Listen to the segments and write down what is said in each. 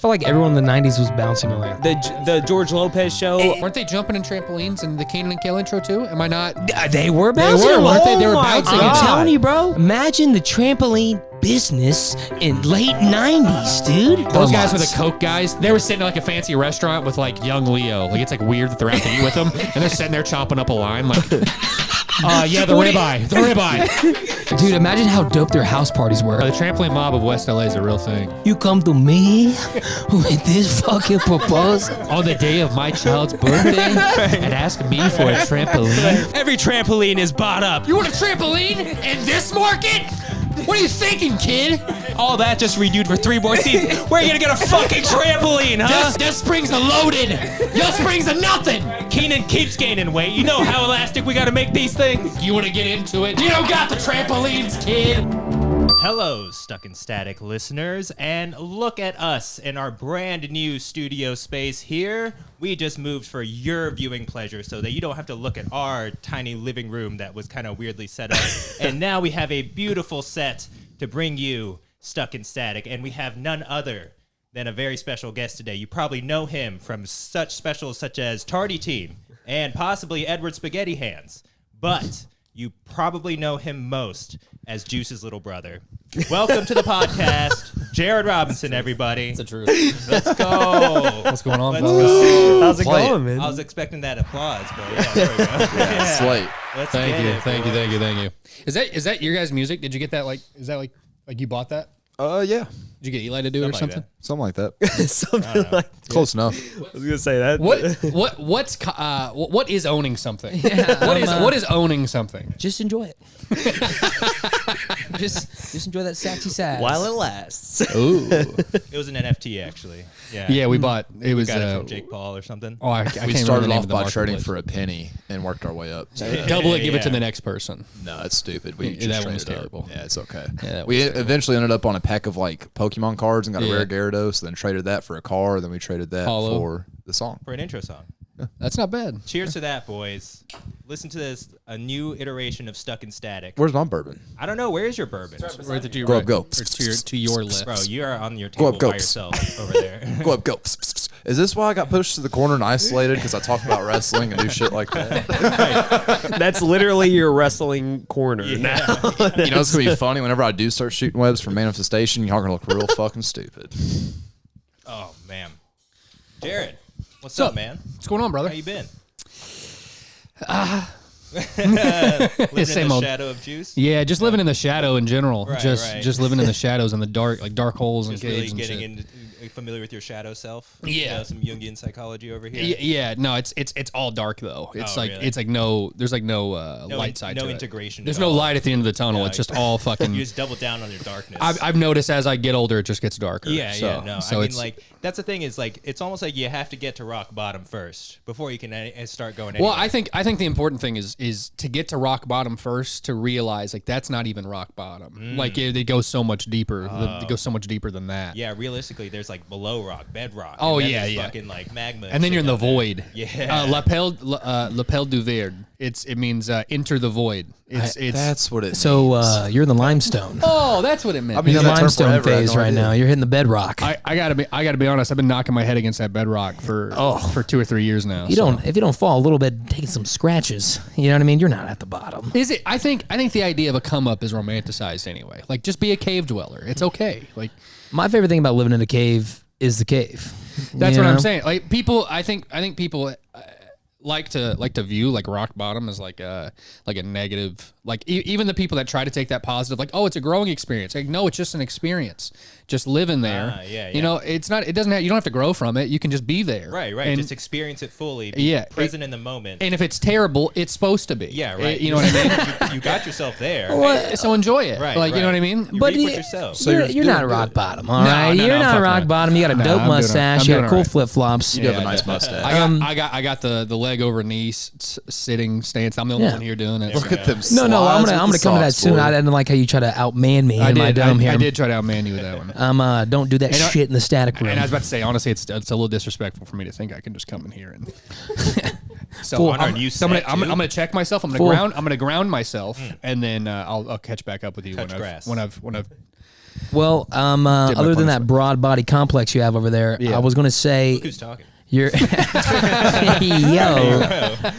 felt like everyone in the 90s was bouncing around. The George Lopez show. Weren't they jumping in trampolines in the Kenan and Kel intro too? Am I not? They were bouncing. Weren't they? They were bouncing. I'm telling you, bro. Imagine the trampoline business in late 90s, dude. Those guys were the Coke guys. They were sitting in like a fancy restaurant with like young Leo. Like it's like weird that they're out to eat with them, and they're sitting there chomping up a line like, yeah, the ribeye. Dude, imagine how dope their house parties were. The trampoline mob of West LA is a real thing. You come to me with this fucking proposal On the day of my child's birthday and ask me for a trampoline. Every trampoline is bought up. You want a trampoline in this market? What are you thinking, kid? All that just renewed for 3 more seasons. Where are you gonna get a fucking trampoline, huh? This springs are loaded. Your springs are nothing. Keenan keeps gaining weight. You know how elastic we gotta make these things. You want to get into it? You don't got the trampolines, kid. Hello, Stuck in Static listeners, and look at us in our brand new studio space here. We just moved for your viewing pleasure so that you don't have to look at our tiny living room that was kind of weirdly set up. And now we have a beautiful set to bring you Stuck in Static, and we have none other than a very special guest today. You probably know him from such specials such as Tardy Team and possibly Edward Spaghetti Hands, but you probably know him most as Juice's little brother. Welcome to the podcast, Jared Robinson, everybody. It's the truth. Let's go. What's going on, Let's fellas? go. How's it going, man? I was expecting that applause, but yeah, there we go. It's late. Let's Thank get you, it, thank you, boys. thank you, thank you. Is that your guys' music? Did you get that? Like, is that like you bought that? Yeah, Did you get Eli to do it or Something like something? something like that. Something like Close enough. I was gonna say that. What is owning something? What is owning something? Just enjoy it. just enjoy that sexy side. While it lasts. Ooh. It was an NFT, actually. Yeah. Yeah, we bought. It was Got it from Jake Paul or something. Oh, I We can't started remember the name off of the by trading marketplace. for a penny and worked our way up. So, Double it, give it to Yeah. the next person. no, that's stupid. We Yeah, just that one was traded up. terrible. Yeah, it's okay. Yeah, that we was terrible. eventually ended up on a pack of like Pokemon cards and got a Yeah. rare Gyarados. Then traded that for a car. Then we traded that Hollow. for the song. For an intro song. That's not bad. Cheers to that, boys. Listen to this, a new iteration of Stuck in Static. Where's my bourbon? I don't know, where is your bourbon? Right to your Go up, right. go. Or to your left. Bro, you are on your Go table up, go. by yourself over there. Go up, go. Is this why I got pushed to the corner and isolated because I talk about wrestling and do shit like that? That's literally your wrestling corner now. You know, it's gonna be funny whenever I do start shooting webs for manifestation. Y'all are gonna look real fucking stupid. Oh, man. Jared, what's up, man? What's going on, brother? How you been? Living Same in the old. shadow of Juice? Yeah, just living in the shadow in general. Right, just right. just living in the shadows and the dark, like dark holes and Just really caves and getting shit. familiar with your shadow self? Yeah. You know, some Jungian psychology over here? Yeah, no, it's all dark though. It's Oh, like really? it's like there's like no light side no to it. integration There's at no all. light at the end of the tunnel. No, it's just all fucking. You just double down on your darkness. I've noticed as I get older, it just gets darker. Yeah, so, yeah, no. So I mean, it's like, that's the thing is, like, it's almost like you have to get to rock bottom first before you can start going well, anywhere. I think the important thing is to get to rock bottom first to realize like that's not even rock bottom. Like it goes so much deeper. It goes so much deeper than that. Yeah, realistically, there's, like, below rock, bedrock. Oh, and then yeah, there's yeah. fucking, like, magma. And then you're in the shit down there. void. Yeah. Lapel du verde. It means enter the void. It's That's what it. So you're in the limestone. oh, that's what it meant. I mean, You're in the that term limestone forever, I had phase no right idea. now. You're hitting the bedrock. I gotta be honest. I've been knocking my head against that bedrock for 2 or 3 years now. if you don't fall a little bit, taking some scratches. You know what I mean? You're not at the bottom. Is it? I think the idea of a come up is romanticized anyway. Like just be a cave dweller. It's okay. Like My favorite thing about living in a cave is the cave. that's You what I'm know? saying. Like people, I think people like to view like rock bottom as like a negative. Like even the people that try to take that positive, like, oh, it's a growing experience. Like, no, it's just an experience. Just living there. Yeah, You yeah. know, it's not. It doesn't. You don't have to grow from it. You can just be there. Right. And, Just experience it fully. Be Yeah, present in the moment. and if it's terrible, it's supposed to be. Yeah, right. You know what I mean? You got yourself there. So enjoy it. Right, Like you know right. what I mean? You But reap with you- yourself. So you're you're not doing rock good. bottom, all right? no, You're no, not fuck rock no. bottom. You got a No, dope I'm doing mustache. I'm You got doing cool alright. flip flops. You have a nice mustache. I got the leg over knee sitting stance. I'm the only Yeah. one here doing it. Look at them. No, I'm slides gonna with the come to that socks, soon. boy. I didn't like how you try to outman me I in my did. dome here. I did try to outman you with that one. Don't do that And I- shit in the static room. And I was about to say, honestly, it's a little disrespectful for me to think I can just come in here and. So Full- I'm, on our new so I'm, gonna, set, I'm, too? I'm gonna check myself. I'm gonna Full- ground. I'm gonna ground myself, and then I'll catch back up with you Touch when grass. I've Well, other than that punishment. broad body complex you have over there, Yeah. I was going to say Who's talking? you're yo.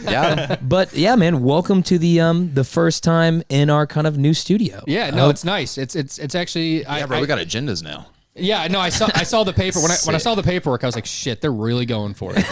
Yeah. But yeah, man, welcome to the first time in our kind of new studio. Yeah, no, it's nice. It's actually. Yeah, bro, we got agendas now. Yeah, no, I saw the paper when I saw the paperwork. I was like, shit, they're really going for it.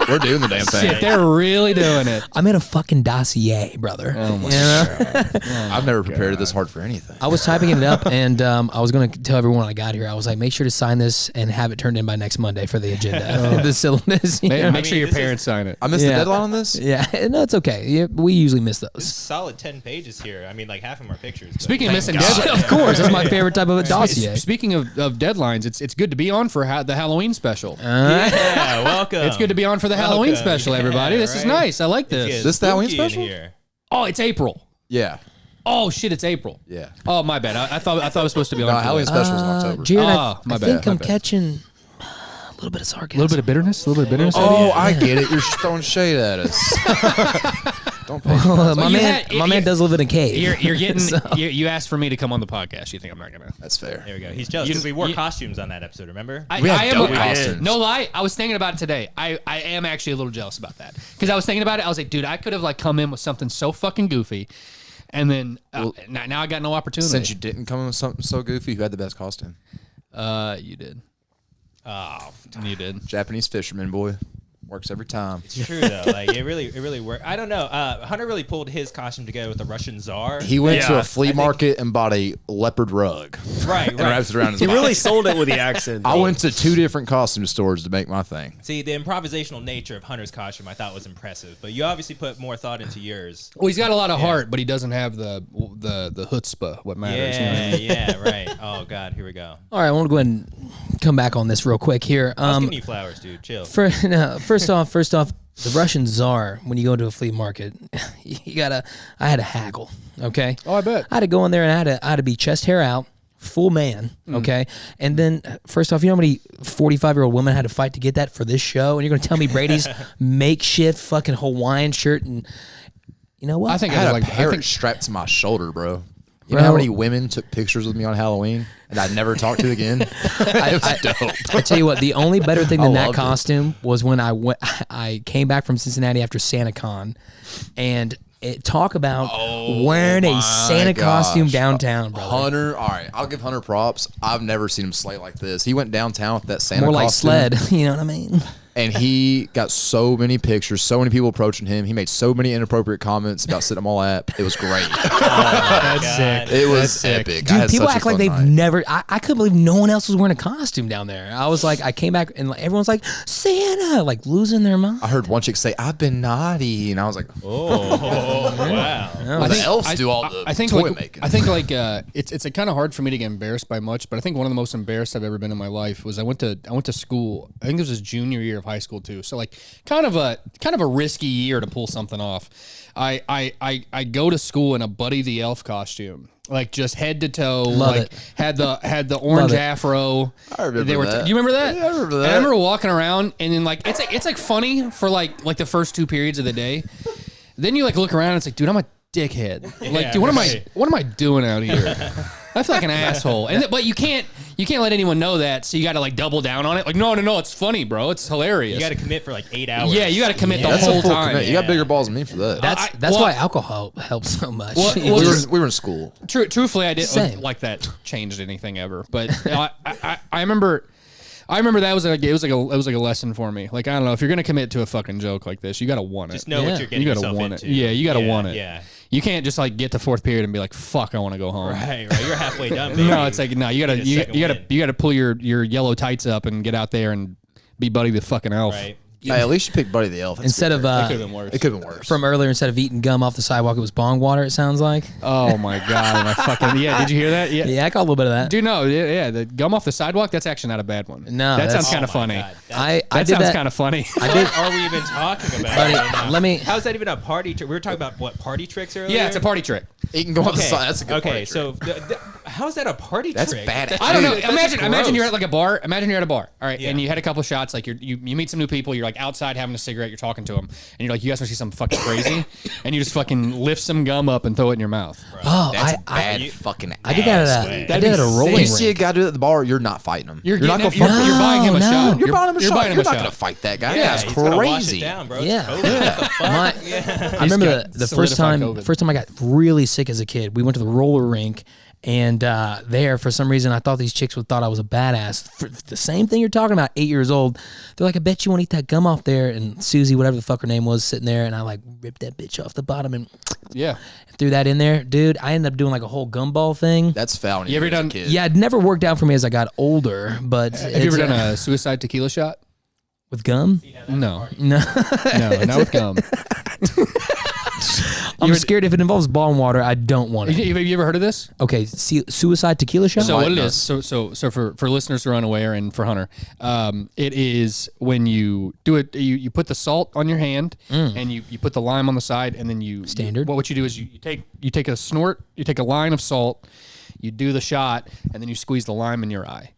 We're doing the damn thing. Shit, they're really doing it. I made a fucking dossier, brother. Oh my You know? I've never prepared it this hard for anything. I was typing it up, and I was going to tell everyone when I got here. I was like, make sure to sign this and have it turned in by next Monday for the agenda. The silliness. you know? Make sure your this is- parents sign it. I missed Yeah. the deadline on this? Yeah, no, it's okay. Yeah, we usually miss This is those. solid 10 pages here. I mean, like half of them are pictures. but- Speaking of missing God. deadlines, Of course, that's my favorite type of a dossier. Speaking of deadlines, it's good to be on for the Halloween special. Yeah, welcome. It's good to be on for the Halloween Welcome. special, everybody. Yeah, This is right? nice. I like It's this. getting This the Halloween spooky in special? here. Oh, it's April. Yeah. Oh shit, it's April. Yeah. Oh my bad. I thought it was supposed to be on. No, for Halloween this. special is in October. Jared, Oh, my I bad, think my I'm bad. catching a little bit of sarcasm. A little bit of bitterness. A little bit of bitterness. Oh, I get it. You're throwing shade at us. Don't pay my Well, you man, had- my man does live in a cave. You're getting. So- You asked for me to come on the podcast. You think I'm not gonna? That's fair. There we go. He's jealous because we wore costumes on that episode, remember? We had I am. dope costumes. No lie. I was thinking about it today. I am actually a little jealous about that because I was thinking about it. I was like, dude, I could have like come in with something so fucking goofy, and then now I got no opportunity. Since you didn't come in with something so goofy, who had the best costume? you did. Oh, You did. Japanese fisherman boy. Works every time. it's true though. Like it really worked. I don't know. Hunter really pulled his costume together with the Russian Tsar. He went to Yeah, a flea market and bought a leopard rug right, and wraps it around his He body. really sold it with the accent. I went to 2 different costume stores to make my thing. See, the improvisational nature of Hunter's costume I thought was impressive, but you obviously put more thought into yours. Well, he's got a lot of heart, but he doesn't have the chutzpah. What matters? You know what I mean? Yeah, right. Oh God, here we go. All right, I want to go ahead and come back on this real quick here. I was giving you flowers, dude. Chill. First off, the Russian Tsar. When you go to a flea market, I had to haggle. Okay. Oh, I bet. I had to go in there and I had to be chest hair out, full man. Okay. And then first off, you know how many 45-year-old women had to fight to get that for this show? And you're gonna tell me Brady's makeshift fucking Hawaiian shirt and you know what? I think I had like a parrot I think strapped to my shoulder, bro. You Bro. know how many women took pictures with me on Halloween and I never talked to again? It was dope. I tell you what, the only better thing I than that loved it. costume was when I came back from Cincinnati after SantaCon, and talk about wearing a My Santa costume gosh. downtown, brother. Hunter, all right, I'll give Hunter props. I've never seen him slay like this. He went downtown with that Santa More like costume, sled, you know what I mean? and he got so many pictures, so many people approaching him. He made so many inappropriate comments about sitting on my lap. It was great. That's sick. It was epic. I Dude, had people such a act like fun they've night. never. I couldn't believe no one else was wearing a costume down there. I was like, I came back and like, everyone's like Santa, like losing their mind. I heard one chick say, "I've been naughty," and I was like, Oh, wow. well, the elves do all the I think toy like, making. I think like it's kind of hard for me to get embarrassed by much, but I think one of the most embarrassed I've ever been in my life was I went to school. I think this was junior year of high school too. So like kind of a risky year to pull something off. I go to school in a Buddy the Elf costume. Like just head to toe, Love like it. had the orange it. afro. I remember that. You remember that? Yeah, I remember that. And I remember walking around, and then like it's like funny for like the first 2 periods of the day. Then you like look around, and it's like, dude, I'm a dickhead. Like, Yeah, dude, right. what am I doing out here? I feel like an asshole. And but you can't let anyone know that, so you got to like double down on it. Like, no, it's funny, bro. It's hilarious. You got to commit for like 8 hours. Yeah, you got to commit the That's whole a full time. commit. You got bigger balls than me for that. That's well- why alcohol helps so much. Well, You well, just- we were in school. Truthfully, I didn't Same. like that changed anything ever. But I remember that was like it was like a lesson for me. Like, I don't know, if you're gonna commit to a fucking joke like this, you gotta want it. Just know Yeah. what you're getting You gotta yourself want into. it. Yeah, you gotta want it. Yeah. You can't just like get to 4th period and be like, "Fuck, I want to go home." Right. You're halfway done, baby. No, it's like no. You gotta Need a second win. you gotta pull your yellow tights up and get out there and be Buddy the fucking elf. Right. Hey, at least you picked Buddy the Elf. That's instead good. of Could have been worse. it could have been worse. from earlier, instead of eating gum off the sidewalk, it was bong water. It sounds like. Oh my god, my fucking yeah. Did you hear that? Yeah. Yeah, I got a little bit of that. Dude, no, yeah, the gum off the sidewalk. That's actually not a bad one. No, that that's- sounds kind of Oh my funny. God. I That did sounds that. kind of funny. I did. What are we even talking about? Buddy, right now? let me. How's that even a party trick? We were talking about what party tricks earlier? Yeah, it's a party trick. He can go on the side. That's a good Okay, party so how is that a party That's trick? bad. I don't know. Dude, that's Imagine you're gross. at like a bar. Imagine you're at a bar. All right, Yeah. and you had a couple shots. Like you meet some new people. You're like outside having a cigarette. You're talking to them, and you're like, you guys want to see something fucking crazy? And you just fucking lift some gum up and throw it in your mouth. Oh, That's I bad fucking I did that ass, at man. a, I did that at a rolling You rink. see a guy do it at the bar, you're not fighting him. You're not getting- gonna fuck you're with him. buying him a No, shot. You're buying him a you're shot. buying him You're a not shot. gonna fight that guy. Yeah, That's he's gonna wash it crazy. down, bro. It's Yeah. COVID. What the fuck? I remember got the first solidified time. COVID. First time I got really sick as a kid. We went to the roller rink, and there for some reason I thought these chicks would thought I was a badass. For the same thing you're talking about, 8 years old. They're like, I bet you want to eat that gum off there. And Susie, whatever the fuck her name was, sitting there, and I like ripped that bitch off the bottom and Yeah. threw that in there, dude. I ended up doing like a whole gumball thing. That's foul. when You ever you're a done- kid. Yeah, it never worked out for me as I got older. But Have you ever done a suicide tequila shot? with gum? No, No. no, not with gum. I'm scared if it involves ball and water, I don't want it. Have you ever heard of this? Okay, suicide tequila shot? So what it know. is, so for listeners who are unaware and for Hunter, it is when you do it, you put the salt on your hand and you put the lime on the side, and then you Standard. what you do is you take a snort, you take a line of salt, you do the shot, and then you squeeze the lime in your eye.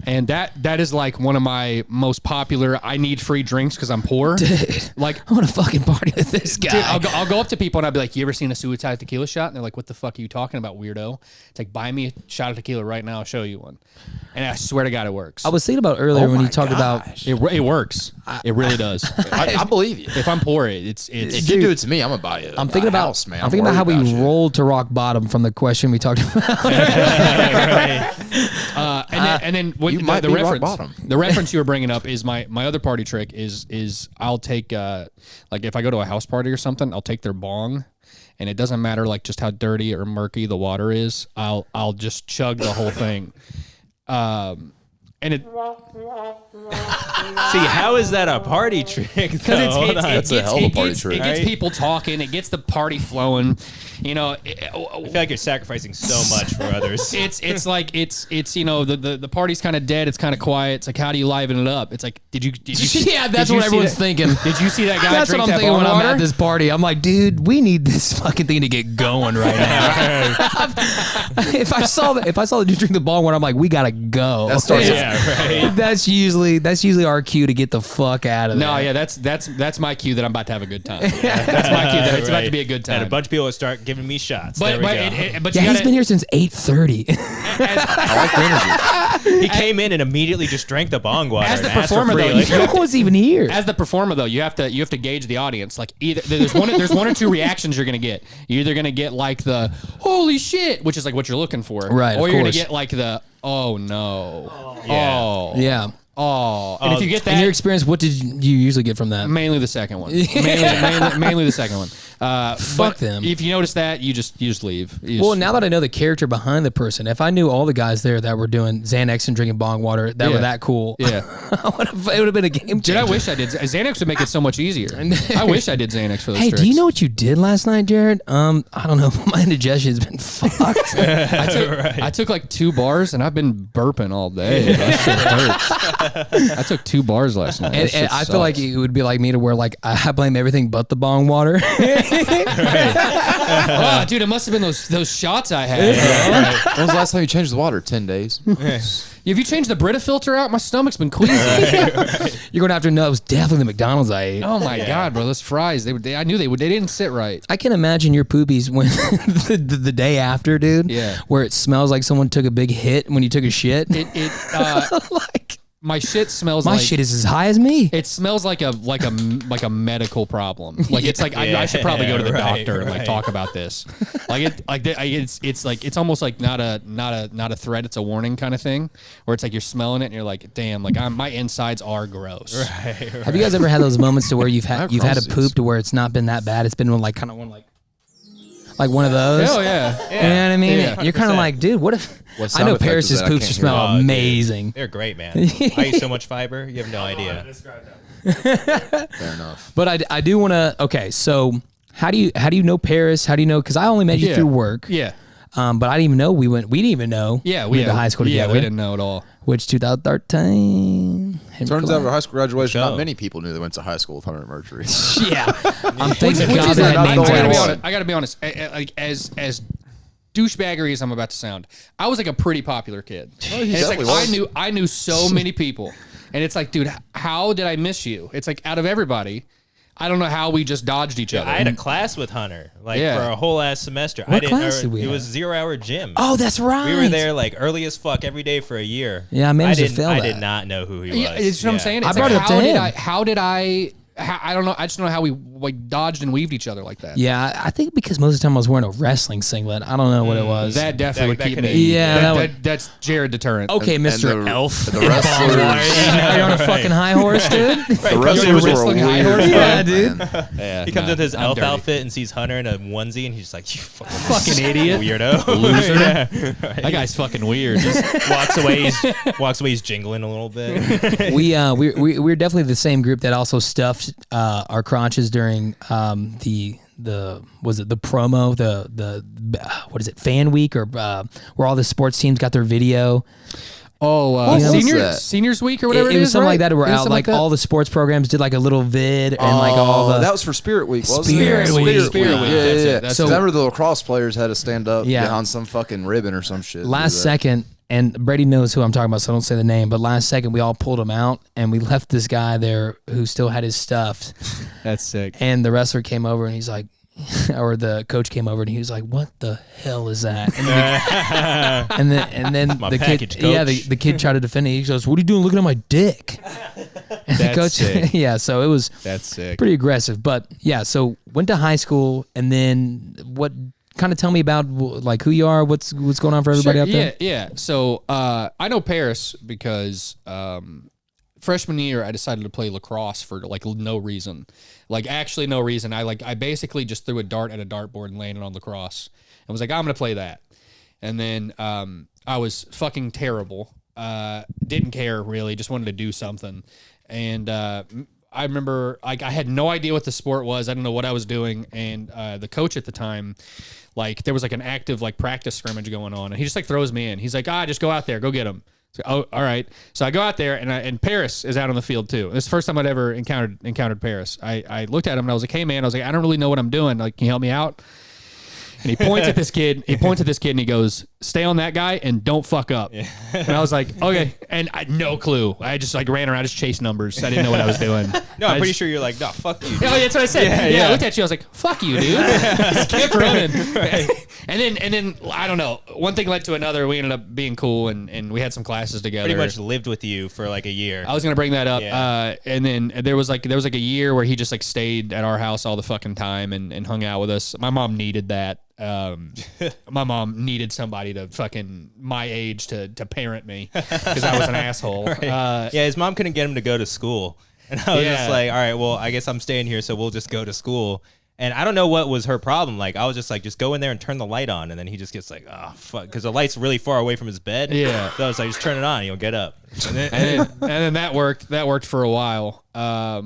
And that is like one of my most popular. I need free drinks because I'm poor. Dude, Like, I want to fucking party with this guy. dude, I'll go up to people and I'll be like, "You ever seen a suicide tequila shot?" And they're like, "What the fuck are you talking about, weirdo?" It's like, buy me a shot of tequila right now. I'll show you one. And I swear to God, it works. I was thinking about earlier when you talked about. It works. It really does. I believe you. If I'm poor, it's If you do it to me, I'm gonna buy it. I'm thinking about. house, man. I'm thinking about how we worried about you. rolled to rock bottom from the question we talked about. and then when you might the be rock reference, bottom. the reference you were bringing up is my other party trick is I'll take like if I go to a house party or something, I'll take their bong, and it doesn't matter like just how dirty or murky the water is. I'll just chug the whole thing. And it See, how is that a party trick? because That's a hell of a party trick. It gets Right? people talking. It gets the party flowing. You know, I feel like you're sacrificing so much for others. it's like it's you know the party's kind of dead. It's kind of quiet. It's like, how do you liven it up? It's like, did you Yeah, that's did you what see everyone's that- thinking. Did you see that guy? That's what drink I'm that thinking when bong I'm water? at this party. I'm like, dude, we need this fucking thing to get going right now. if I saw the dude drink the bong water, I'm like, we gotta go. That starts. Yeah, right. That's usually our cue to get the fuck out of there. No, yeah, that's my cue that I'm about to have a good time. That's my cue that it's about to be a good time. And a bunch of people will start giving me shots. but there we but, go. but Yeah, you he's gotta, been here since 8:30. I like the energy. He came in and immediately just drank the bong water. As the and asked for performer, free. though, Like, you No one's even here. As the performer, though, you have to gauge the audience. Like either there's one or two reactions you're gonna get. You're either gonna get like the holy shit, which is like what you're looking for, Right, Or of you're gonna course. get like the oh no, Yeah. oh Yeah. oh. And if you get In your that, experience, what did you usually get from that? mainly the second one. mainly the second one. Fuck but them. If you notice that, you just leave. You Well, just- now that I know the character behind the person, if I knew all the guys there that were doing Xanax and drinking bong water that were Yeah. that cool, Yeah. it would have been a game changer. Dude, I wish I did. Xanax would make it so much easier. I wish I did Xanax for those Hey, tricks. do you know what you did last night, Jared? I don't know. My indigestion's been fucked. I took like 2 bars and I've been burping all day. That shit hurts. I took 2 bars last night. That And shit I feel like sucks. it would be like me to where like I blame everything but the bong water. Oh, dude, it must have been those shots I had. When was the last time you changed the water? 10 days. Have you changed the Brita filter out? My stomach's been queasy. You're going to have to know it was definitely the McDonald's I ate. Oh my god, bro, those fries. I knew they didn't sit right. I can imagine your poopies when the day after, dude. Yeah. Where it smells like someone took a big hit when you took a shit. Like My shit smells my like shit is as high as me. it smells like a medical problem. Like it's like I should probably go to the right, doctor and like right. talk about this. It's almost like not a threat. It's a warning kind of thing where it's like you're smelling it and you're like, damn, like my insides are gross. Have you guys ever had those moments to where you've had a gross poop to where it's not been that bad? It's been like kind of one of those. Oh yeah. You know what I mean? Yeah. You're kind of like, dude, what if? What I sound know effect is Paris's that? I poops can't smell Oh, dude. amazing. They're great, man. I eat so much fiber. You have no idea. Fair enough. But I do want to. Okay, so how do you know Paris? How do you know? Because I only met you Yeah. through work. Yeah. But I didn't even know we didn't even know. Yeah. we went to high school Yeah, together. we didn't know at all. Which 2013. Turns out at high school graduation, Go. not many people knew they went to high school with Hunter and Mercury. Yeah, I'm thanking Which God is that not name the I one. gotta be honest. Like as douchebaggery as I'm about to sound, I was like a pretty popular kid. And it's like definitely was. I knew so many people, and it's like, dude, how did I miss you? It's like out of everybody, I don't know how we just dodged each other. I had a class with Hunter, like Yeah. for a whole ass semester. What class did we It have? was 0 hour gym. Oh, that's right. We were there like early as fuck every day for a year. Yeah, I managed to fail I that. did not know who he was. Yeah, it's what I'm saying. I It's brought like, it up to him. I don't know. I just don't know how we like dodged and weaved each other like that. Yeah, I think because most of the time I was wearing a wrestling singlet. I don't know what it was. That definitely would that keep could me. be- Yeah, that's Jared deterrent. okay, And Mr. the- Elf. the wrestlers- Are you on a fucking high horse, dude? The wrestlers were a wrestling high weird horse? group, Yeah, dude. man. Yeah, He comes with his I'm elf dirty. outfit and sees Hunter in a onesie, and he's just like, "You Fucking idiot. weirdo, Loser. Yeah. That guy's fucking weird. walks away. He's jingling a little bit. We're definitely the same group that also stuffed our crotches during the was it the promo the what is it fan week or where all the sports teams got their video. Oh, Yeah. seniors week or whatever It was is, something right? like that. Where It was out something like that? all the sports programs did like a little vid and like all the that was for Spirit Week, wasn't Spirit it? Week. Spirit Week. Yeah, That's yeah, it. yeah. That's So it. remember the lacrosse players had to stand up Yeah. behind some fucking ribbon or some shit. to do last that. second. And Brady knows who I'm talking about, so I don't say the name. But last second, we all pulled him out, and we left this guy there who still had his stuff. That's sick. And the wrestler came over, and he's like, or the coach came over, and he was like, "What the hell is that?" And then My the package, kid, yeah, coach. the kid tried to defend it. He goes, "What are you doing, looking at my dick?" And the That's coach, sick. yeah. So it was That's sick. pretty aggressive, but yeah. So went to high school, and then what? Kind of tell me about like who you are, what's going on for everybody out there. Yeah. So I know Paris because freshman year I decided to play lacrosse for like no reason, like actually no reason. I basically just threw a dart at a dartboard and landed on lacrosse and was like, I'm gonna play that. And then I was fucking terrible. Didn't care really, just wanted to do something. And I remember I had no idea what the sport was. I didn't know what I was doing. And the coach at the time, like there was like an active like practice scrimmage going on, and he just like throws me in. He's like, just go out there, go get him. So, oh, all right. So I go out there, and Paris is out on the field too. This is the first time I'd ever encountered Paris. I looked at him and I was like, hey man, I was like, I don't really know what I'm doing. Like, can you help me out? And he points at this kid. And he goes, "Stay on that guy and don't fuck up." Yeah. And I was like, "Okay." And I no clue. I just like ran around, just chased numbers. I didn't know what I was doing. No, I'm I pretty just- sure you're like, "No, fuck you." Oh, yeah, that's what I said. Yeah, I looked at you. I was like, "Fuck you, dude." Just kept running. And then I don't know. One thing led to another. We ended up being cool, and we had some classes together. Pretty much lived with you for like a year. I was gonna bring that up. Yeah. And then there was like a year where he just like stayed at our house all the fucking time and hung out with us. My mom needed that. My mom needed somebody to fucking my age to parent me because I was an asshole. Yeah, his mom couldn't get him to go to school. And I was Yeah. just like, all right, well, I guess I'm staying here, so we'll just go to school. And I don't know what was her problem. Like, I was just like, just go in there and turn the light on. And then he just gets like, oh, fuck. Because the light's really far away from his bed. Yeah. So I was like, just turn it on. He'll get up. And then, and then that worked. That worked for a while. I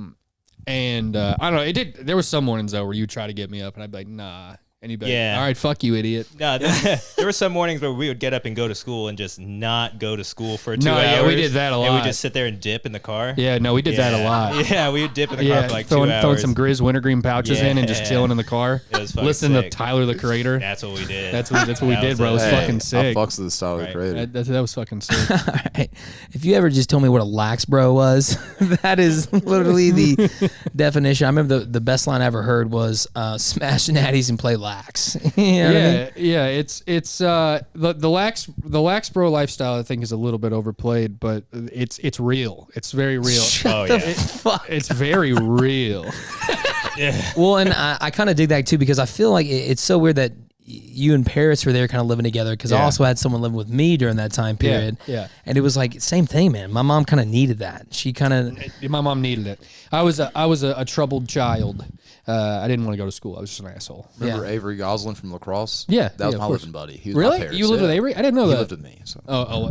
don't know. It did. There was some mornings though where you try to get me up, and I'd be like, nah. And he'd be like, Yeah. all right, fuck you, idiot. no, there were some mornings where we would get up and go to school and just not go to school for 2 hours. Yeah, we did that a And lot. we'd just sit there and dip in the car. Yeah, no, we did that a lot. Yeah, we would dip in the car for like 2 hours. throwing some Grizz wintergreen pouches in and just Yeah. chilling in the car. It was fucking Listening sick. to Tyler the Creator. That's what we did. That's what we That did, was bro. It was it. fucking I sick. fucks with the style Right. of creator. That was fucking sick. Right. If you ever just told me what a lax bro was, that is literally the definition. I remember the best line I ever heard was smash natties and play lax. You know what I mean? Yeah. It's the lax bro lifestyle. I think is a little bit overplayed, but it's real. It's very real. Oh, yeah. Fuck. It's very real. Well, and I kind of dig that too because I feel like it's so weird that you and Paris were there kind of living together because I Yeah. also had someone living with me during that time period. yeah. And it was like, same thing, man. My mom kind of needed that. She kind of, My mom needed it. I was a troubled child. I didn't want to go to school. I was just an asshole. Remember Yeah. Avery Goslin from lacrosse? Yeah, that was yeah, my of course. living buddy. He was Really? my Paris, You lived with Avery? I didn't know He that. lived with me. So. I'll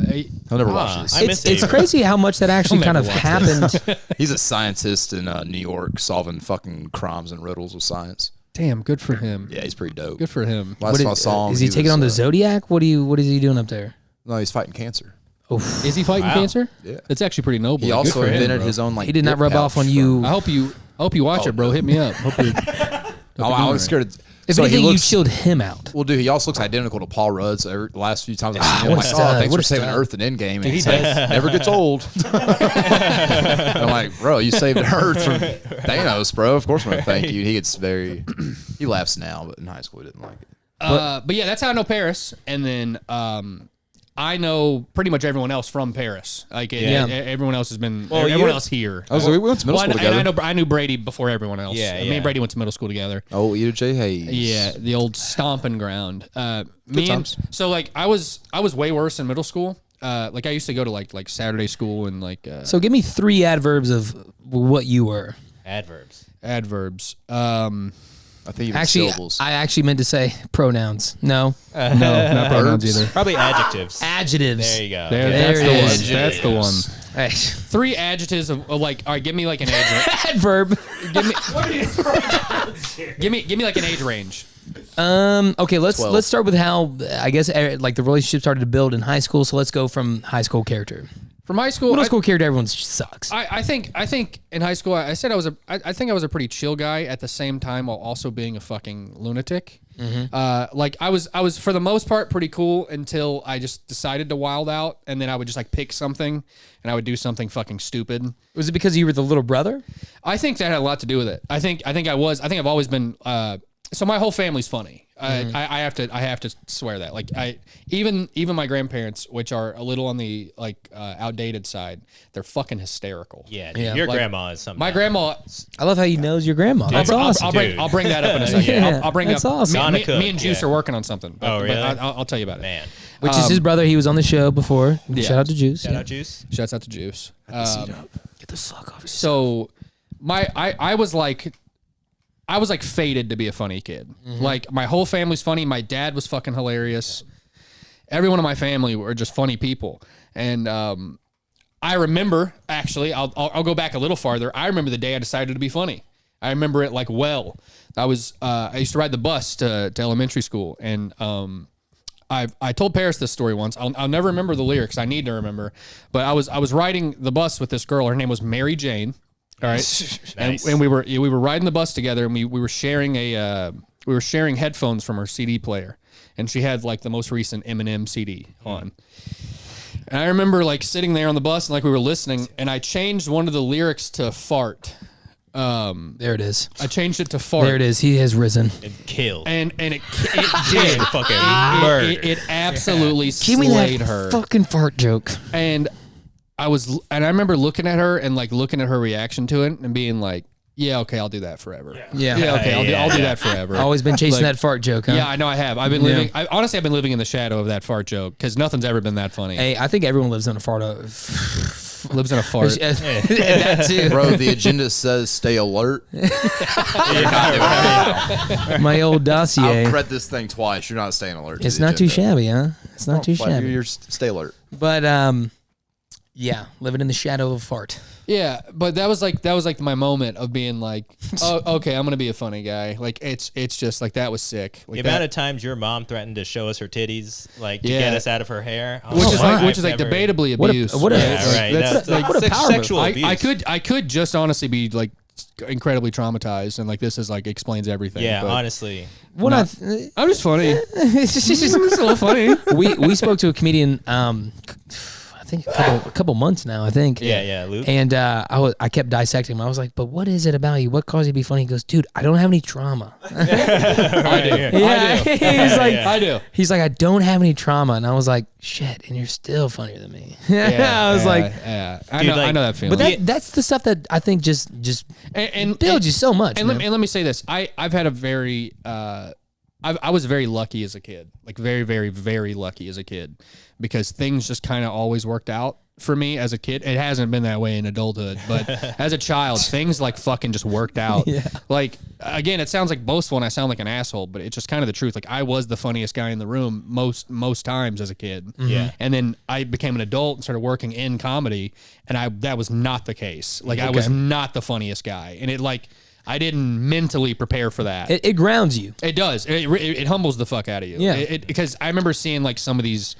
never watched this. I miss it's Avery. crazy how much that actually kind of never watch happened. He's a scientist in New York, solving fucking crimes and riddles with science. Damn, good for him. Yeah, he's pretty dope. Good for him. Last What time I saw him, is he taking was, on the Zodiac? What is he doing up there? No, he's fighting cancer. Oof. Is he fighting cancer? Yeah. It's actually pretty noble. He Good also for him, invented bro. his own like. He did not dip rub off pouch on you. I hope you watch it, bro. Hit me up. Hope you. I was scared. If So he anything, you looks- chilled him out. Well, dude, he also looks identical to Paul Rudd. So the last few times I've seen him, I'm what like, a stud, thanks what for a saving stud. Earth and Endgame. And he he never gets old. I'm like, bro, you saved Earth from Thanos, bro. Of course I'm going to thank you. He gets he laughs now, but in high school he didn't like it. But yeah, that's how I know Paris, and then I know pretty much everyone else from Paris. Like everyone else has been. Everyone else here. We went to middle school together. And I knew Brady before everyone else. Yeah, Me and Brady went to middle school together. Oh, Eda J. Hayes. Yeah, the old stomping ground. Me and times. so like I was way worse in middle school. Like I used to go to like Saturday school and like So give me 3 adverbs of what you were. Adverbs. adverbs. I think even Actually, syllables. I actually meant to say pronouns. No. No, not pronouns either. Probably adjectives. Adjectives. There you go. That's it the one. is. That's the one. Hey. 3 adjectives of like. All right, give me like an age. Adverb. give me like an age range. Okay, 12. let's start with how I guess like the relationship started to build in high school. So let's go from high school character. From high school, Middle school character, everyone sucks. I think in high school I said I think I was a pretty chill guy at the same time while also being a fucking lunatic. Like I was for the most part pretty cool until I just decided to wild out, and then I would just like pick something and I would do something fucking stupid. Was it because you were the little brother? I think that had a lot to do with it. I think I've always been. So my whole family's funny. I have to swear that. Like even my grandparents, which are a little on the like outdated side, they're fucking hysterical. Yeah, Yeah. your Like, grandma is something. My grandma. I love how he knows your grandma. That's awesome. I'll bring that up in a second. Yeah, I'll bring that's up. awesome. Donna Me Cook, and Juice yeah. are working on something. Oh, really? I'll tell you about it. Man. Which is his brother. He was on the show before. Shout out to Juice. Shout Yeah. out Juice. Shouts out to Juice. Get the suck off. So I was like fated to be a funny kid. Like my whole family's funny. My dad was fucking hilarious. Everyone in my family were just funny people. And I remember actually, I'll go back a little farther. I remember the day I decided to be funny. I remember it like well. I used to ride the bus to elementary school, and I told Paris this story once. I'll never remember the lyrics. I need to remember. But I was riding the bus with this girl. Her name was Mary Jane. All right, Nice. and we were riding the bus together, and we were sharing headphones from her CD player, and she had like the most recent Eminem CD on. And I remember like sitting there on the bus and like we were listening, and I changed one of the lyrics to fart. There it is. I changed it to fart. There it is. He has risen. And killed. And it did fucking murder. it absolutely Give me slayed that her. fucking fart joke. And I remember looking at her and like looking at her reaction to it and being like, yeah, okay, I'll do that forever. Yeah. Okay, I'll do that forever. Always been chasing Like, that fart joke, huh? Yeah, I know I have. I've been living. Honestly, I've been living in the shadow of that fart joke because nothing's ever been that funny. Hey, I think everyone lives in a fart. Lives in a fart. That too. Bro, the agenda says stay alert. You're not doing that. My old dossier. I've read this thing twice. You're not staying alert. to It's the not too agenda. shabby, huh? It's not too Well, shabby. You're stay alert. But yeah, living in the shadow of a fart. Yeah, but that was like my moment of being like, oh, okay, I'm gonna be a funny guy. Like it's just like that was sick. Like The that, amount of times your mom threatened to show us her titties, like to Yeah. get us out of her hair, which is like I've never- debatably What a- abuse. what a- Yeah, Like, right. that's- That's like what a power sexual move. abuse. I could just honestly be like incredibly traumatized, and like this is like explains everything. Yeah, but honestly. What I'm just funny. it's It's a little funny. we spoke to a comedian. I think a couple months now. I think. Yeah, Luke. And I kept dissecting him. I was like, "But what is it about you? What caused you to be funny?" He goes, "Dude, I don't have any trauma." I do. Yeah, he's like, I do. he's like, "I don't have any trauma," and I was like, "Shit," and you're still funnier than me. I was like, yeah. Dude, I like- know that feeling. but that's the stuff that I think just and builds you so much. And man. let me say this: I've had a very I was very lucky as a kid, like very, very, very lucky as a kid, because things just kind of always worked out for me as a kid. It hasn't been that way in adulthood, but as a child, things like fucking just worked out. Yeah. Like again, it sounds like boastful and I sound like an asshole, but it's just kind of the truth. Like I was the funniest guy in the room most times as a kid. Yeah. And then I became an adult and started working in comedy, and that was not the case. Like I was not the funniest guy, and I didn't mentally prepare for that. it grounds you. It does. It humbles the fuck out of you. Yeah. Because I remember seeing like some of these,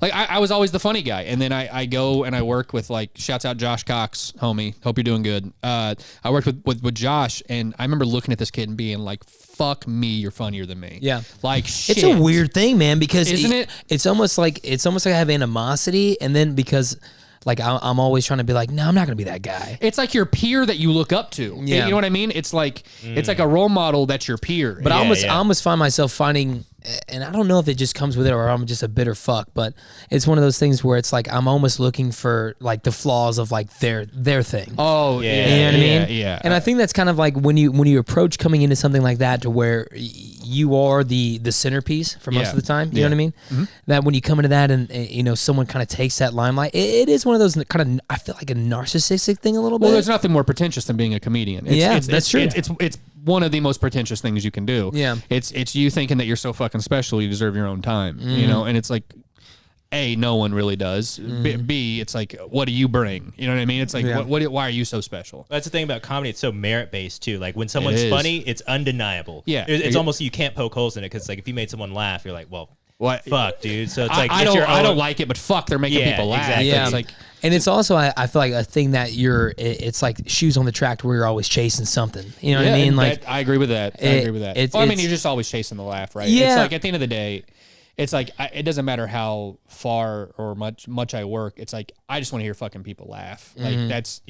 like I was always the funny guy, and then I go and I work with like shouts out Josh Cox, homie. Hope you're doing good. I worked with Josh, and I remember looking at this kid and being like, "Fuck me, you're funnier than me." Yeah. like shit. It's a weird thing, man, because Isn't it? It's almost like I have animosity, and then because like I'm always trying to be like, no, I'm not gonna be that guy. It's like your peer that you look up to. Yeah. You know what I mean? It's like a role model that's your peer. But Yeah, I almost find myself finding, and I don't know if it just comes with it or I'm just a bitter fuck, but it's one of those things where it's like I'm almost looking for like the flaws of like their thing. Oh, Yeah. yeah. You know what I mean? Yeah. And I think that's kind of like when you approach coming into something like that to where you are the centerpiece for most Yeah. of the time. You know what I mean? That when you come into that and you know someone kind of takes that limelight, it is one of those kind of, I feel like a narcissistic thing a little bit. Well, there's nothing more pretentious than being a comedian. That's true. It's one of the most pretentious things you can do. Yeah. It's you thinking that you're so fucking special, you deserve your own time. You know, and it's like, A, no one really does. B, it's like, what do you bring? You know what I mean? It's like, why are you so special? That's the thing about comedy. It's so merit based too. Like when someone's is. funny, it's undeniable. Yeah. It's almost you can't poke holes in it because like if you made someone laugh, you're like, well, What? fuck, dude. So it's like I it's your don't own- like it, but fuck, they're making Yeah, people laugh. exactly. Yeah. It's like, and it's also, I feel like a thing that it's like shoes on the track where you're always chasing something. You know what I mean? and Like, I agree with that. I agree with that. it's- Well, I mean, it's- you're just always chasing the laugh, right? Yeah. It's like at the end of the day, it's like it doesn't matter how far or much I work. It's like I just want to hear fucking people laugh. Like that's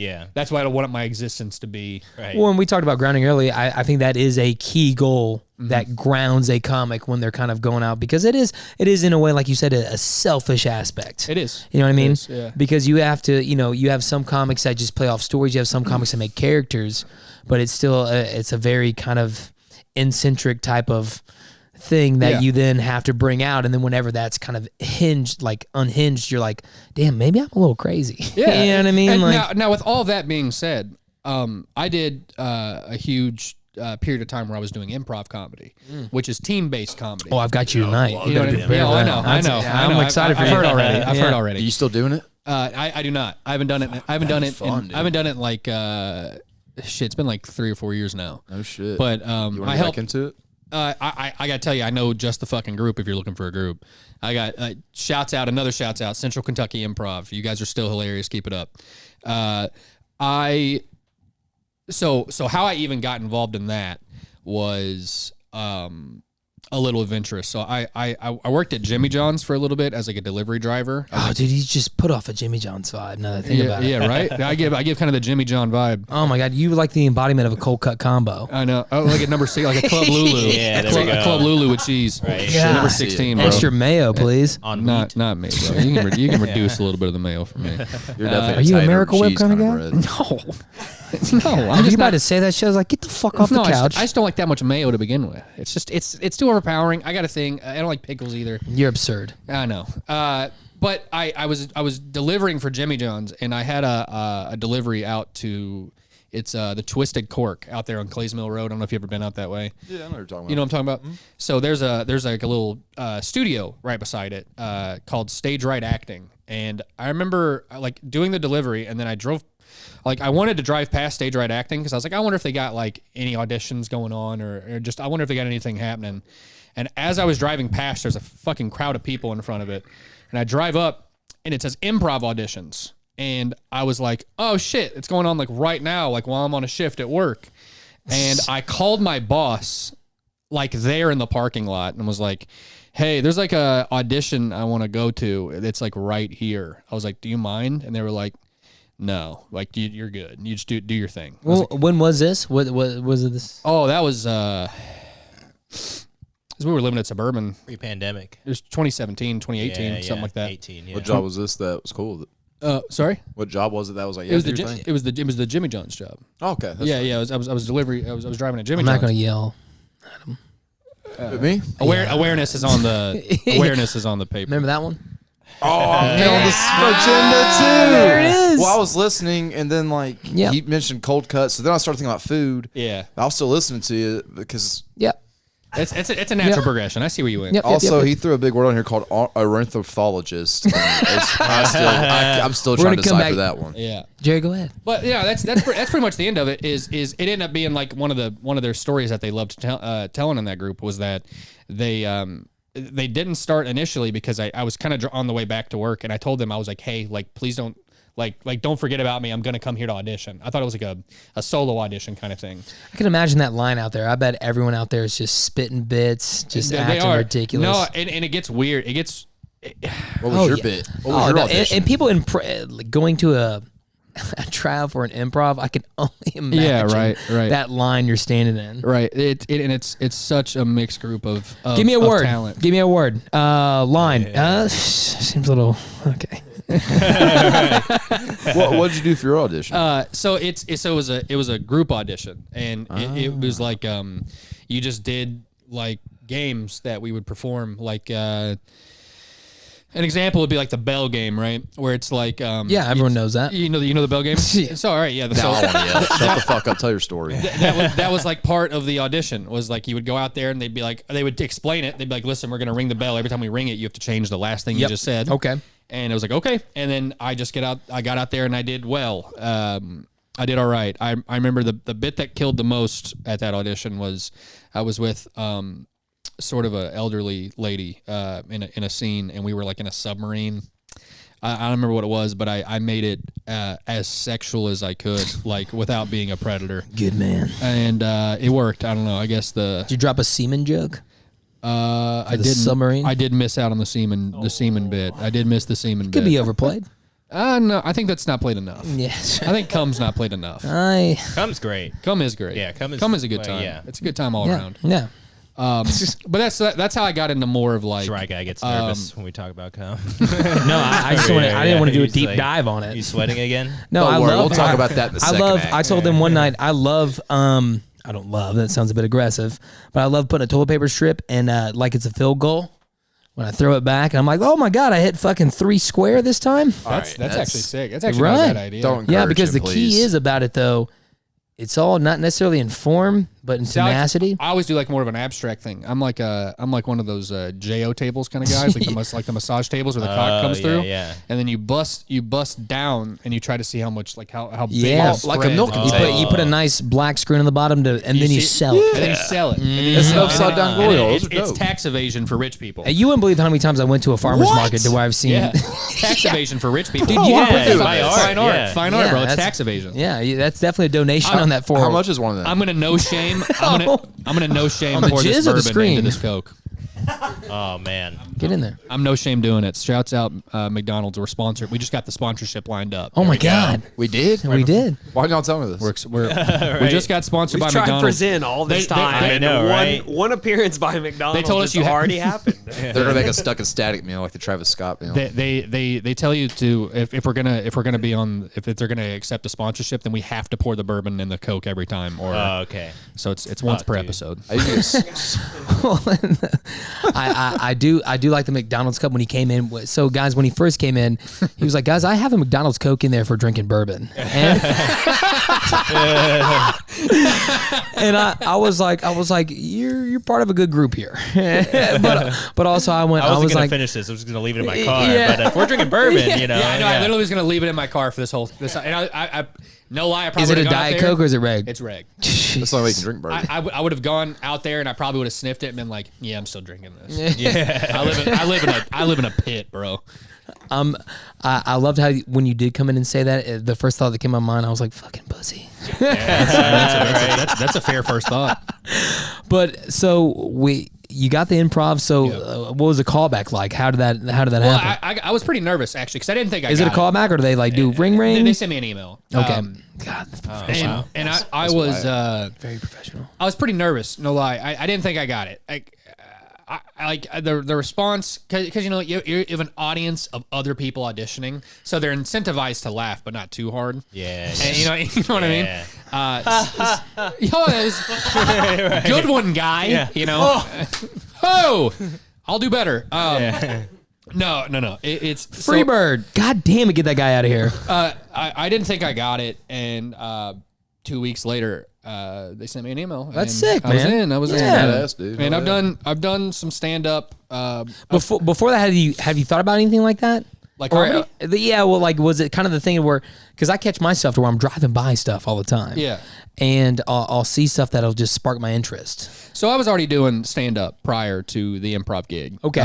why I want my existence to be. Right. well, when we talked about grounding earlier, I think that is a key goal that grounds a comic when they're kind of going out, because it is in a way, like you said, a selfish aspect. It is. You know what I mean? is, yeah. Because you have to, you have some comics that just play off stories. You have some comics that make characters, but it's still it's a very kind of eccentric type of thing that Yeah. you then have to bring out, and then whenever that's kind of unhinged, you're like, damn, maybe I'm a little crazy. Yeah, you know what I mean? And Like, now, with all that being said, I did a huge period of time where I was doing improv comedy, which is team-based comedy. oh, I've got you tonight. You know what I mean? Yeah, I know. I'm excited for I've you. heard already. I've heard Yeah. Are already. you still doing it? I do not. I haven't done it. I haven't done it. fun, dude. I haven't done it like shit. It's been like 3 or 4 years now. No shit. But you want to I get help. back into it? I gotta tell you, I know just the fucking group. If you're looking for a group, I got another shouts out, Central Kentucky Improv. You guys are still hilarious. Keep it up. So how I even got involved in that was a little adventurous. So I worked at Jimmy John's for a little bit as like a delivery driver. Oh, dude, he's just put off a Jimmy John's vibe. Now that I think about it. Yeah, right. I give kind of the Jimmy John vibe. Oh my God, you like the embodiment of a cold cut combo. I know. Oh, like a number 6, like a Club Lulu. Yeah, there we a go. Club Lulu with cheese. Right. Yeah. Number I see 16, bro. Extra mayo, please. on Not me, bro. You can reduce a little bit of the mayo for me. You're definitely are you a tighter Miracle Whip cheese kind of bread. guy? No, I was about to say that shit. I was like, get the fuck off the couch. I just don't like that much mayo to begin with. It's just it's too overpowering. I got a thing. I don't like pickles either. You're absurd. I know. But I was delivering for Jimmy John's, and I had a delivery out to the Twisted Cork out there on Clays Mill Road. I don't know if you've ever been out that way. Yeah, I know what you're talking about. You know what I'm talking about? So there's like a little studio right beside it called Stage Right Acting, and I remember like doing the delivery, and then I drove. Like I wanted to drive past Stage Right Acting because I was like, I wonder if they got like any auditions going on or just I wonder if they got anything happening. And as I was driving past, there's a fucking crowd of people in front of it, and I drive up, and it says improv auditions, and I was like, oh shit, it's going on like right now, like while I'm on a shift at work, and I called my boss like there in the parking lot and was like, hey, there's like a audition I want to go to. It's like right here. I was like, do you mind? And they were like, no, like you're good. You just do your thing. I was Well, like, when was this? What was it? This? oh, that was we were living at Suburban. Pre-pandemic. It was 2017, 2018, Yeah, something like that. 18. Yeah. What job was this that was cool? Sorry, What job was it that was like, it was do the your thing? it was the Jimmy John's job. Oh, okay. That's Yeah. I was delivery. I was driving a Jimmy I'm John's. not gonna yell. Me? Awareness is on the awareness is on the paper. Remember that one? Oh, I'm feeling the agenda too. There it is. Well, I was listening, and then like Yeah. he mentioned cold cuts, so then I started thinking about food. Yeah, I was still listening to you because Yep. it's a natural Yep. progression. I see where you went. Yep. also he threw a big word on here called ornithologist. And I'm still We're trying gonna to come decipher back- that one. Yeah. Jerry, go ahead. But yeah, that's pretty much the end of it. Is it ended up being like one of their stories that they loved telling in that group was that they they didn't start initially because I was kind of on the way back to work, and I told them, I was like, hey, like, please don't, like don't forget about me. I'm going to come here to audition. I thought it was like a solo audition kind of thing. I can imagine that line out there. I bet everyone out there is just spitting bits, just acting ridiculous. No, and it gets weird. It gets... What was your bit? What was your audition? And people going to a trial for an improv, I can only imagine that line you're standing in. Right. It's such a mixed group of Give me a word. Talent. Give me a word. Line. Seems a little okay. What did you do for your audition? So it was a group audition, and it was like you just did like games that we would perform, like an example would be like the bell game, right? Where it's like everyone knows that. You know the bell game. So all right, yeah. Now I want to yell. Shut the fuck up. Tell your story. That was like part of the audition. Was like you would go out there and they'd be like, they would explain it. They'd be like, listen, we're gonna ring the bell. Every time we ring it, you have to change the last thing you just said. Okay. And it was like, okay. And then I got out there and I did well. I did all right. I remember the bit that killed the most at that audition was I was with sort of a elderly lady in a scene, and we were like in a submarine. I don't remember what it was, but I made it as sexual as I could, like without being a predator. Good man. And it worked. I don't know. I guess Did you drop a semen joke? I didn't. Submarine? I did miss out on the semen bit. I did miss the semen bit. Could be overplayed. No, I think that's not played enough. Yes. I think cum's not played enough. Cum's great. Cum is great. Yeah, cum is a good time. yeah. It's a good time all around. Yeah. But that's how I got into more of like. Dry guy gets nervous when we talk about cum. No, I just want to. I didn't want to do a He's deep like, dive on it. You sweating again? No, Don't I worry, love. we'll talk about that in the second act. I told them one night. I love. I don't love. That sounds a bit aggressive, but I love putting a toilet paper strip and like it's a field goal. When I throw it back, and I'm like, oh my god, I hit fucking 3 square this time. That's right, actually sick. That's actually not a bad idea. Don't Yeah, encourage because him, the please. key is about it though. It's all not necessarily in form, but in tenacity. I always do like more of an abstract thing. I'm like one of those JO tables kind of guys, like the massage tables where the cock comes through. Yeah. And then you bust down and you try to see how much how big Yeah. the Like a spread. milking You put a nice black screen on the bottom and then you sell it. And then you sell it. And then you It's an sell it. upside down And glory hole. it's, Those are it's dope. tax evasion for rich people. And you wouldn't believe how many times I went to a farmer's market to where I've seen. Yeah, tax evasion for rich people. Dude, you yeah, put that- fine art, Fine art, yeah. fine art, bro. It's that's- tax evasion. Yeah, that's definitely a donation on that for. How much is one of them? I'm gonna no shame. I'm gonna no shame On the pour this jizz or the bourbon screen? into this Coke. Oh man. Get in there. I'm no shame doing it. Shouts out McDonald's. We're sponsored. We just got the sponsorship lined up. Oh my god, We did? we did. Why didn't y'all tell me this? We just got sponsored We've by tried for McDonald's. Zen all this They- time, I and know, right? one appearance by McDonald's. They told us it's you had- already happened. They're gonna make a stuck and static meal like the Travis Scott meal. They tell you to if we're gonna be on if they're gonna accept a sponsorship, then we have to pour the bourbon in the Coke every time. Or Oh, okay. so it's once per dude. episode. I usually just- I do like the McDonald's cup when he came in. So guys, when he first came in, he was like, guys, I have a McDonald's Coke in there for drinking bourbon. And, and I was like, you're part of a good group here. but also I I wasn't was gonna like, finish this. I was just gonna leave it in my car. Yeah. But if we're drinking bourbon, you know. Yeah, I know. I literally was gonna leave it in my car for this whole. And I no lie. I probably is it a would've gone out Diet there. Coke or is it reg? It's reg. that's the only way you can drink bourbon. I would have gone out there and I probably would have sniffed it and been like, yeah, I'm still drinking this. Yeah. I live in a pit, bro. I loved how when you did come in and say that, the first thought that came to my mind, I was like, fucking pussy. That's a fair first thought. But so you got the improv. So what was the callback like? How did that Well, happen? I was pretty nervous actually because I didn't think I Is it a got callback or do they like do ring ring? They sent me an email. Okay. God, And I was very professional. I was pretty nervous. No lie, I didn't think I got it. I like the response because you know you have an audience of other people auditioning, so they're incentivized to laugh but not too hard. Yeah. And you know what I mean. It was good one, guy. Yeah. You know. Oh, I'll do better. No. It's Freebird. God damn it, get that guy out of here. I didn't think I got it, and 2 weeks later, they sent me an email. That's and sick, man. I was in. Yeah. Badass, dude. And I've done some stand up. Before that, have you thought about anything like that? Like Or, comedy? yeah, well, like, was it kind of the thing where, because I catch myself to where I'm driving by stuff all the time. Yeah. And I'll see stuff that'll just spark my interest. So I was already doing stand up prior to the improv gig. Okay.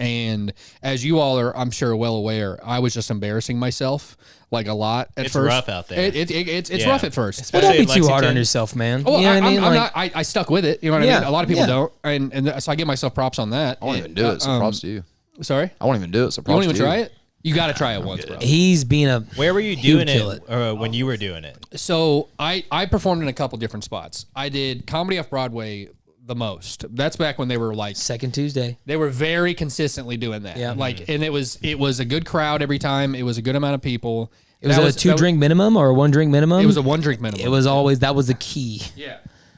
And as you all are, I'm sure, well aware, I was just embarrassing myself like a lot at It's first. rough out there. It's Yeah. rough at first. Well, Especially don't be in too hard Lexington. on yourself, man. Well, you know what I mean? I'm Like, not. I stuck with it. You know what I Yeah, mean? A lot of people yeah. don't, and so I give myself props on that. I won't even do it. So props to you. Sorry, I won't even do it. So you props won't even to you. try it. You got to try it once, bro. he's being a. Where were you he would doing kill it, when you were doing it? So I performed in a couple different spots. I did comedy off Broadway the most. That's back when they were like Second Tuesday. they were very consistently doing that. Yeah. Like, and it was a good crowd every time. It was a good amount of people. It was a 2-drink minimum or a 1-drink minimum? It was a 1-drink minimum. It was always, that was the key. Yeah.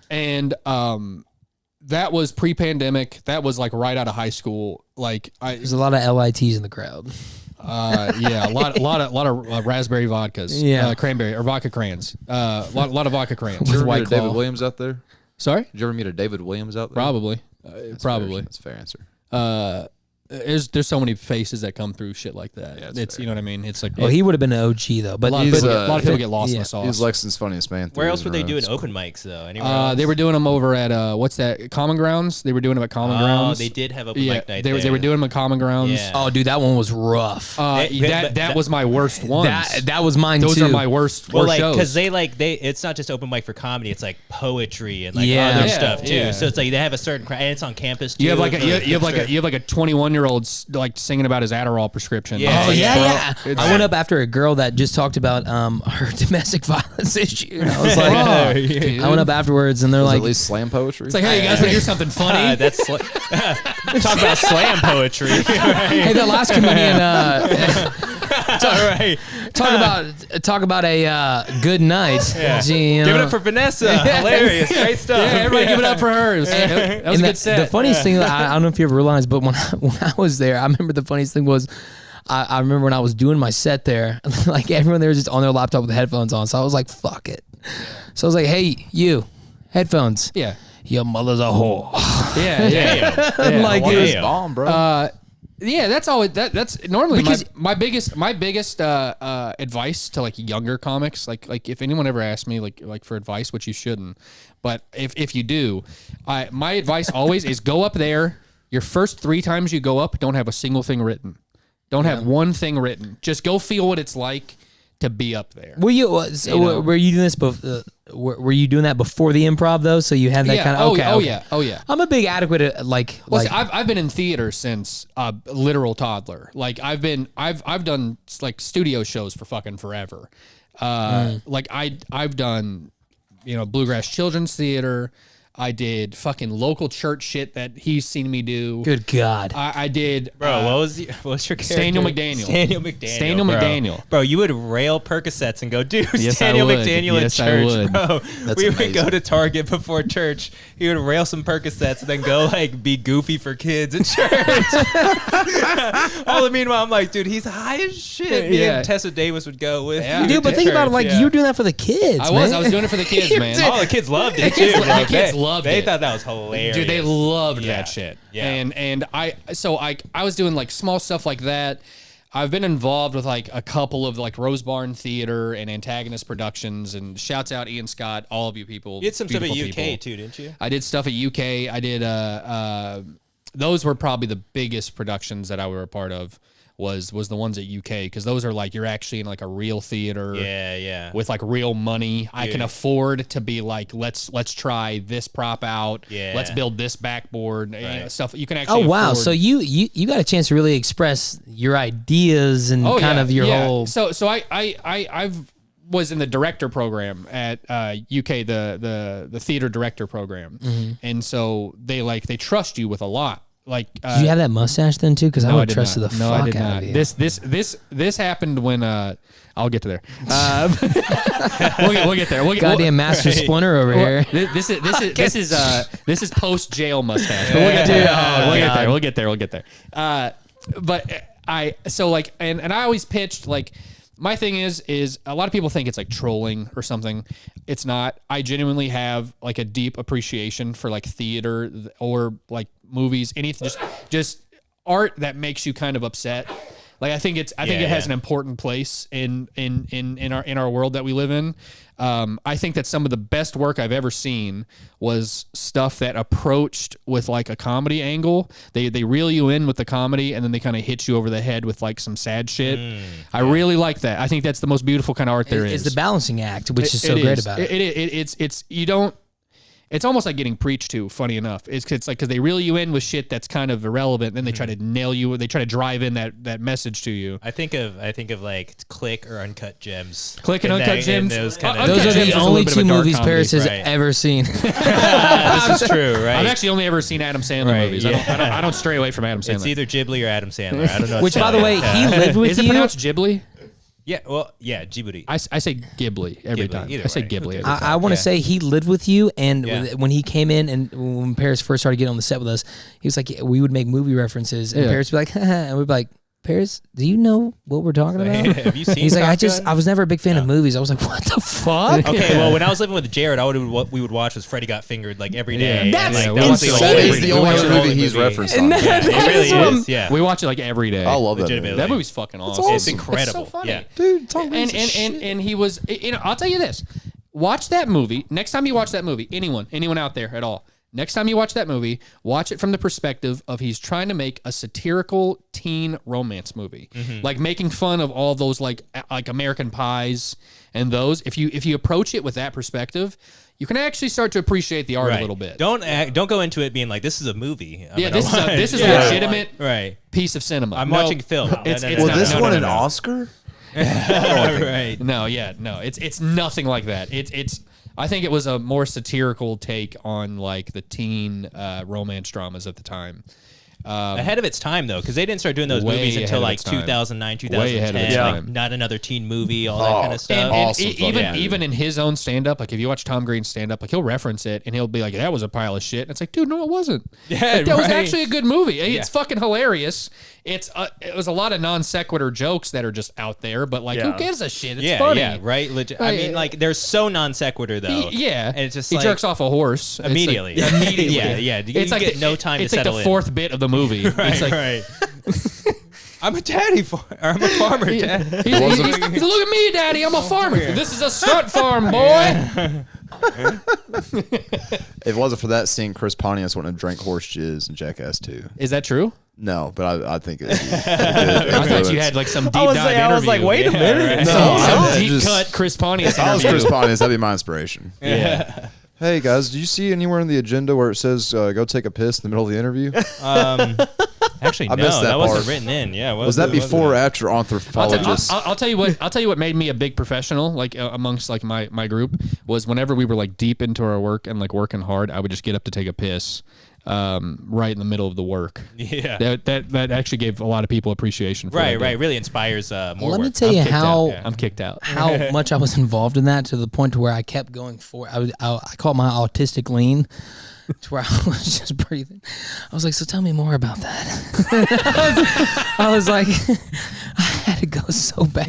And that was pre-pandemic. That was like right out of high school. Like There's a lot of LITs in the crowd. yeah, a lot of raspberry vodkas. Yeah. Cranberry or vodka crayons. Lot of vodka crayons. Did you ever White meet a David Claw. Williams out there? Sorry? Did you ever meet a David Williams out there? Probably. Probably. That's a fair answer. There's so many faces that come through shit like that. Yeah, it's it's fair. you know what I mean. It's like Well, he would have been an OG, though. But, a lot, he's, of people, a lot of people get lost in yeah. the sauce. He's Lexington's funniest man. Where else were they doing doing open mics though? Anywhere else? They were doing them over at what's that? Common Grounds. They were doing them at Common Oh, Grounds. they did have open Yeah, mic night. they were doing them at Common Grounds. Yeah. oh, dude, that one was rough. That was my worst one. that was mine, Those too. are my worst Well, like, shows. because it's not just open mic for comedy; it's like poetry and like Yeah. other Yeah, stuff too. yeah. So it's like they have a certain crowd, and it's on campus. Too, You have like for you have like hipster. a 21-year-old like singing about his Adderall prescription. Yeah. Oh, yeah, Bro, yeah. it's- I went up after a girl that just talked about her domestic violence issue. And I was like, Fuck, I dude. went up afterwards, and they're Was it like, at least slam poetry? It's like, hey, you guys want to hear something funny? That's talk about slam poetry. hey, that last comedian, All right, talk about a good night. Gee, you give it know. up for Vanessa. Hilarious, great stuff. Yeah, everybody give it up for her. That was a And good set. The funniest thing, I don't know if you ever realized, but when I was there, I remember the funniest thing was, I remember when I was doing my set there, like everyone there was just on their laptop with headphones on. So I was like, fuck it. So I was like, hey, you, headphones. Yeah. Your mother's a whore. Yeah, yeah. Like, What it was- is bomb, bro? Yeah, that's always that's normally Because- my biggest advice to like younger comics. Like if anyone ever asks me like for advice, which you shouldn't, but if you do, my advice always is go up there. Your first 3 times you go up, don't have a single thing written. Don't have one thing written. Just go feel what it's like to be up there. Were you, know. were you doing this? Were you doing that before the improv though? So you had that Yeah. kind of okay. Oh yeah. I'm a big adequate like. Well, like see, I've been in theater since a literal toddler. Like I've done like studio shows for fucking forever. Like I've done, Bluegrass Children's Theater. I did fucking local church shit that he's seen me do. good God. I did. Bro, what was your character? Daniel McDaniel. Daniel McDaniel. Daniel bro. McDaniel. Bro, you would rail Percocets and go, dude, Yes, I Daniel would. McDaniel Yes, I at church, would. bro. That's We would go amazing. to Target before church. He would rail some Percocets and then go like be goofy for kids at church. All the meanwhile, I'm like, dude, he's high as shit. Me Yeah. and Tessa Davis would go with. Yeah. you Dude, but to think about it, church, like yeah. you were doing that for the kids. I man. was doing it for the kids, man. Oh, the kids loved it kids- too. the bro. kids They- loved They it. thought that was hilarious. Dude, they loved Yeah. that shit. Yeah. And I was doing like small stuff like that. I've been involved with like a couple of like Rose Barn Theater and Antagonist Productions, and shouts out Ian Scott, all of you people. You did some stuff at beautiful UK people. too, didn't you? I did stuff at UK. I did those were probably the biggest productions that I were a part of was the ones at UK, because those are like you're actually in like a real theater. Yeah, yeah. With like real money. I can Dude. afford to be like, let's try this prop out. Yeah. Let's build this backboard. Right. Stuff you can Oh actually wow! afford. So you got a chance to really express your ideas and kind of your whole. So I've was in the director program at UK, the theater director program, Mm-hmm. and so they trust you with a lot. Like, Did you have that mustache then too? Because I no, would did trust not. the No, I fuck did out not. of you. This happened when I'll get to there. We'll get there. Goddamn master splinter over here. This is post jail mustache. But we'll get there. We'll get there. But I always pitched like. My thing is a lot of people think it's like trolling or something. It's not. I genuinely have like a deep appreciation for like theater or like movies, anything, just art that makes you kind of upset. Like I think it has an important place in our world that we live in. I think that some of the best work I've ever seen was stuff that approached with like a comedy angle. They reel you in with the comedy and then they kind of hit you over the head with like some sad shit. I really like that. I think that's the most beautiful kind of art there is. It's the balancing act, which is so great about it. It's you don't. It's almost like getting preached to. Funny enough, it's like because they reel you in with shit that's kind of irrelevant, and then they try to nail you. They try to drive in that message to you. I think of like Click or Uncut Gems. Click and Uncut Gems. Those Those are the only two movies Paris has ever seen. This is true, right? I've actually only ever seen Adam Sandler movies. I don't stray away from Adam Sandler. It's either Ghibli or Adam Sandler. I don't know. Which, by the way, he lived with Is you. it pronounced Ghibli? Yeah, well, yeah, Ghibli. I say Ghibli every time. either I say way. Ghibli every time. I want to say he lived with you, and Yeah. when he came in and when Paris first started getting on the set with us, he was like, we would make movie references, and Paris would be like, and we'd be like, Paris, do you know what we're talking about? Have you seen? He's like, Top Gun? I was never a big fan of movies. I was like, what the fuck? Okay, well, when I was living with Jared, what we would watch was Freddy Got Fingered like every day. Yeah. And, That's like, that was insane. That is only the we only watched movie he's referenced on. Yeah, it really is. Yeah, We watch it like every day. I love that Legitimately. movie. That movie's fucking awesome. it's incredible. It's so funny. Yeah. Dude, Tom And Hanks is shit. and he was, I'll tell you this. Watch that movie. Next time you watch that movie, anyone out there at all, next time you watch that movie, watch it from the perspective of he's trying to make a satirical teen romance movie. Like making fun of all those like American Pies and those. If you approach it with that perspective, you can actually start to appreciate the art a little bit. Don't go into it being like this is a movie. This is a legitimate right. piece of cinema. I'm No, watching film. It's Well, not- this no, won no, an no. Oscar? right. No, it's nothing like that. It's I think it was a more satirical take on like the teen romance dramas at the time. Ahead of its time though, because they didn't start doing those Way movies ahead until of like its time. 2009, Way ahead of 2010. its Like, time. not another teen movie, all that kind of stuff. And Awesome even fucking even in his own stand up, like if you watch Tom Green's stand up, like he'll reference it and he'll be like, "That was a pile of shit." And it's like, dude, no, it wasn't. Yeah, Like, that was right. actually a good movie. It's fucking hilarious. It was a lot of non sequitur jokes that are just out there, but like, who Yeah. gives a shit? It's Yeah, funny. yeah, right. I mean, like they're so non sequitur though. Yeah, and it's just he like jerks off a horse It's like- immediately. immediately. yeah. You get no time It's to like settle the in. fourth bit of the movie. It's like, right. I'm a daddy or I'm a farmer. Dad. He's like, look at me, Daddy. I'm a farmer. This is a stunt farm, boy. If it wasn't for that scene, Chris Pontius wouldn't have drank horse jizz in Jackass 2. Is that true? No, but I think it's I thought you had like some deep dive interview. I was like, wait a minute. Some deep just- cut Chris Pontius If I was interview. Chris Pontius, that'd be my inspiration. Yeah. Hey guys, do you see anywhere in the agenda where it says go take a piss in the middle of the interview? Actually, I no, missed that that wasn't part. written in. Yeah, Was that before or after anthropologists? I'll tell you what. I'll tell you what made me a big professional, like amongst like my group, was whenever we were like deep into our work and like working hard, I would just get up to take a piss, right in the middle of the work. Yeah. That actually gave a lot of people appreciation for Right, that. right. Really inspires more Let me work. tell you how I'm kicked out. how much I was involved in that to the point to where I kept going for it. I call it my autistic lean, to where I was just breathing. I was like, so tell me more about that. I was like, I had to go so bad.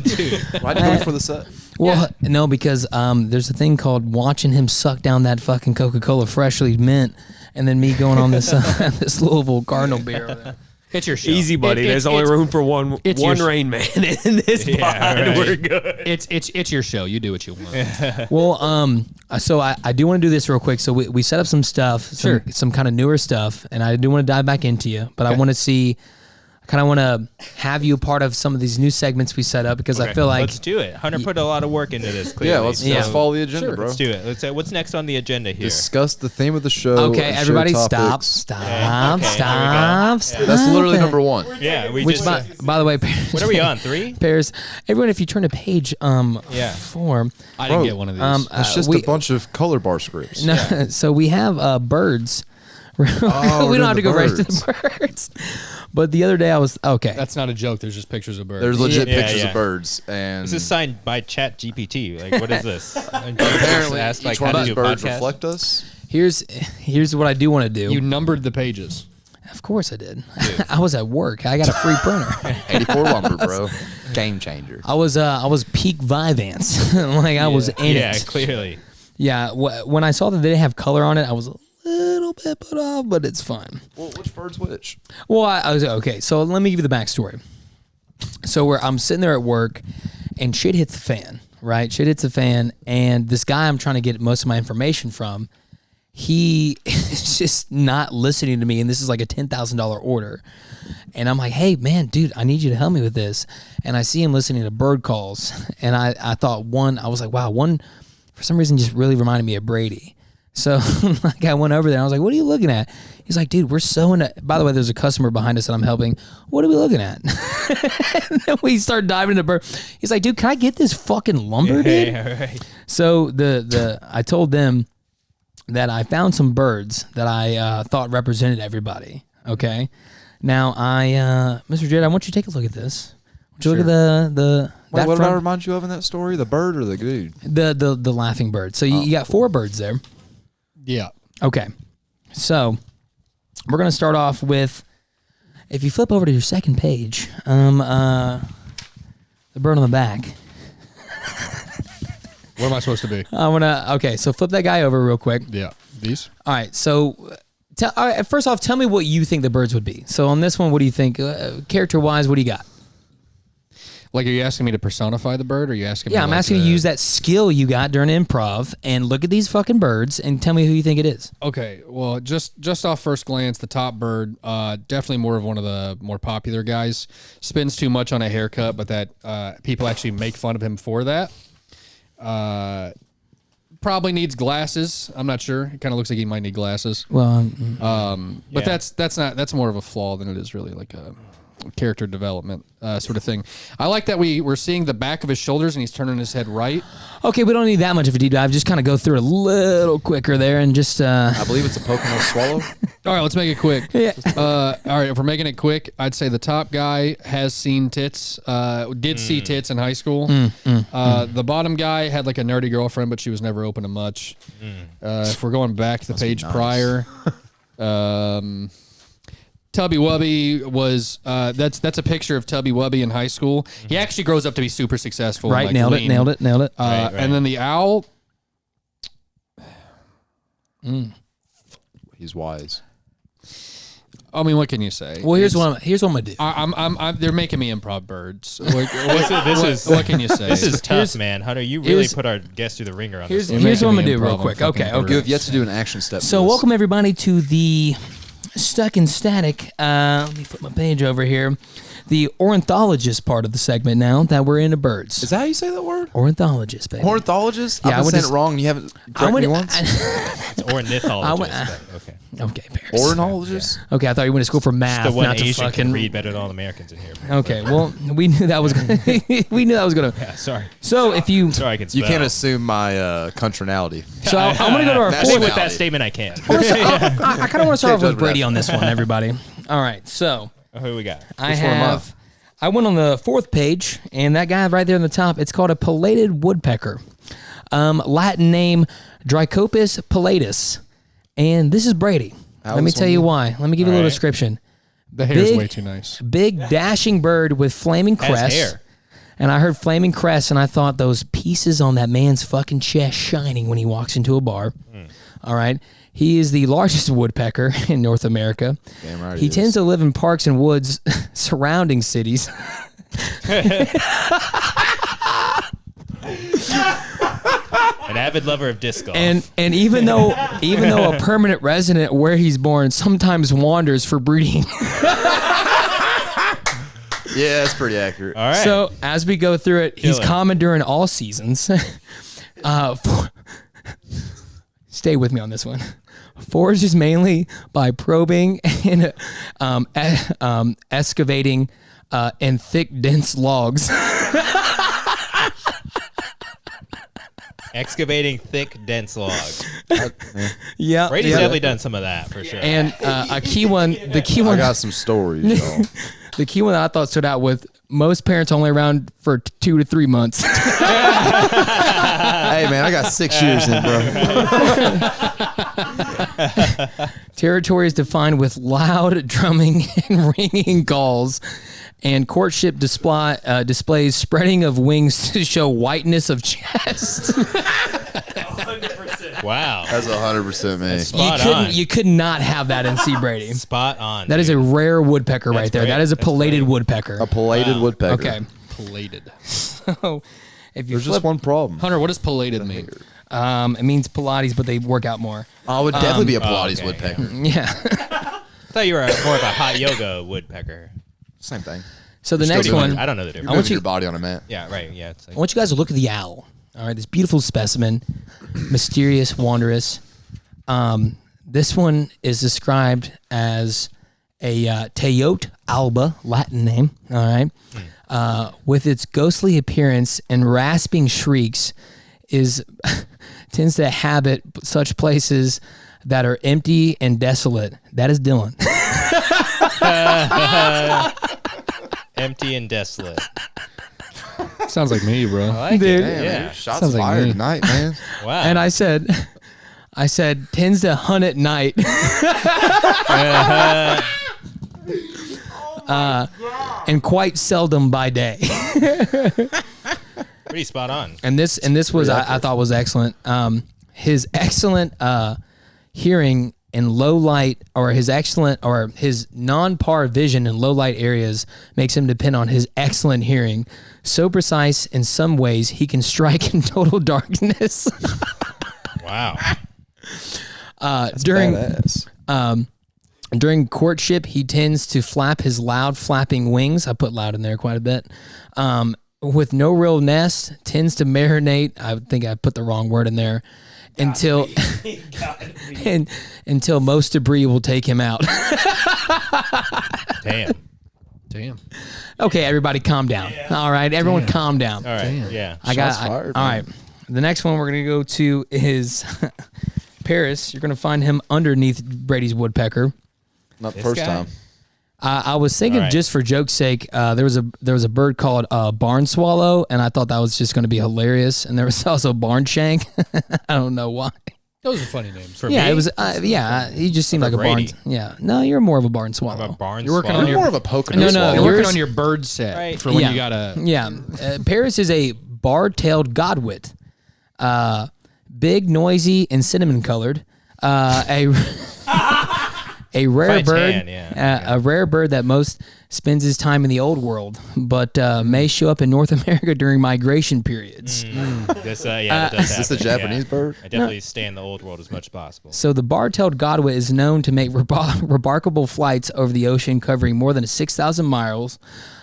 Dude. Why did you do it for the set? Well, no, because there's a thing called watching him suck down that fucking Coca-Cola freshly mint, and then me going on this this Louisville Cardinal beer over there. It's your show. Easy, buddy. There's only room for one Rain Man in this pod. right. We're good. It's your show. You do what you want. Well, so I do want to do this real quick. So we set up some stuff, some kind of newer stuff, and I do want to dive back into you, but I want to see. I kind of want to have you a part of some of these new segments we set up because I feel like Let's do it. Hunter put a lot of work into this. Clearly. Yeah, let's follow the agenda, bro. Let's do it. Let's say what's next on the agenda here. Discuss the theme of the show. okay, and show everybody stop, topics. stop, Okay, okay, stop, here we stop. That's literally number one. Yeah, we Which, just. by the way, Paris, What are we on? 3? Paris, everyone, if you turn to page Yeah. 4, I didn't get one of these. It's just a bunch of color bar scripts. no, so we have birds. we don't have to go right to the birds. But the other day I was okay. That's not a joke. There's just pictures of birds. There's legit Yeah, pictures yeah. of birds, and This is signed by Chat GPT. Like, what is this? apparently ask, each like, one how of to these do a birds podcast? reflect us. Here's what I do want to do. You numbered the pages. Of course I did. I was at work. I got a free printer. 84 lumber, bro. Game changer. I was peak Vyvanse. Like I was in Yeah, it. clearly. Yeah. When I saw that they didn't have color on it, I was a little bit put off, but it's fine. Well, which bird's which? Well, I was okay. So let me give you the backstory. So I'm sitting there at work, and shit hits the fan, right? Shit hits the fan, and this guy I'm trying to get most of my information from, he is just not listening to me, and this is like a $10,000 order. And I'm like, hey, man, dude, I need you to help me with this. And I see him listening to bird calls, and I thought I was like, wow, one, for some reason, just really reminded me of Brady. So like I went over there, and I was like, what are you looking at? He's like, dude, we're so into, by the way, there's a customer behind us that I'm helping. What are we looking at? And then we start diving into bird. He's like, dude, can I get this fucking lumber, dude? Yeah, right. So I told them that I found some birds that I thought represented everybody. Okay. Now Mr. Jed, I want you to take a look at this. Would you look at the Wait, that what did I front- remind you of in that story? The bird or the dude? the laughing bird. So you got 4 birds there. Yeah. Okay. So we're gonna start off with, if you flip over to your second page, the bird on the back. Where am I supposed to be? Okay, so flip that guy over real quick. Yeah. These? All right, so all right, first off, tell me what you think the birds would be. So on this one, what do you think, character-wise, what do you got? Like, are you asking me to personify the bird, or are you asking me? Yeah, I'm asking you to use that skill you got during improv and look at these fucking birds and tell me who you think it is. Okay, well, just off first glance, the top bird, definitely more of one of the more popular guys. Spends too much on a haircut, but that people actually make fun of him for that. Probably needs glasses. I'm not sure. It kind of looks like he might need glasses. Well, But that's more of a flaw than it is really like a character development sort of thing. I like that we're seeing the back of his shoulders and he's turning his head right. okay, we don't need that much of a deep dive. Just kind of go through it a little quicker there and just. I believe it's a Pocono swallow. All right, let's make it quick. Yeah. All right, if we're making it quick, I'd say the top guy has seen tits, did see tits in high school. The bottom guy had like a nerdy girlfriend, but she was never open to much. If we're going back to the page prior, Tubby Wubby was that's a picture of Tubby Wubby in high school. He actually grows up to be super successful. Right, like nailed lean. it. Right. And then the owl. He's wise. I mean, what can you say? Well, here's what I'm gonna do. I'm they're making me improv birds. What can you say? This is tough, man. Hunter, you really put our guests through the ringer on this. Here's what I'm gonna do real quick. Okay. Okay. You have yet to do an action step. So welcome everybody to the Stuck in Static. Let me flip my page over here. The ornithologist part of the segment now that we're into birds. Is that how you say that word? Ornithologist, baby. Ornithologist? Yeah, I I've would been saying just- it wrong. You haven't corrected me once? It's ornithologist. Okay. Okay, Paris. Ornithologist? Okay, I thought you went to school for math, The one not to Asian fucking can read better than all the Americans in here. Okay, well, we knew that was gonna. We knew that was gonna. Yeah, sorry. So if you, Sorry, I can spell. You can't assume my countryality. so I'm gonna go to our That's Only fourth. with that statement I can. I kind of want to start off Can't with judge Brady that. on this one, everybody. All right, so Who we got? I went on the 4th page, and that guy right there on the top, it's called a pillated woodpecker. Latin name, Drycopus pillatus. And this is Brady. How Let me this tell one you do? why. Let me give you a little right. description. The hair's Big- way too nice. Big dashing bird with flaming Has crest. hair. And I heard flaming crest, and I thought those pieces on that man's fucking chest shining when he walks into a bar. All right. He is the largest woodpecker in North America. Damn right He he tends is. to live in parks and woods surrounding cities. An avid lover of disc golf. And even though a permanent resident where he's born sometimes wanders for breeding. Yeah, that's pretty accurate. all right. So as we go through it, he's Killer. common during all seasons. Stay with me on this one. Forages mainly by probing and excavating in thick, dense logs. Excavating thick, dense logs. Yeah, Brady's yeah. definitely done some of that for sure. And a key one, the key I one, got some stories, y'all. the key one that I thought stood out with most parents only around for 2 to 3 months. Hey, man, I got 6 years in, bro. Territory is defined with loud drumming and ringing calls, and courtship displays spreading of wings to show whiteness of chest. 100%. Wow. That's 100% me. Spot on. You could not have that in Sea Brady. Spot on. That is a rare woodpecker right there. great. That is a That's pilated great. woodpecker. A pilated woodpecker. Okay. Plated. So if you There's flip, just one problem. Hunter, what does pilated mean? it means Pilates, but they work out more. I would definitely be a Pilates okay. woodpecker. Yeah. I thought you were more of a hot yoga woodpecker. Same thing. So the Still next doing one, it. I don't know the You're difference. want moving you- your body on a mat. Yeah, right. Yeah. It's I like, want you guys to look at the owl. All right, this beautiful specimen, mysterious, wondrous. This one is described as a Teyote alba, Latin name. All right, with its ghostly appearance and rasping shrieks, is tends to inhabit such places that are empty and desolate. That is Dylan. empty and desolate. Sounds like me, bro. I like Dude. it. Damn, Yeah. dude, shots Sounds like fired me. tonight, man. Wow. And I said, tends to hunt at night. And quite seldom by day. Pretty spot on. And this was I thought was excellent. His excellent hearing in low light, or his non-par vision in low light areas makes him depend on his excellent hearing. So precise in some ways, he can strike in total darkness. Wow. During courtship, he tends to flap his loud flapping wings. I put loud in there quite a bit. With no real nest, tends to marinate. I think I put the wrong word in there. Until most debris will take him out. Damn. Okay, everybody, calm down. All right, everyone, calm down. All right. Yeah. Shots fired, all man. right. The next one we're gonna go to is Paris. You're gonna find him underneath Brady's woodpecker. Not the This first guy? time. I was thinking, All right. just for joke's sake, there was a bird called barn swallow, and I thought that was just going to be hilarious. And there was also barn shank. I don't know why. Those are funny names. For Yeah, me, it was. He just seemed like a barn. Brady. Yeah, no, you're more of a barn I'm swallow. a barn You're working swallow. on You're more of a Pocono No, no, swallow. You're yours- working on your bird set Right. for when Yeah. you gotta. Yeah, Paris is a bar-tailed godwit, big, noisy, and cinnamon colored. A rare Fights bird, hand, yeah. a rare bird that most spends his time in the old world, but may show up in North America during migration periods. This, that does Is this a happen, Japanese yeah. bird? I definitely stay in the old world as much as possible. So the bar-tailed godwit is known to make remarkable flights over the ocean, covering more than 6,000 miles,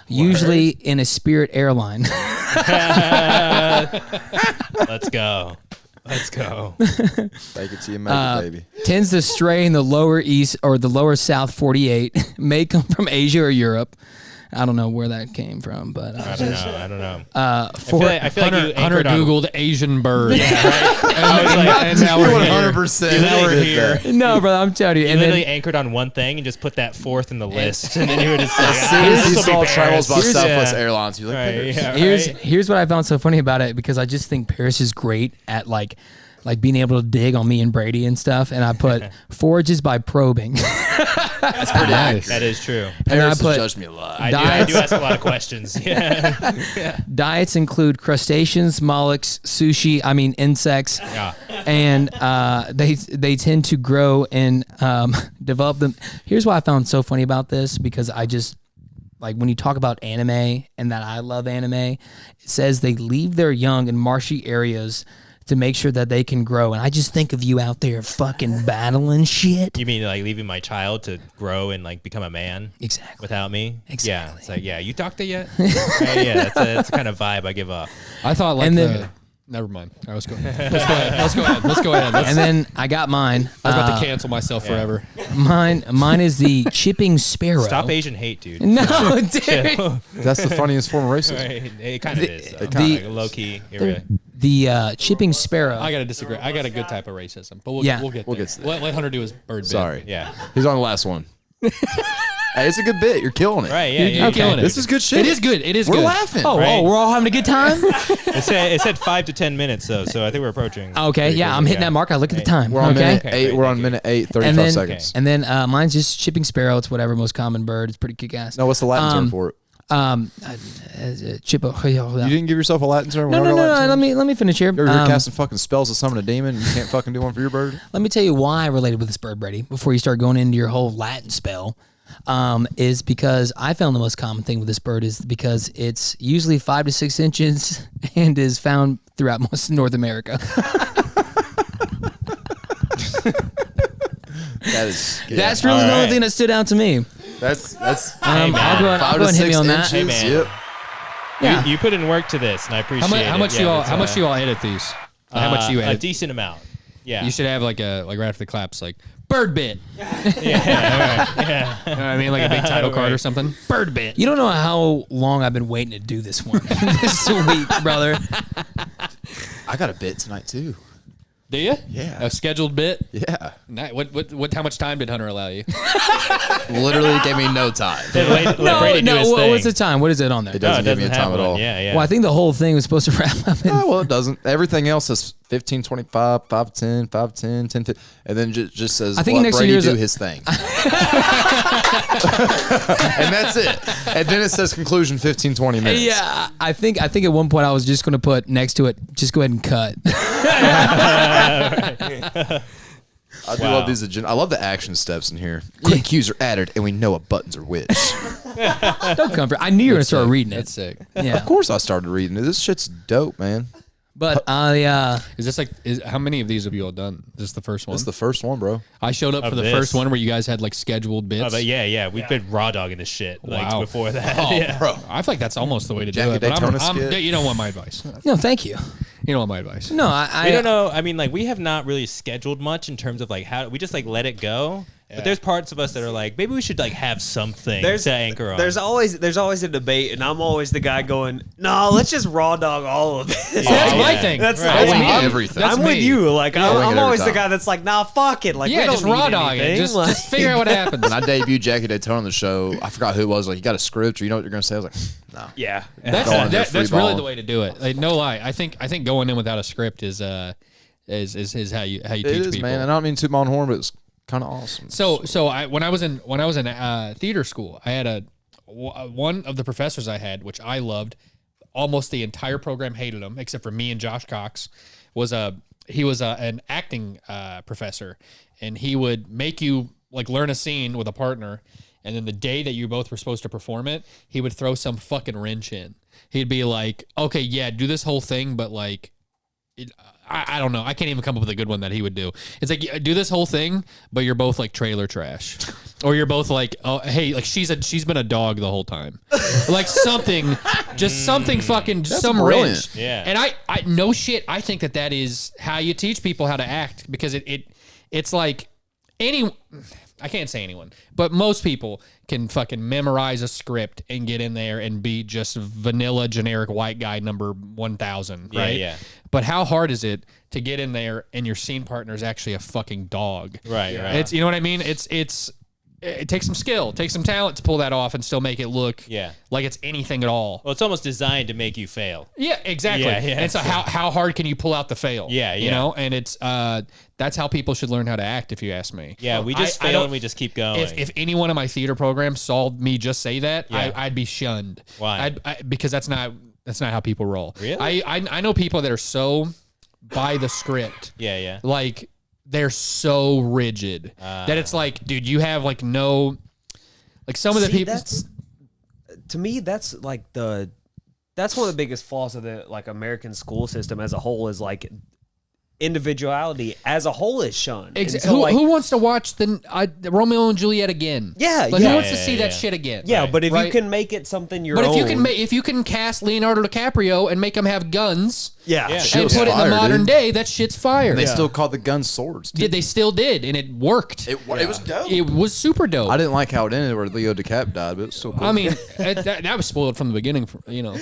usually in a Spirit airline. Let's go. Let's go. Take it till you make it, baby. Tends to stray in the lower east or the lower south 48. May come from Asia or Europe. I don't know where that came from, but I don't know. for I feel like you Hunter anchored on. Googled Asian bird. I was like, and now we're here. 100%. Now we're here. no, brother, I'm telling you. you And literally then anchored on one thing and just put that fourth in the list, and then you were just like, As soon as he this'll be saw travels by Paris. Southwest Yeah. Airlines, you're like, Right, yeah, here's what I found so funny about it, because I just think Paris is great at like being able to dig on me and Brady and stuff. And I put forages by probing. that's pretty nice. That is true. And I Paris has put judged me a lot. I Diets. do ask a lot of questions. Yeah. diets include crustaceans, mollusks, insects. Yeah. And they tend to grow and develop them. Here's what I found so funny about this, because I just like when you talk about anime and that I love anime, it says they leave their young in marshy areas to make sure that they can grow. And I just think of you out there fucking battling shit. You mean like leaving my child to grow and like become a man Exactly. without me? Yeah. Exactly. It's like, yeah, you talked to yet? Right, yeah, that's the kind of vibe I give off. I thought like And the. then- Never mind. All right, let's go ahead. Let's go ahead. And then I got mine. I was about to cancel myself forever. Mine is the chipping sparrow. Stop Asian hate, dude. No, dude. That's the funniest form of racism. Right. It kind of is. Though. the- Like low key. The chipping sparrow. I gotta disagree. I got a good type of racism, but we'll Yeah. get We'll there. get to that. Let Hunter do his bird bit. Sorry. Yeah. He's on the last one. Hey, it's a good bit. You're killing it. Right. Yeah. You're killing it. This is good shit. It is good. It is We're good. laughing. Oh, we're all having a good time? It said 5 to 10 minutes though, so I think we're approaching. Okay, yeah, I'm hitting that mark. I look at the time. We're on okay. minute Okay, 8. great, We're on thank you. minute 8, 35 And then, seconds. and then mine's just chipping sparrow. It's whatever, most common bird. It's pretty kick ass. No, what's the Latin term for it? Chippo. You didn't give yourself a Latin term? No. Let me finish here. You're casting fucking spells to summon a demon and you can't fucking do one for your bird? Let me tell you why I related with this bird, Brady, before you start going into your whole Latin spell. Is because I found the most common thing with this bird is because it's usually 5 to 6 inches and is found throughout most of North America. That's really the only thing that stood out to me. That's I'll go ahead and hit me on that. Hey, man. Yep. Yeah. You put in work to this, and I appreciate it. How much you all edit these? How much you edit? A decent amount. Yeah. You should have like right after the claps, like bird bit. Yeah. You know what I mean? Like a big title card or something. Bird bit. You don't know how long I've been waiting to do this one this week, brother. I got a bit tonight too. Do you? Yeah. A scheduled bit? Yeah. What? How much time did Hunter allow you? Literally gave me no time. Let Brady do his thing. What's the time? What is it on there? It doesn't give me a time at all. Yeah. Well, I think the whole thing was supposed to wrap up in Well, it doesn't. Everything else is 15, 25, 5, 10, 5, 10, 10, 15, and then just says, I think let next Brady year's do his thing. And that's it. And then it says conclusion 15, 20 minutes. Yeah, I think at one point I was just going to put next to it, just go ahead and cut. I do love these I love the action steps in here. Quick cues are added, and we know what buttons are which. Don't comfort. I knew you were going to start reading it. That's sick. Yeah. Of course I started reading it. This shit's dope, man. But Is this how many of these have you all done? Is this the first one? This is the first one, bro. I showed up for the first one where you guys had like scheduled bits. Oh, but yeah. We've been raw dogging this shit Wow. before that. Oh, Yeah. bro. I feel like that's almost the way to do Jackie it. But Daytona skit. you don't want my advice. no, thank you. You don't want my advice. No, I We don't know. I mean, like, we have not really scheduled much in terms of like how we just like let it go. But there's parts of us that are like, maybe we should like have something to anchor on. There's always a debate, and I'm always the guy going, "No, let's just raw dog all of this." That's my thing. That's I wing me. everything. That's I'm with me. you. Like I wing I'm it always every the time. guy that's like, "Nah, fuck it." Like we Yeah, don't just need raw dog it. anything. Just figure out what happens. When I debuted Jackie Daytona on the show, I forgot who it was. Like, you got a script, or you know what you're gonna say? I was like, no. Yeah. That's Go on there, free that's really balling. the way to do it. Like, no lie. I think going in without a script is how you teach It is, people. man. And I don't mean to toot my own horn, but it's kind of awesome. So when I was in theater school, I had one of the professors I had, which I loved. Almost the entire program hated him, except for me and Josh Cox. He was an acting professor, and he would make you like learn a scene with a partner, and then the day that you both were supposed to perform it, he would throw some fucking wrench in. He'd be like, "Okay, yeah, do this whole thing, but like." I don't know. I can't even come up with a good one that he would do. It's like, do this whole thing, but you're both like trailer trash, or you're both like, oh, hey, like she's been a dog the whole time, like something, just something fucking, just some brilliant. wrench. Yeah. And I no shit. I think that is how you teach people how to act, because it's like I can't say anyone, but most people can fucking memorize a script and get in there and be just vanilla generic white guy number 1000, right? Yeah. But how hard is it to get in there and your scene partner is actually a fucking dog? Right. It's, you know what I mean? It takes some skill, takes some talent to pull that off and still make it look like it's anything at all. Well, it's almost designed to make you fail. Yeah, exactly. Yeah, and so how hard can you pull out the fail? Yeah, You know, and it's that's how people should learn how to act, if you ask me. Yeah, we just I fail don't- and we just keep going. If any one of my theater programs saw me just say that, I'd be shunned. Why? Because that's not how people roll. Really? I know people that are so by the script. Yeah. Like they're so rigid that it's like, dude, you have like no, like some of the people. To me, that's one of the biggest flaws of the like American school system as a whole is like individuality as a whole is shunned. And so, who wants to watch the Romeo and Juliet again? Yeah, like yeah. who wants to see that shit again? Yeah, but if you Right? can make it something your But own, if you can cast Leonardo DiCaprio and make him have guns yeah, Shit and was put it in fire, the modern dude. day, that shit's fire. They still called the gun swords. Dude. They still did, and it worked. It was dope. It was super dope. I didn't like how it ended where Leo DiCap died, but it was still cool. I mean, that was spoiled from the beginning. You know,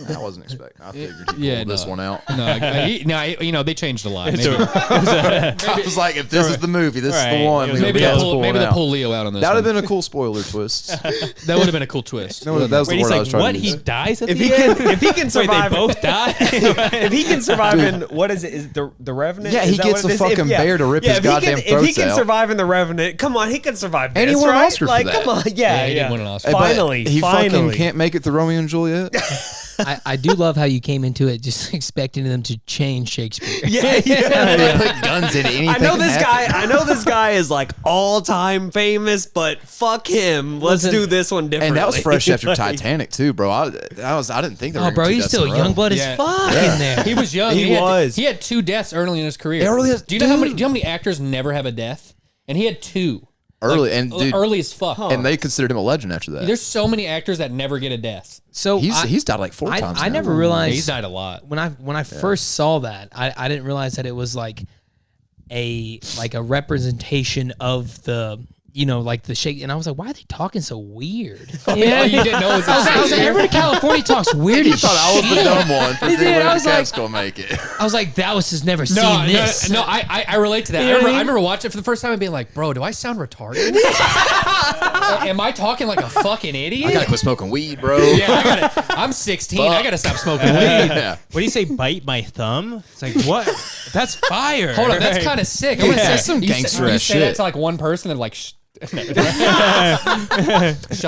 I wasn't expecting. I figured he pulled Yeah, this no. one out. you know, they changed a lot. lie. Maybe, I was like, if this is the movie, this is Right. the one. It was maybe Yeah, they'll it's pull, maybe they'll out. pull Leo out on this. That would have one. been a cool spoiler twist. That would have been a cool twist. No, that was the Brady's word I was like, trying what? to He use. dies at If the he end? can, if he can Wait, survive, they both die? if he can survive in what is it? Is the Revenant? Yeah, Is he that gets what it a is? fucking bear to rip his if he goddamn can, If he throats can out. survive in the Revenant, come on, he can survive this, And he won an right? Oscar for like, that. come on, yeah, he did win an Oscar. But Finally, he fucking finally. can't make it to Romeo and Juliet. I do love how you came into it just expecting them to change Shakespeare. Yeah, They put guns in it. Anything I know can this happen. guy. I know this guy is like all time famous, but fuck him. Let's Listen, do this one differently. And that was fresh after Like, Titanic too, bro. I didn't think they were Oh, gonna bro, do he's that still in a row. young blood as Yeah. fuck in there. He was young. He was. He had 2 deaths early in his career. Do you know how many actors never have a death? And he had 2. Early and dude, Early as fuck. and they considered him a legend after that. There's so many actors that never get a death. So He's died like 4 times. I now. never realized He's died a lot. when I first saw that, I didn't realize that it was like a representation of the like the shake, and I was like, why are they talking so weird? Yeah, you didn't know it was I was like, everybody in California talks weird You as thought I was the shit. dumb one for He thinking did. I the was Cavs like- gonna make it. I was like, Dallas has never seen No, this. no, I relate to that. You know what I mean? I remember watching it for the first time and being like, bro, do I sound retarded? Am I talking like a fucking idiot? I gotta quit smoking weed, bro. Yeah, I'm 16. I gotta stop smoking weed. Yeah. What do you say, bite my thumb? It's like, what? That's fire. Hold on, that's kind of sick. I'm gonna say That's some you say- gangster you ass say that shit. to like one person and like, shut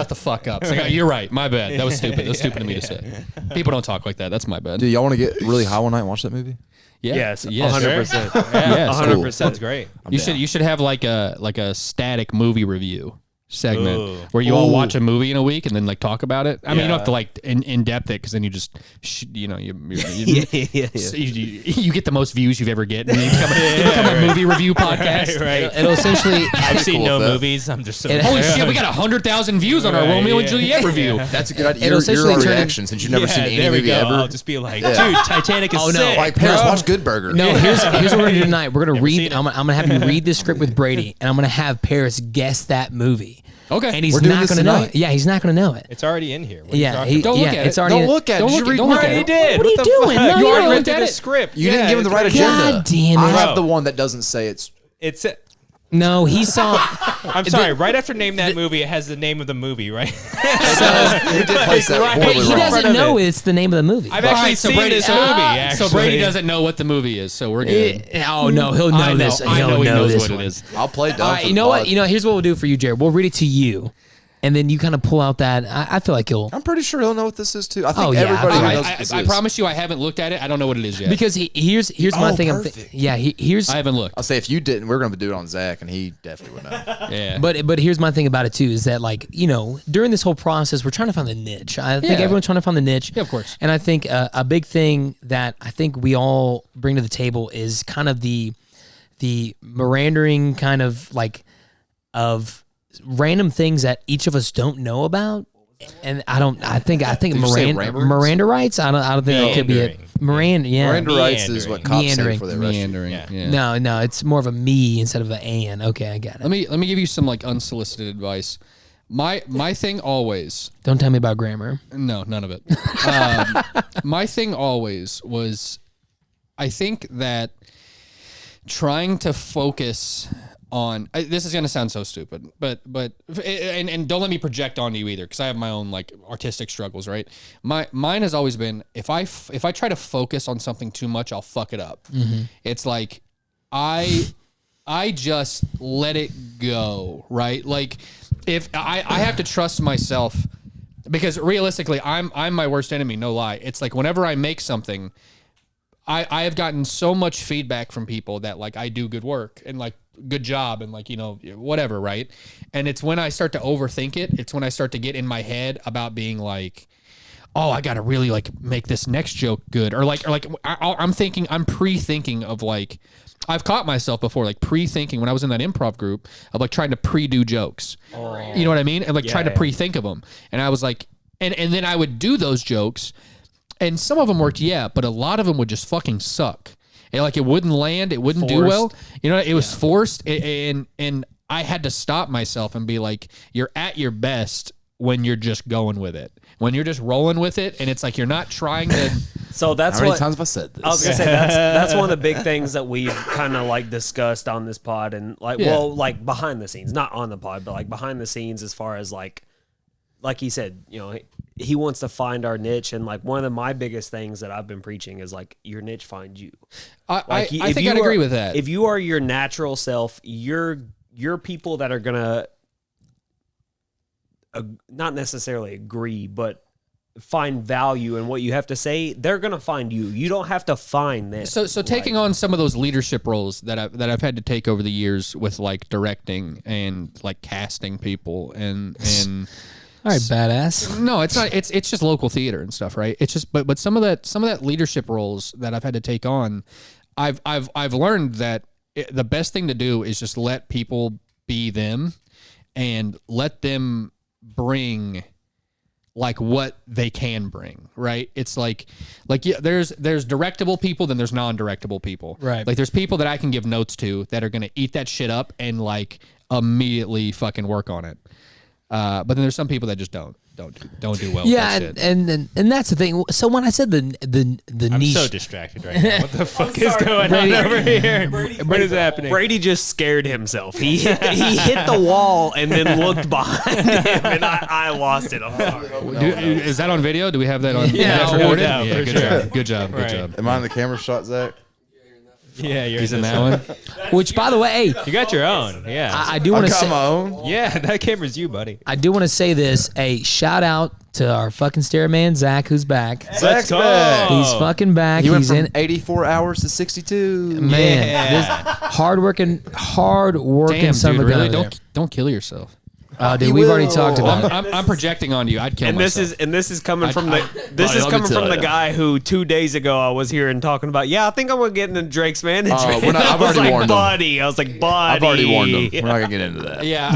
the fuck up. It's like, you're right. My bad. That was stupid. That was stupid of me to say. People don't talk like that. That's my bad. Dude, y'all want to get really high one night and watch that movie? Yeah. Yes, Yes. 100%. Yes. 100%. Sounds great. You should have like a static movie review segment Ooh. where you all watch a movie in a week and then like talk about it. I mean, you don't Yeah. have to like in depth it because then you just you get the most views you've ever get and you become a movie review podcast. Right. It'll essentially. I've seen cool no with that. movies. I'm just so Holy shit, we got 100,000 views on our Right, Romeo and yeah. Juliet review. That's a good idea. It'll Your essentially turn- reaction since you've never seen any there we movie go. ever. I'll just be like, dude, Titanic is Oh, no. sick. Like Paris, bro. watch Good Burger. No, here's what we're gonna do tonight. We're gonna seen read. it. I'm gonna have you read this script with Brady, and I'm gonna have Paris guess that movie. Okay. And he's We're doing not this gonna know tonight? it. Yeah, he's not gonna know it. It's already in here. What are you Yeah, talking about? Don't look at it's it. already. Don't look at it. Don't Did you look at- read don't one? look at already it. did. What are you the doing? fuck? No, you you already don't read look through at the it. script. You didn't give him the right it's agenda. God damn I it! have the one that doesn't say it's. It's. No, he saw. I'm sorry. Right after name that movie, it has the name of the movie, right? He did place that Right. But horribly he wrong. doesn't know it's the name of the movie. I've actually seen this movie. Actually, So Brady doesn't know what the movie is, so we're good. Oh no, he'll know I know, this. I He'll know he knows this what one. it is. I'll play dumb. All right, for you the know what? pod. You know, here's what we'll do for you, Jared. We'll read it to you, and then you kind of pull out that. I feel like you'll. I'm pretty sure he'll know what this is too. I think Oh, yeah, everybody I- knows what this I is. promise you, I haven't looked at it. I don't know what it is yet. Because here's my Oh, thing. perfect. Here's. I haven't looked. I'll say if you didn't, we're gonna do it on Zach, and he definitely would know. Yeah. But here's my thing about it too is that like during this whole process we're trying to find the niche. I think Yeah. everyone's trying to find the niche. Yeah, of course. And I think a big thing that I think we all bring to the table is kind of the Mirandering kind of like of random things that each of us don't know about. And I think you say Miranda, ramblings? Miranda rights. I don't think that could be it. Miranda, yeah. Miranda rights is what cops say Meandering. before they arrest you. Meandering. Yeah. Yeah. No, it's more of a me instead of an an. Okay, I got it. Let me give you some like unsolicited advice. My thing always. Don't tell me about grammar. No, none of it. My thing always was, I think that trying to focus on this is gonna sound so stupid, but and don't let me project onto you either, because I have my own like artistic struggles, right? Mine has always been if I try to focus on something too much, I'll fuck it up. It's like I just let it go, right? Like if I have to trust myself, because realistically, I'm my worst enemy, no lie. It's like whenever I make something, I have gotten so much feedback from people that like I do good work and like good job and like whatever, right? And it's when I start to overthink it, it's when I start to get in my head about being like, oh, I gotta really like make this next joke good, or I'm pre-thinking of like, I've caught myself before like pre-thinking when I was in that improv group of like trying to pre-do jokes, you know what I mean, and like trying to pre-think of them, and I was like, and then I would do those jokes, and some of them worked, yeah, but a lot of them would just fucking suck. And like it wouldn't land, it wouldn't do well. It was forced, and I had to stop myself and be like, you're at your best when you're just going with it. When you're just rolling with it, and it's like you're not trying to. So that's How many what times have I said this? I was gonna say. That's one of the big things that we've kind of like discussed on this pod, and like, Yeah. well, like behind the scenes, not on the pod, but like behind the scenes, as far as like he said, you know, he wants to find our niche, and like one of my biggest things that I've been preaching is like your niche find you. I If think you I'd agree with that. If you are your natural self, you're people that are gonna not necessarily agree, but find value in what you have to say. They're gonna find you. You don't have to find them. So taking on some of those leadership roles that I've had to take over the years with like directing and like casting people and All right, badass. no, it's not. It's just local theater and stuff, right? It's just but some of that leadership roles that I've had to take on, I've learned that the best thing to do is just let people be them and let them bring like what they can bring, right? It's like yeah, there's directable people, then there's non-directable people, Right. Like there's people that I can give notes to that are gonna eat that shit up and like immediately fucking work on it. But then there's some people that just don't do well. Yeah, with that shit. and that's the thing. So when I said the I'm niche, so distracted right now. What the fuck is going on over here? What is happening? Brady just scared himself. He hit the wall and then looked behind him, and I lost it. I'm sorry. Is that on video? Do we have that on? Yeah, that's no recorded? doubt, Yeah, for good sure. job. Good job. Good Right. job. Am I in the camera shot, Zach? Yeah, you're He's in this that one. which by the way, hey, You got your own. Yeah. I do want I to got say, my own. Yeah, that camera's you, buddy. I do want to say this. A shout out to our fucking stair man Zach, who's back. Let's go. back. He's fucking back. He went He's from in. 84 hours to 62. Man, Yeah. this hard working Damn, son dude, of a gun. really? over there. Don't kill yourself. Dude, we've already talked Well, about it. I'm projecting on you. I'd kill And myself. this is coming from I- I'll tell ya. guy who 2 days ago I was here and talking about. Yeah, I think I'm gonna get into Drake's management. we're not- I've I was already like, warned him. buddy. I was like, buddy. I've already warned him. We're not gonna get into that. Yeah,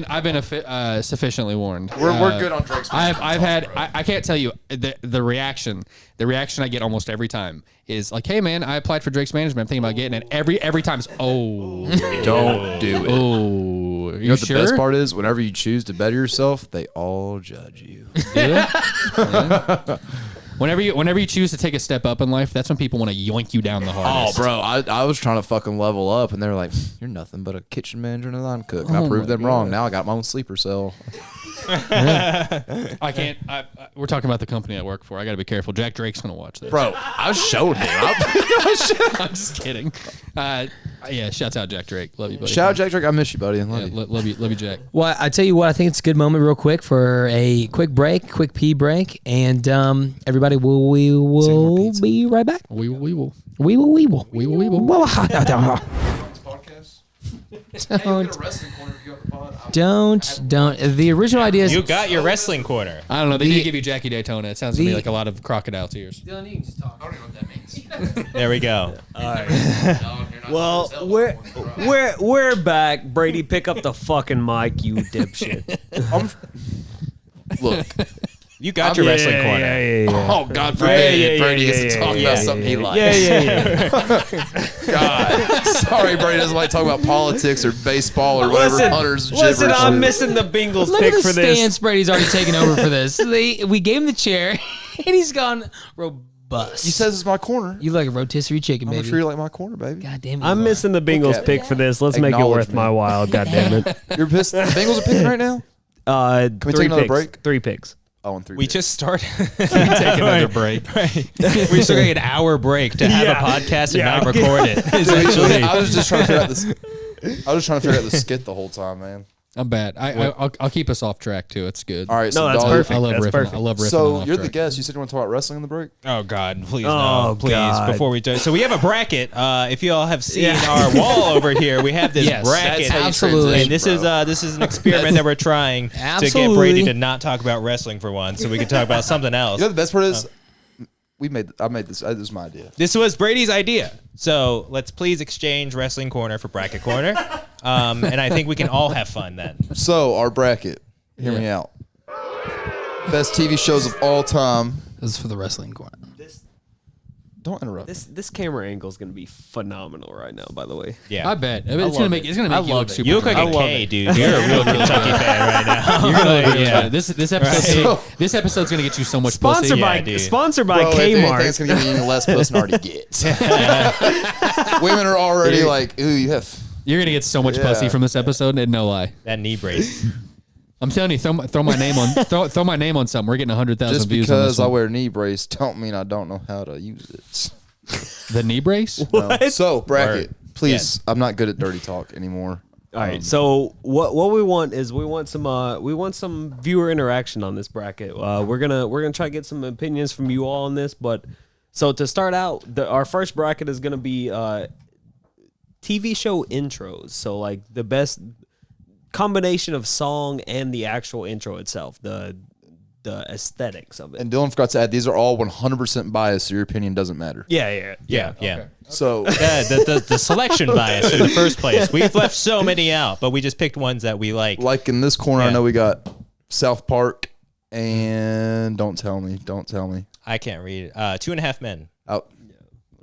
I've been sufficiently warned. We're good on Drake's management I've talk, had bro. I can't tell you the reaction I get almost every time is like, hey man, I applied for Drake's management. I'm thinking about getting it. Every time it's Don't do it. oh, You know what sure? the best part is? Whenever you choose to better yourself, they all judge you. Yeah. Whenever you choose to take a step up in life, that's when people want to yoink you down the Oh, hardest. bro, I was trying to fucking level up, and they were like, "You're nothing but a kitchen manager and a line cook." And I proved them wrong. Now I got my own sleeper cell. I can't. We're talking about the company I work for. I got to be careful. Jack Drake's gonna watch this. Bro, I showed him. I'm just kidding. Yeah, shouts out Jack Drake. Love you, buddy. Shout out Jack Drake. I miss you, buddy. And love Yeah, you. love you, Jack. Well, I tell you what, I think it's a good moment, real quick, for a quick break, quick pee break, and everybody, we will be right back. We will. We will. Don't. The original idea is. You got your wrestling corner. I don't know. They The- did give you Jackie Daytona. It sounds to me like a lot of crocodile tears. There we go. Well, we're back. Brady, pick up the fucking mic, you dipshit. Look. You got your wrestling corner. Oh, God forbid Brady gets to talk about something he likes. God. Sorry, Brady doesn't like talking about politics or baseball or whatever Hunter's Listen, gibberish I'm is. missing the Bengals Look pick at the for this. stance Brady's already taken over for this. We gave him the chair, and he's gone robust. He says it's my corner. You like a rotisserie chicken, I'm baby. sure you like my corner, baby. God damn it. I'm you missing the Bengals at pick me. for this. Let's make it worth Acknowledge my me. while. God damn it. You're pissed. The Bengals are picking right now? Can we take another break? 3 picks. Oh, and 3 We picks. just started. Take another break. We took an hour break to have a podcast and not record it. Essentially. I was just trying to figure out this. I was just trying to figure out the skit the whole time, man. I'm bad. I'll keep us off track too. It's good. All right, so No, that's dog- perfect. I love That's riffing. perfect. I love riffing. So off you're the track. guest. You said you want to talk about wrestling in the break. Oh God, please Oh, no, please. God. Before we do, so we have a bracket. If you all have seen our wall over here, we have this Yes, bracket. that's how you Absolutely. And this is an experiment that we're trying to get Absolutely. Brady to not talk about wrestling for once, so we can talk about something else. You know the best part is, I made this. This was my idea. This was Brady's idea. So let's please exchange wrestling corner for bracket corner, and I think we can all have fun then. So our bracket. Hear me out. Best TV shows of all time. This is for the wrestling corner. Don't interrupt. This camera angle is gonna be phenomenal right now. By the way, Yeah. I bet it's gonna make you look super. You look like a K, dude. You're a real Kentucky fan right now. You're gonna look, yeah. This episode this episode's gonna get you so much sponsored pussy. by Yeah, dude. sponsored by Bro, if anything, it's Kmart. gonna give me even less pussy than I already get. Women are already like, ooh, you have. You're gonna get so much Yeah. pussy from this episode, and no lie. That knee brace. I'm telling you, throw my name on throw my name on something. We're getting 100,000 Just views on this because I one. wear a knee brace don't mean I don't know how to use it. The knee brace. No. So bracket, Word. please. I'm not good at dirty talk anymore. All right, so what we want is we want some viewer interaction on this bracket. We're gonna try to get some opinions from you all on this. But so to start out, our first bracket is gonna be TV show intros. So like the best combination of song and the actual intro itself, the aesthetics of it. And Dylan forgot to add, these are all 100% biased, so your opinion doesn't matter. Yeah. So Yeah, the selection bias in the first place. We've left so many out, but we just picked ones that we like. like in this corner, I Yeah. know we got South Park and don't tell me. I can't read it. 2.5 Men. Out.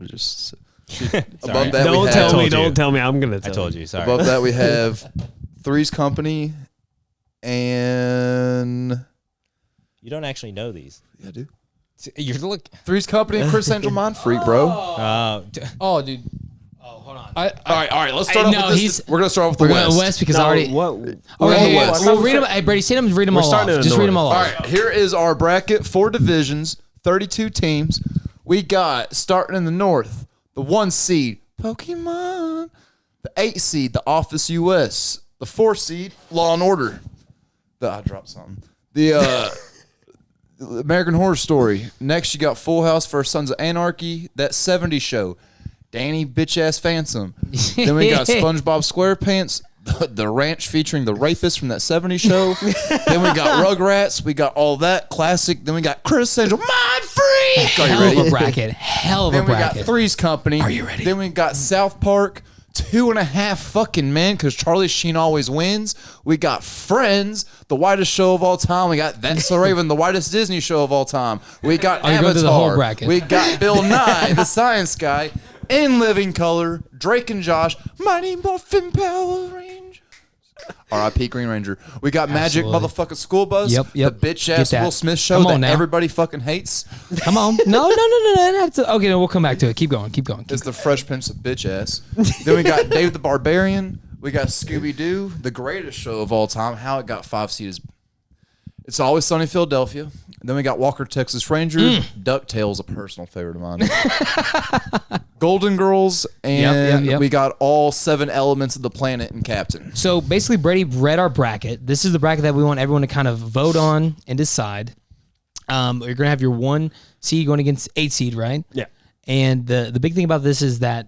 Just Sorry. above that we Don't have, tell me. you. Don't tell me. I'm gonna I tell told you. Sorry. above that we have Three's Company and You don't actually know these. yeah, dude. You're look. Three's Company and Chris Angel Mind Freak, bro. Oh, dude. Hold on. All right. Let's start Hey, off no, with this. he's- We're gonna start off with the Well, West. West because No, I already. what? Okay, West. well, read them. Hey, Brady, say them. Read them all off. starting in the Just read them all All off. right, here is our bracket. 4 divisions, 32 teams. We got starting in the north, the 1 seed, Pokemon, the 8 seed, The Office US, the 4 seed, Law and Order. I dropped something. The American Horror Story. Next, you got Full House vs. Sons of Anarchy, that 70s show, Danny Bitch Ass Phantom. Then we got SpongeBob SquarePants, the ranch featuring the rapist from that 70s show. Then we got Rugrats. We got all that classic. Then we got Chris Angel, Mind Freak. Are you Hell of a ready? bracket. Hell of a Then we got bracket. Three's Company. Are you ready? Then we got South Park, 2.5 fucking men because Charlie Sheen always wins. We got Friends, the whitest show of all time. We got That's So Raven, the whitest Disney show of all time. We got Oh, you're Avatar. going through the whole bracket. We got Bill Nye, the Science Guy, In Living Color, Drake and Josh, Mighty Morphin Power Rangers. R.I.P. Green Ranger. We got Magic Absolutely. Motherfucking School Bus. Yep. The bitch ass Get that. Will Smith show Come on that now. everybody fucking hates. Come on. No. Okay, no, we'll come back to it. Keep going. It's the Fresh Prince of bitch ass. Then we got Dave the Barbarian. We got Scooby Doo, the greatest show of all time. How it got 5 seeds. It's Always Sunny in Philadelphia. Then we got Walker Texas Ranger. DuckTales, a personal favorite of mine. Golden Girls, and Yep. we got all 7 elements of the planet and Captain. So basically, Brady read our bracket. This is the bracket that we want everyone to kind of vote on and decide. You're going to have your 1 seed going against 8 seed, right? Yeah. And the big thing about this is that,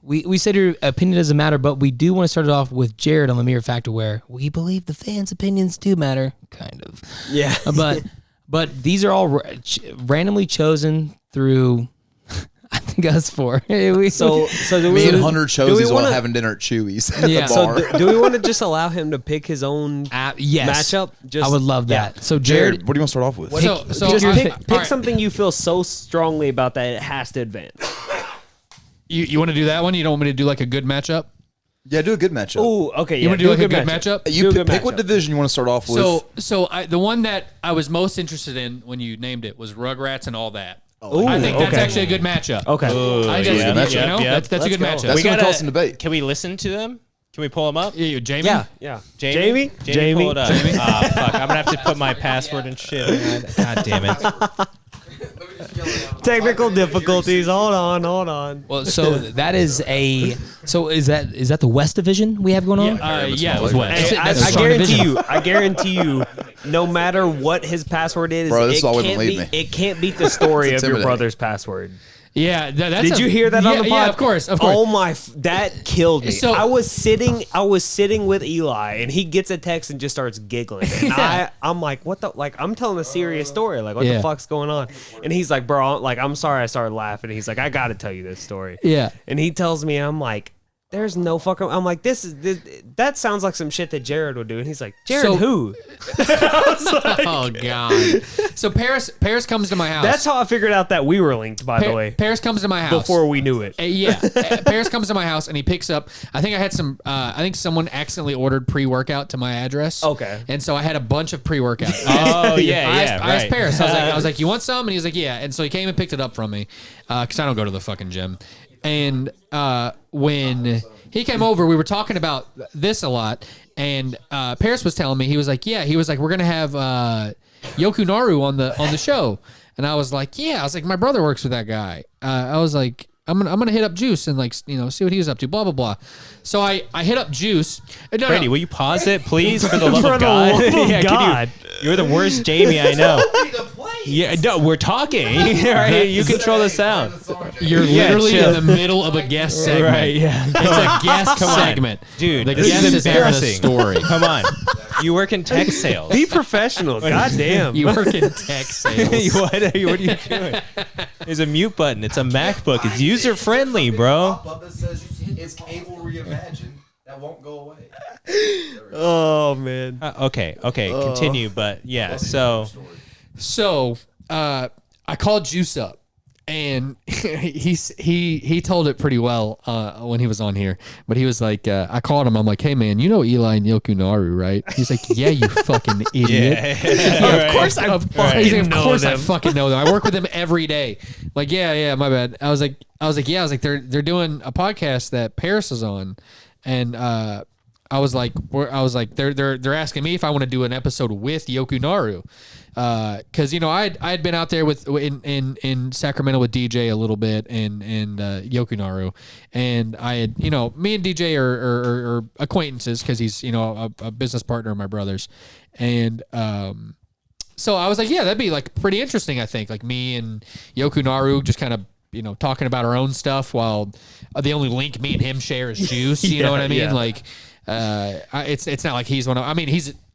we said your opinion doesn't matter, but we do want to start it off with Jared on the mere factor where we believe the fans' opinions do matter, kind of. Yeah. But these are all randomly chosen through, I think, us 4. So do Me we? and Hunter chose do we these while wanna- having dinner at Chewy's at Yeah. the So bar. So do we want to just allow him to pick his own yes. matchup? I would love that. Yeah. So Jared, Jared, what do you want to start off with? So Just I- pick all right. something you feel so strongly about that it has to advance. You want to do that one? You don't want me to do like a good matchup? Yeah, do a good matchup. Oh, okay. You Yeah, want to do like a good matchup? Do You a pick, good pick what matchup. division you want to start off with. So the one that I was most interested in when you named it was Rugrats and all that. Ooh, I think that's okay. actually a good matchup. Okay. I think yeah, that's, yeah, yeah. that's a good Let's matchup. That's We going to gotta- cause some debate. Can we listen to them? Can we pull them up? Yeah, Jamie? Yeah. Jamie, Jamie? pull it up. Ah, fuck! I'm gonna have to put my password and shit. God damn it! Technical difficulties. Hold on. well, so that is is that the West Division we have going on? Yeah, it was West. Hey, That's a I strong division. I guarantee you, no matter what his password is, Bro, this is it why women can't leave beat me. it can't beat the story It's of your intimidating. brother's password. Yeah, that's Did you hear that on the pod? Yeah, of course. Oh my, that killed me. So- I was sitting with Eli, and he gets a text and just starts giggling. And I'm like, what the? Like, I'm telling a serious story. Like, what Yeah. the fuck's going on? And he's like, bro, I'm sorry. I started laughing. He's like, I got to tell you this story. Yeah. And he tells me, I'm like, there's no fucking. I'm like, that sounds like some shit that Jared would do. And he's like, Jared, So- who? Oh God. So Paris comes to my house. That's how I figured out that we were linked, by the way, Paris comes to my house before we knew it. Paris comes to my house and he picks up. I think I had some. I think someone accidentally ordered pre-workout to my address. Okay. And so I had a bunch of pre-workout. Oh yeah, I yeah. asked Paris. I was like, you want some? And he was like, yeah. And so he came and picked it up from me because I don't go to the fucking gym. And when he came over, we were talking about this a lot. And Paris was telling me, he was like, we're gonna have Yokunaru on the show. And I was like, yeah. I was like, my brother works with that guy. I was like, I'm gonna hit up Juice and see what he was up to. Blah blah blah. So I hit up Juice. Brady, will you pause it, please, for the love of God? love of Yeah, God. you're the worst Jamie I know. Yeah, no, we're talking. Right, you control the sound. You're literally in the middle of a guest segment. Right, yeah. It's a guest Come on. segment. Dude, The this guest is is having a embarrassing. story. Come on. You work in tech sales. Be professional. God damn. You work in tech sales. what are you doing? There's a mute button. It's a MacBook. It's user friendly, bro. Pop-up that says it's cable reimagined. That won't go away. Oh man. Okay, continue. But yeah, so So I called Juice up, and he told it pretty well when he was on here. But he was like, I called him. I'm like, hey man, you know Eli and Yokunaru, right? He's like, yeah, you fucking idiot. Of course I fucking know them. I work with them every day. Like, yeah, my bad. I was like, they're doing a podcast that Paris is on, and I was like, they're asking me if I want to do an episode with Yokunaru, because I'd been out there in Sacramento with DJ a little bit and Yokunaru, and I had me and DJ are acquaintances because he's a business partner of my brother's, and so I was like, yeah, that'd be like pretty interesting. I think like me and Yokunaru just kind of talking about our own stuff while the only link me and him share is Juice. You know what I mean? Yeah. Like, it's not like he's one of. I mean,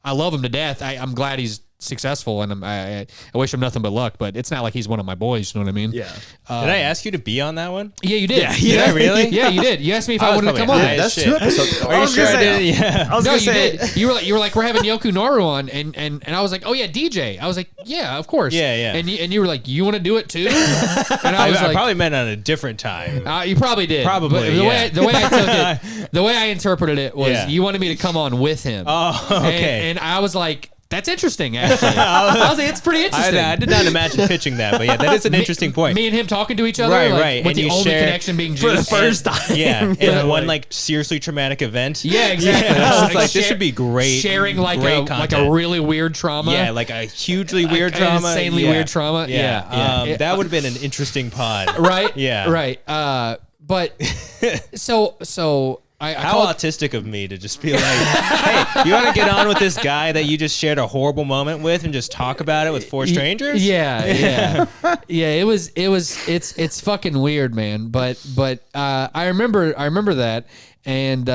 I love him to death. I'm glad he's successful, and I wish him nothing but luck. But it's not like he's one of my boys. You know what I mean? Yeah. did I ask you to be on that one? Yeah, you did. Did I really? Yeah, you did. You asked me if I I was wanted to come probably on. high as That's shit. 2 episodes ago. Are you sure I did? Yeah. I was No, gonna you say, did. You were like, we're having Yokunaru on, and I was like, oh yeah, DJ. I was like, yeah, of course. Yeah. And you were like, you want to do it too? And I was I like, probably meant on a different time. you probably did. Probably, But the way yeah. I took it, the way I interpreted it was Yeah. you wanted me to come on with him. Oh, okay. And I was like, that's interesting, actually. I was like, it's pretty interesting. I did not imagine pitching that, but yeah, that is an interesting point. Me and him talking to each other, Right, like, right. with And the you only share- connection being for the Juice. first time. Yeah, in Yeah, one like- seriously traumatic event. Yeah, exactly. Yeah, I was like, Share- this would be great. Sharing like great a content. really weird trauma. Yeah, like a hugely weird An trauma. insanely Yeah. weird trauma. Yeah. That would have been an interesting pod. Right. Yeah. Right. But so I How called, autistic of me to just be like, hey, you want to get on with this guy that you just shared a horrible moment with and just talk about it with 4 strangers? Yeah. It's fucking weird, man. But I remember that, and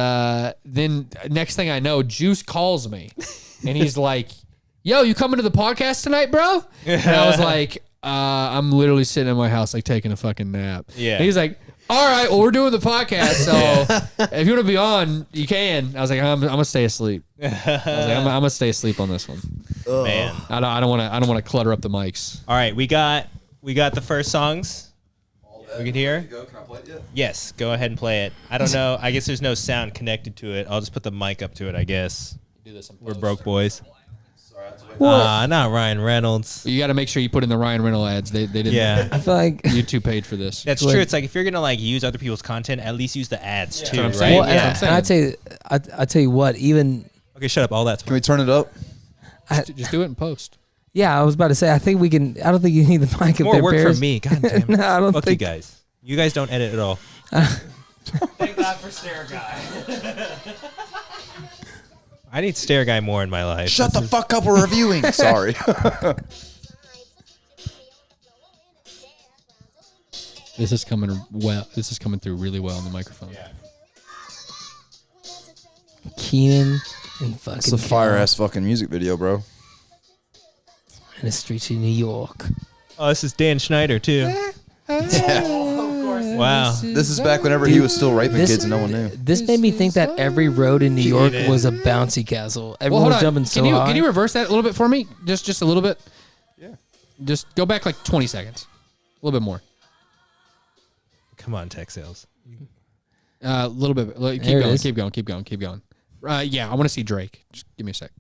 then next thing I know, Juice calls me, and he's like, "Yo, you coming to the podcast tonight, bro?" And I was like, "I'm literally sitting in my house, like taking a fucking nap." Yeah. And he's like, all right, well, we're doing the podcast, so if you want to be on, you can. I was like, I'm gonna stay asleep. I was like, I'm gonna stay asleep on this one. Man. I don't want to clutter up the mics. All right, we got the first songs. We can hear. Can I play it yet? Yes, go ahead and play it. I don't know. I guess there's no sound connected to it. I'll just put the mic up to it, I guess. Do this. We're broke boys. Well, Not Ryan Reynolds. You got to make sure you put in the Ryan Reynolds ads. They didn't. Yeah. I feel like YouTube paid for this. That's true. It's like if you're gonna like use other people's content, at least use the ads too, what I'm right? saying. well, Yeah. and I tell you what, even Okay, shut up. All that's Can we turn it up? Just do it in post. I was about to say, I think we can. I don't think you need the mic up more there, work Paris. for me. God damn it. No, I don't Fuck think. you guys. You guys don't edit at all. thank God for Stare Guy. I need Stare Guy more in my life. Shut the fuck up, we're reviewing. Sorry. This is coming well. This is coming through really well on the microphone. Keenan and fucking. It's a fire ass fucking music video, bro. in the streets of New York. Oh, this is Dan Schneider too. Of course. Wow. This is back whenever he was still raping kids and no one knew. This made me think that every road in New York Cheated. was a bouncy castle. Well, Everyone hold was on. jumping so high. Can you reverse that a little bit for me? Just a little bit. Yeah. Just go back like 20 seconds. A little bit more. Come on, tech sales. A little bit. Keep There it going. is. Keep going. Keep going. Keep going. Yeah, I want to see Drake. Just give me a sec.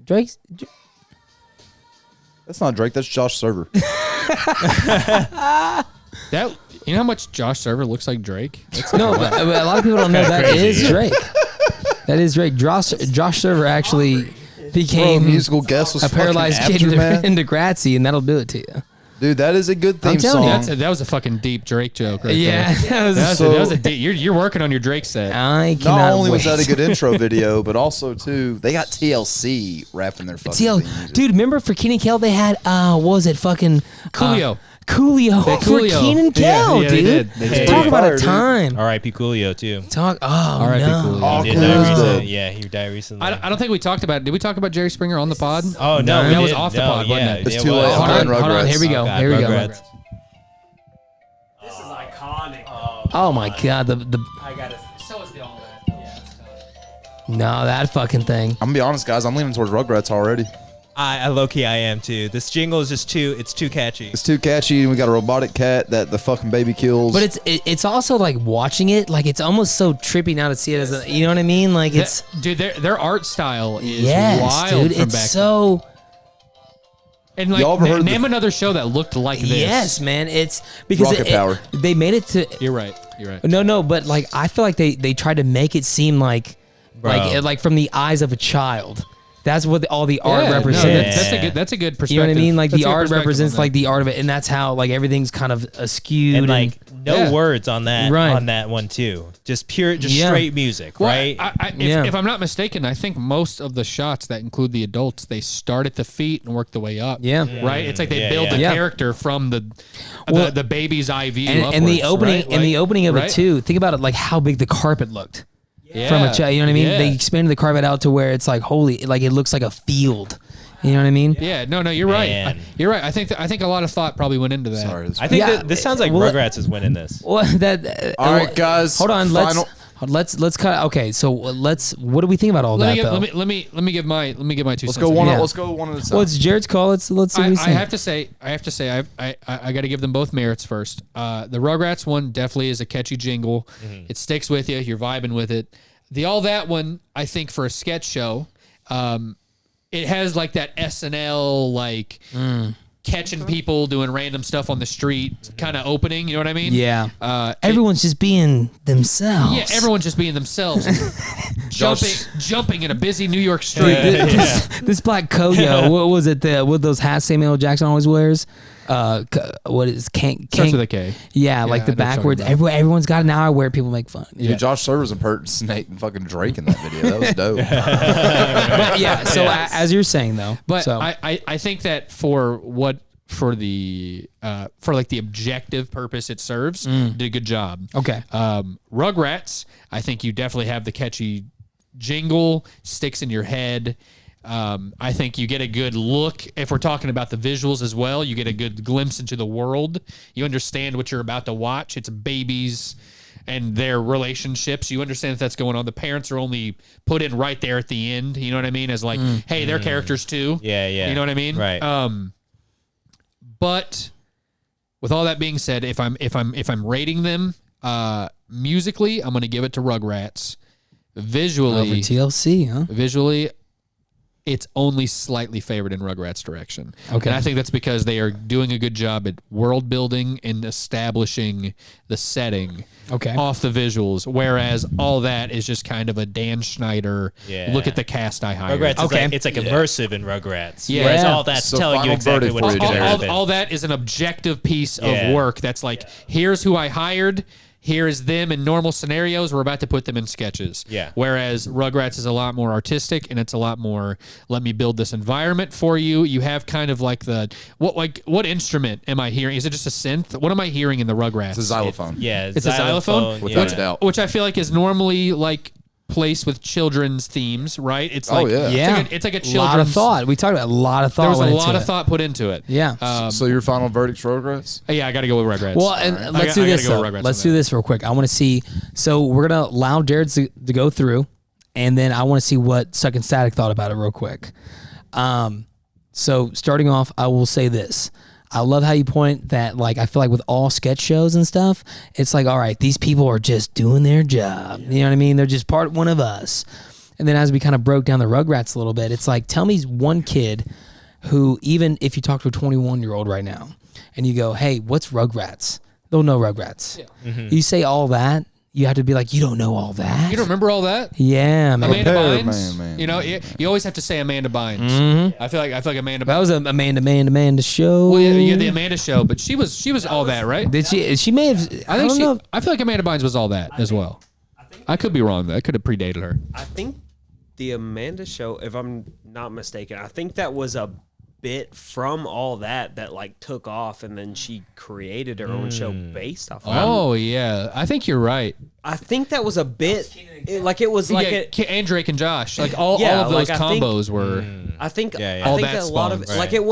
Drake's. That's not Drake. That's Josh Server. That you know how much Josh Server looks like Drake? That's No, but a lot of people don't know that Crazy, is yeah. Drake. That is Drake. Josh Server actually Bro, became musical guest was a paralyzed kid Aftermath. into Grazie, and that'll do it to you. Dude, that is a good theme telling you, song. that was a fucking deep Drake joke right Yeah, there. that That was a deep, you're working on your Drake set. I Not cannot only was wait. that a good intro video, but also too, they got TLC rapping their fucking theme music. Dude, remember for Keenan Kel they had what was it fucking Coolio. Coolio for Coolio. Keenan Kel, yeah, they dude. did. They did. Talk Hey. about Fire, a dude. time. R.I.P. Coolio too. Talk. Oh R.I.P. no. Coolio. Oh, He did Coolio's die dope. recently. Yeah, he died recently. I don't think we talked about. Did we talk about Jerry Springer on the pod? Oh no, No, we that was didn't. off the No, pod, wasn't yeah, it? It's it too was. late. Hold on, Rugrats. hold on. Here we go. Oh, God, Here we go. Rugrats. This is iconic. Oh my god, the I gotta. So is the all no that fucking thing. I'm gonna be honest, guys. I'm leaning towards Rugrats already. I low key I am too. This jingle is just it's too catchy. It's too catchy, and we got a robotic cat that the fucking baby kills. But it's also like watching it, like it's almost so trippy now to see it as a, you know what I mean? Like it's Dude, their art style is yes, wild dude. from It's back so then. And like, Y'all ever heard name another show that looked like this. yes, man. It's because Rocket Power. They made it to You're right. You're right. no, but like I feel like they tried to make it seem like Bro. like from the eyes of a child. That's what all the art Yeah, no, represents. that's a good perspective. You know what I mean? Like That's the a good art perspective represents on like that. the art of it, and that's how like everything's kind of askew and like no Yeah. words on that Right. on that one too. Just pure, just Yeah. straight music, Well, right? If I'm not mistaken, I think most of the shots that include the adults, they start at the feet and work the way up. Yeah. Right. It's like they Yeah, build yeah. the Yeah. character from Well, the baby's eye view and the upwards, opening right? and the Like- opening of right? it too. Think about it, like how big the carpet looked Yeah. from a child. You know what I mean? Yeah. They expanded the carpet out to where it's like holy, like it looks like a field. You know what I mean? Yeah, no, you're right. Man. You're right. I think a lot of thought probably went into that. Sorry. I think Yeah, that this sounds like well, Rugrats is winning this. Well, that. All right, guys. Hold on. Final. Let's cut. Okay, so what do we think about all Let that me, though? let me give my 2 Let's cents. go one. Yeah. Let's go one at a time. Well, it's Jared's call. Let's see what I he's saying. have to say, I got to give them both merits first. The Rugrats one definitely is a catchy jingle. It sticks with you. You're vibing with it. The All That one, I think for a sketch show, it has like that SNL like catching people doing random stuff on the street kind of opening. You know what I mean? Yeah. Everyone's just being themselves. Yeah, everyone's just being themselves, jumping in a busy New York street. This black coat, yo. What was it? What those hats Samuel L. Jackson always wears? What is can't Starts with a K. Yeah, like I the know what you're backwards. talking about. Everyone's got it now. I wear people make fun. Dude, Josh Server's impersonating fucking Drake in that video. That was dope. But yeah. So as you're saying though, But so, I think that for the objective purpose it serves, did a good job. okay. Rugrats, I think you definitely have the catchy jingle, sticks in your head. I think you get a good look. If we're talking about the visuals as well, you get a good glimpse into the world. You understand what you're about to watch. It's babies and their relationships. You understand that that's going on. The parents are only put in right there at the end. You know what I mean? As like, hey, they're characters too. Yeah, yeah. You know what I mean? Right. But with all that being said, if I'm rating them musically, I'm going to give it to Rugrats. Over Visually, TLC, huh? it's only slightly favored in Rugrats' direction. Okay. And I think that's because they are doing a good job at world building and establishing the setting Okay. off the visuals, whereas all that is just kind of a Dan Schneider, Yeah. look at the cast I hired. Rugrats Okay. is like immersive in Rugrats. Yeah. Whereas Yeah. all that's So telling you final exactly verdict what's for you, going to Jared. happen. all that is an objective piece Yeah. of work that's like, here's who I hired. Here is them in normal scenarios. We're about to put them in sketches. Yeah. Whereas Rugrats is a lot more artistic and it's a lot more, let me build this environment for you. You have kind of like what instrument am I hearing? Is it just a synth? What am I hearing in the Rugrats? It's a xylophone. Yeah, It's a xylophone? Without yeah. a doubt. Which I feel like is normally like place with children's themes, right? It's Oh, like yeah. Yeah. it's like a A lot of children's thought. We talked about a lot of thought. There was a went lot into of it. thought put into it. Yeah. So your final verdict's Rugrats? Yeah, I got to go with Rugrats. Well, and I let's gotta do this. go though. with Rugrats Let's on do that. this real quick. I want to see. So we're gonna allow Jared to go through, and then I want to see what Suck and Static thought about it real quick. So starting off, I will say this. I love how you point that, like, I feel like with all sketch shows and stuff, it's like, all right, these people are just doing their job. You know what I mean? They're just part one of us. And then as we kind of broke down the Rugrats a little bit, it's like, tell me one kid who, even if you talk to a 21-year-old right now and you go, hey, what's Rugrats? They'll know Rugrats. Yeah. You say all that, you have to be like, you don't know all that? You don't remember all that? Yeah, man. Amanda Prepare, Bynes. man. You know, you always have to say Amanda Bynes. I feel like Amanda. That was a Amanda show. Well, yeah, the Amanda show, but she was all that, right? Did she? She may have. I think don't know. I feel like Amanda Bynes was all that as well. I could be wrong. That could have predated her. I think the Amanda show, if I'm not mistaken, I think that was a bit from all that like took off, and then she created her own show based off of it. Oh yeah, I think you're right. I think that was a bit it was like and Drake and Josh, like all Yeah, of those like, I think- combos were. I think Yeah, yeah. I All think that a lot of spawned, like it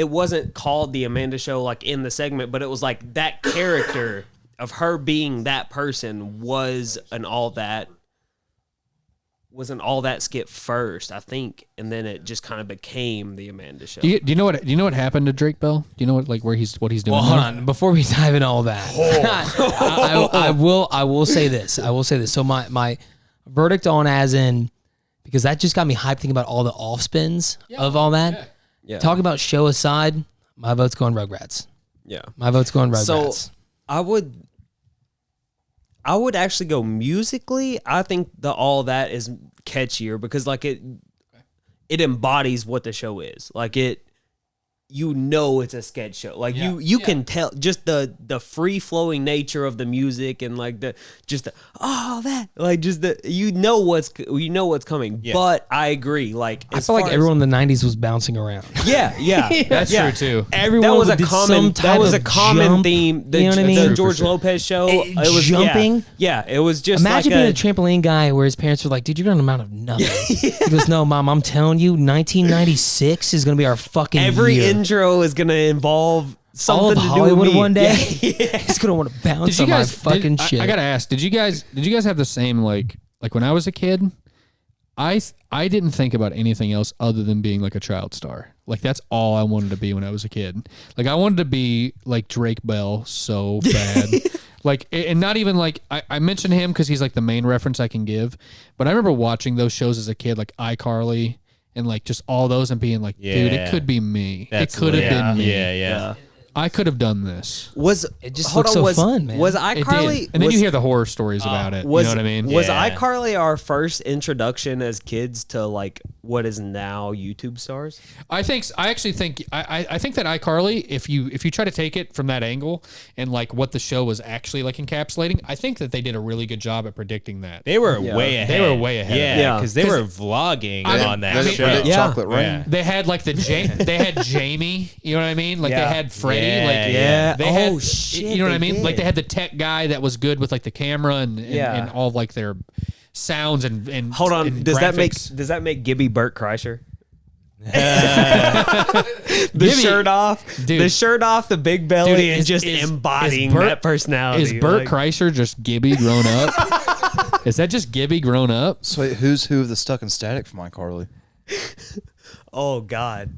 wasn't called the Amanda show like in the segment, but it was like that character of her being that person was an all that skit first, I think, and then it just kind of became the Amanda show. Do you know what happened to Drake Bell? Do you know what he's doing? Well, hold on. Before we dive into all that, I will say this. So my verdict on, as in, because that just got me hyped thinking about all the off spins of all that. Yeah. Talk about show aside, my vote's going Rugrats. Yeah. My vote's going Rugrats. So I would actually go musically. I think the all that is catchier because like it embodies what the show is. Like it, you know, it's a sketch show. Like you can tell just the free flowing nature of the music and like all that like just you know what's coming. Yeah. But I agree. Like I feel like everyone in the '90s was bouncing around. Yeah. That's true too. Everyone That was a did common. some That type was a of common jump, theme. you know what I mean? The George Lopez show. It was jumping. Yeah, it was just Imagine like being a trampoline guy where his parents were like, dude, you're going to amount of nothing. He goes, no, Mom, I'm telling you, 1996 is going to be our fucking every year. intro is gonna involve something All of to do Hollywood with me. one day. Yeah. He's going to want to bounce Did you on guys my fucking shit. I gotta ask, did you guys have the same like when I was a kid? I didn't think about anything else other than being like a child star. Like that's all I wanted to be when I was a kid. Like I wanted to be like Drake Bell so bad. Like, and not even like I mentioned him because he's like the main reference I can give. But I remember watching those shows as a kid, like iCarly and like just all those, and being like, dude, it could be me. That's it could have been me. Yeah. I could have done this. It just looks so fun, man. Was It iCarly? did. And then you hear the horror stories about it. You know what I mean? Was Yeah. iCarly our first introduction as kids to like what is now YouTube stars? I actually think that iCarly, if you try to take it from that angle and like what the show was actually like encapsulating, I think that they did a really good job at predicting that. They were way ahead. They were way ahead. Yeah, Yeah. because they were vlogging on that mean, show. Yeah. Chocolate rain. Yeah. They had like they had Jamie, you know what I mean? Like Yeah. they had Freddie, Yeah, like yeah. they had, Oh, shit, you know what I they mean? Like did. they had the tech guy that was good with like the camera and all of like their sounds and Hold on, and does graphics. that make Gibby Burt Kreischer? The Gibby- shirt off, Dude. the shirt off, the big belly, Dude, and is- just is- embodying is Burt- that personality. Is Burt like- Kreischer just Gibby grown up? Is that just Gibby grown up? So wait, who's who of the Stuck and Static from iCarly? Oh God.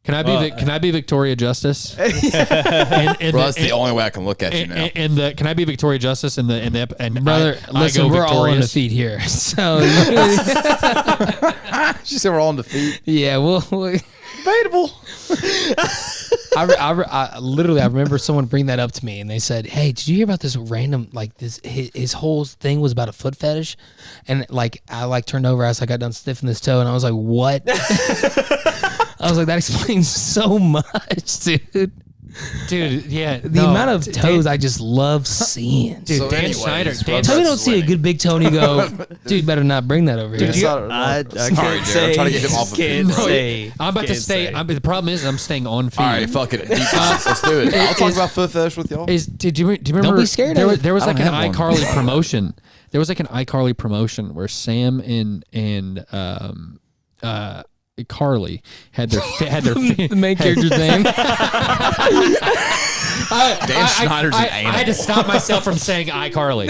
Can I be Victoria Justice? Bro, that's the only way I can look at you now. And can I be Victoria Justice and Brother, I listen, go we're all on victorious? defeat here. So, She said we're all on defeat. yeah, well, Debatable. I literally remember someone bring that up to me, and they said, "Hey, did you hear about this random like this? His whole thing was about a foot fetish," and like I like turned over as I got done stiffing this toe, and I was like, "What?" I was like, "That explains so much, dude." Dude, yeah. The amount of toes I just love seeing. Dude, So Dan anyways, Schneider. Dan Tell me you don't Rugrats see a winning. good big toe and you go, dude, better not bring that over here. It's not- I Sorry, can't Jared. say. I'm trying to get him off of can't it. say. I'm about to can't stay. say. The problem is I'm staying on feed. All right, fuck it. Let's do it. I'll talk about foot fetish with y'all. Do you remember? be scared There of was, it. there was I like don't an have one. iCarly promotion there was like an iCarly promotion where Sam and Carly had their The main character's name. Dan Schneider's an I had to stop myself from saying iCarly.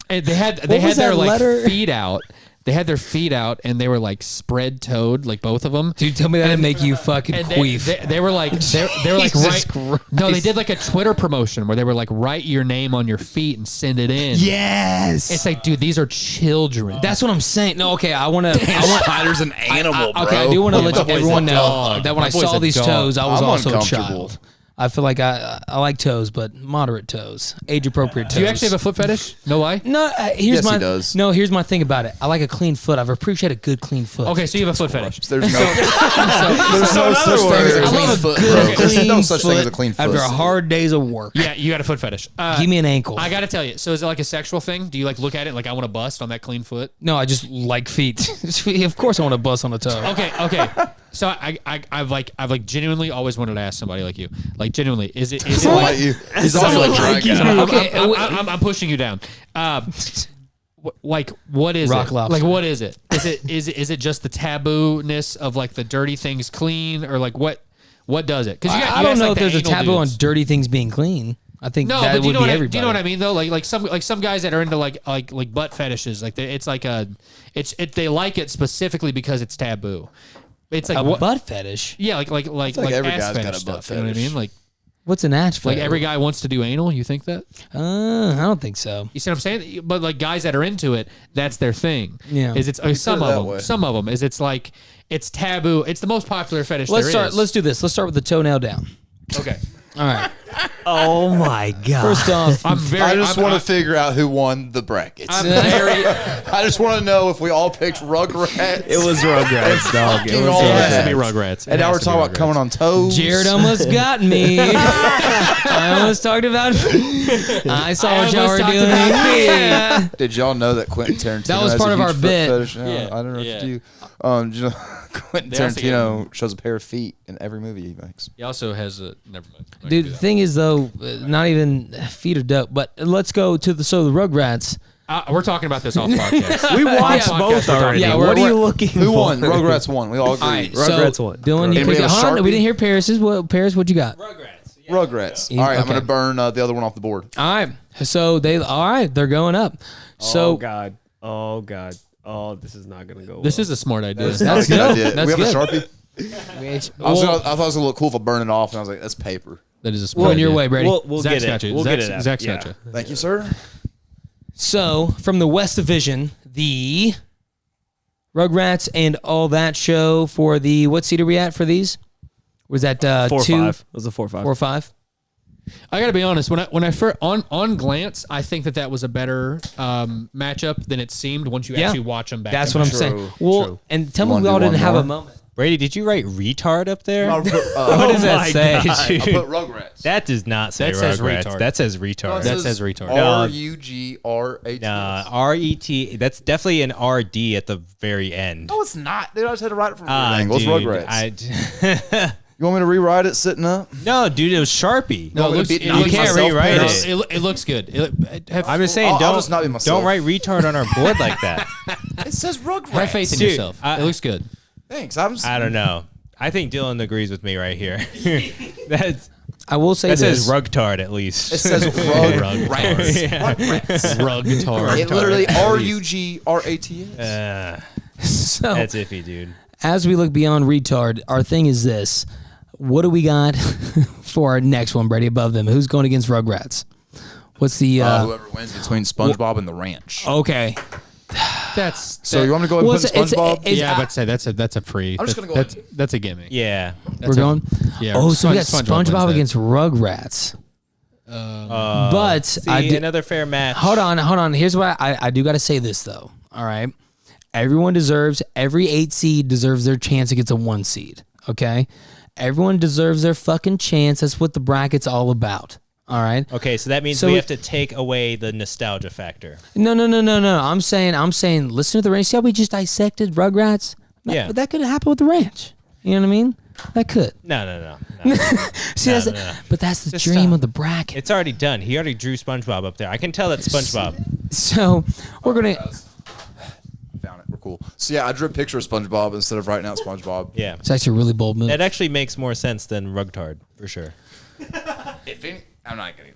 And they had was their that like letter? feet out. They had their feet out and they were like spread toed, like both of them. Dude, tell me that didn't make you fucking And queef. they were like they were like Jesus right. No, they did like a Twitter promotion where they were like write your name on your feet and send it in. Yes. It's like, dude, these are children. That's what I'm saying. No, okay, I want to. Schneider's an animal, bro. Okay, I do want to Yeah, let my boy's everyone a know dog. that when My I boy's saw a these dog. toes, I was I'm also a uncomfortable. child. I feel like I like toes, but moderate toes, age appropriate toes. Do you actually have a foot fetish? No lie. No, here's Yes, my he does. no. Here's my thing about it. I like a clean foot. I've appreciated a good clean foot. Okay, so you have a foot fetish. There's no, there's no such thing as a I clean love a foot, good bro. There's clean no such thing as a foot clean foot. after a hard days of work. Yeah, you got a foot fetish. Give me an ankle. I gotta tell you. So is it like a sexual thing? Do you like look at it like I want to bust on that clean foot? No, I just like feet. Of course, I want to bust on a toe. Okay. So I've genuinely always wanted to ask somebody like you. Like genuinely, is it Someone like you. He's also a drug guy. Okay, I'm pushing you down. Like what is Rock it? lobster. Like what is it? Is it just the taboo-ness of like the dirty things clean, or like what does it? Because I don't know if there's a taboo on dirty things being clean. I think No, that but do would you know be what everybody. do you know what I mean though? Like some guys that are into like butt fetishes, like it's like they like it specifically because it's taboo. It's like A what? butt fetish? Yeah, like every ass guy's got fetish a butt stuff. You know what I fetish. mean? Like What's an ass fetish? every guy wants to do anal. You think that? I don't think so. You see what I'm saying? But like guys that are into it, that's their thing. Yeah. Is it's some it of that them? way. Some of them is it's like it's taboo. It's the most popular fetish. Let's there start. is. Let's do this. Let's start with the toenail down. Okay. All right. Oh my god. First off, I'm very. I just I'm- want to figure out who won the brackets. I'm very. I just want to know if we all picked Rugrats. It was Rugrats, dog. It Fucking was all It that. has to be Rugrats. And now we're talking about coming on toes. Jared almost got me. I almost talked about. I saw what y'all were almost talked doing. about me. Yeah. Did y'all know that Quentin Tarantino That was has part a of huge our foot bit. fetish? Yeah, Yeah, I don't know yeah. what to do. Did you know Quentin They also get- Tarantino shows a pair of feet in every movie he makes. He also has a. Never mind. I can Dude, do the that. thing is though, not even feet are dope. But let's go to the Rugrats. We're talking about this off podcast. We watched Yeah. both Podcast, already. yeah, what are we're- you looking for? Who won? Rugrats won. We all agree. All right, Rugrats so won. Dylan, you Anybody pick. have a Hold on, we Sharpie? didn't hear Paris's. Paris, what you got? Rugrats. All right, I'm Okay. going to burn the other one off the board. All right, so they're going up. So oh god. Oh god. Oh, this is not gonna go. This well. is a smart idea. That's That's a good good. idea. That's we have good. a Sharpie? I Well, thought it was going to look cool if I burn it off, and I was like, that's paper. That is a smart going your idea. way, Brady. We'll Zach's get got it. you. We'll get Zach's- it. Out. Zach's yeah. got you. Thank you, sir. So from the West Division, the Rugrats and all that show for the what seed are we at for these? Was that 4-5. It was a 4-5. 4-5? I gotta be honest. When I first on glance, I think that was a better matchup than it seemed once you Yeah. actually watch them back. That's to what I'm back. saying. Well, true. and tell You me wanna we all do one didn't have a more? moment. Brady, did you write retard up there? I'll put, What does that my say, God. dude? I'll put Rugrats. That does not say That says Rugrats. retard. That says retard. That says retard. Rugrats. Nah, R-E-T. That's definitely an R-D at the very end. No, it's not. Dude, I just had to write it from Ah, weird angle. It's dude, Rugrats. You want me to rewrite it sitting up? no, dude, it was Sharpie. No, want it me looks. to It beat- looks you can't myself, rewrite no, it. It looks good. I'm just saying, I'll don't just not be myself. don't write retard on our board like that. It says Rugrats. Have faith in Dude, yourself. I- It looks good. Thanks. I don't know. I think Dylan agrees with me right here. That's, I will say that this. says rugtard at least. It says Rugrats. Rug guitar. It literally Rugrats. So That's iffy, dude. as we look beyond retard, our thing is this. What do we got for our next one, Brady, above them? Who's going against Rugrats? What's the... Whoever wins between SpongeBob and the Ranch. okay. That's So you want me to go ahead Well, and put it's- SpongeBob? it's- yeah, but say that's a free. I'm just gonna go That's a gimme. Yeah. We're going? Yeah. Oh, so we got SpongeBob SpongeBob wins against Rugrats. But See, I do, another fair match. hold on. Here's what I do got to say this though. All right, everyone deserves every 8 seed deserves their chance against a 1 seed. Okay, everyone deserves their fucking chance. That's what the bracket's all about. All right. Okay, so that means So we we- have to take away the nostalgia factor. No. I'm saying, listen to the ranch. See how we just dissected Rugrats? Yeah. But that could happen with the ranch. You know what I mean? That could. No. See, No, that's no. but that's the Just dream stop. of the bracket. It's already done. He already drew SpongeBob up there. I can tell that's SpongeBob. So we're gonna. Found it. We're cool. So yeah, I drew a picture of SpongeBob instead of writing out SpongeBob. Yeah. It's actually a really bold move. That actually makes more sense than Rugtard, for sure. I'm not kidding.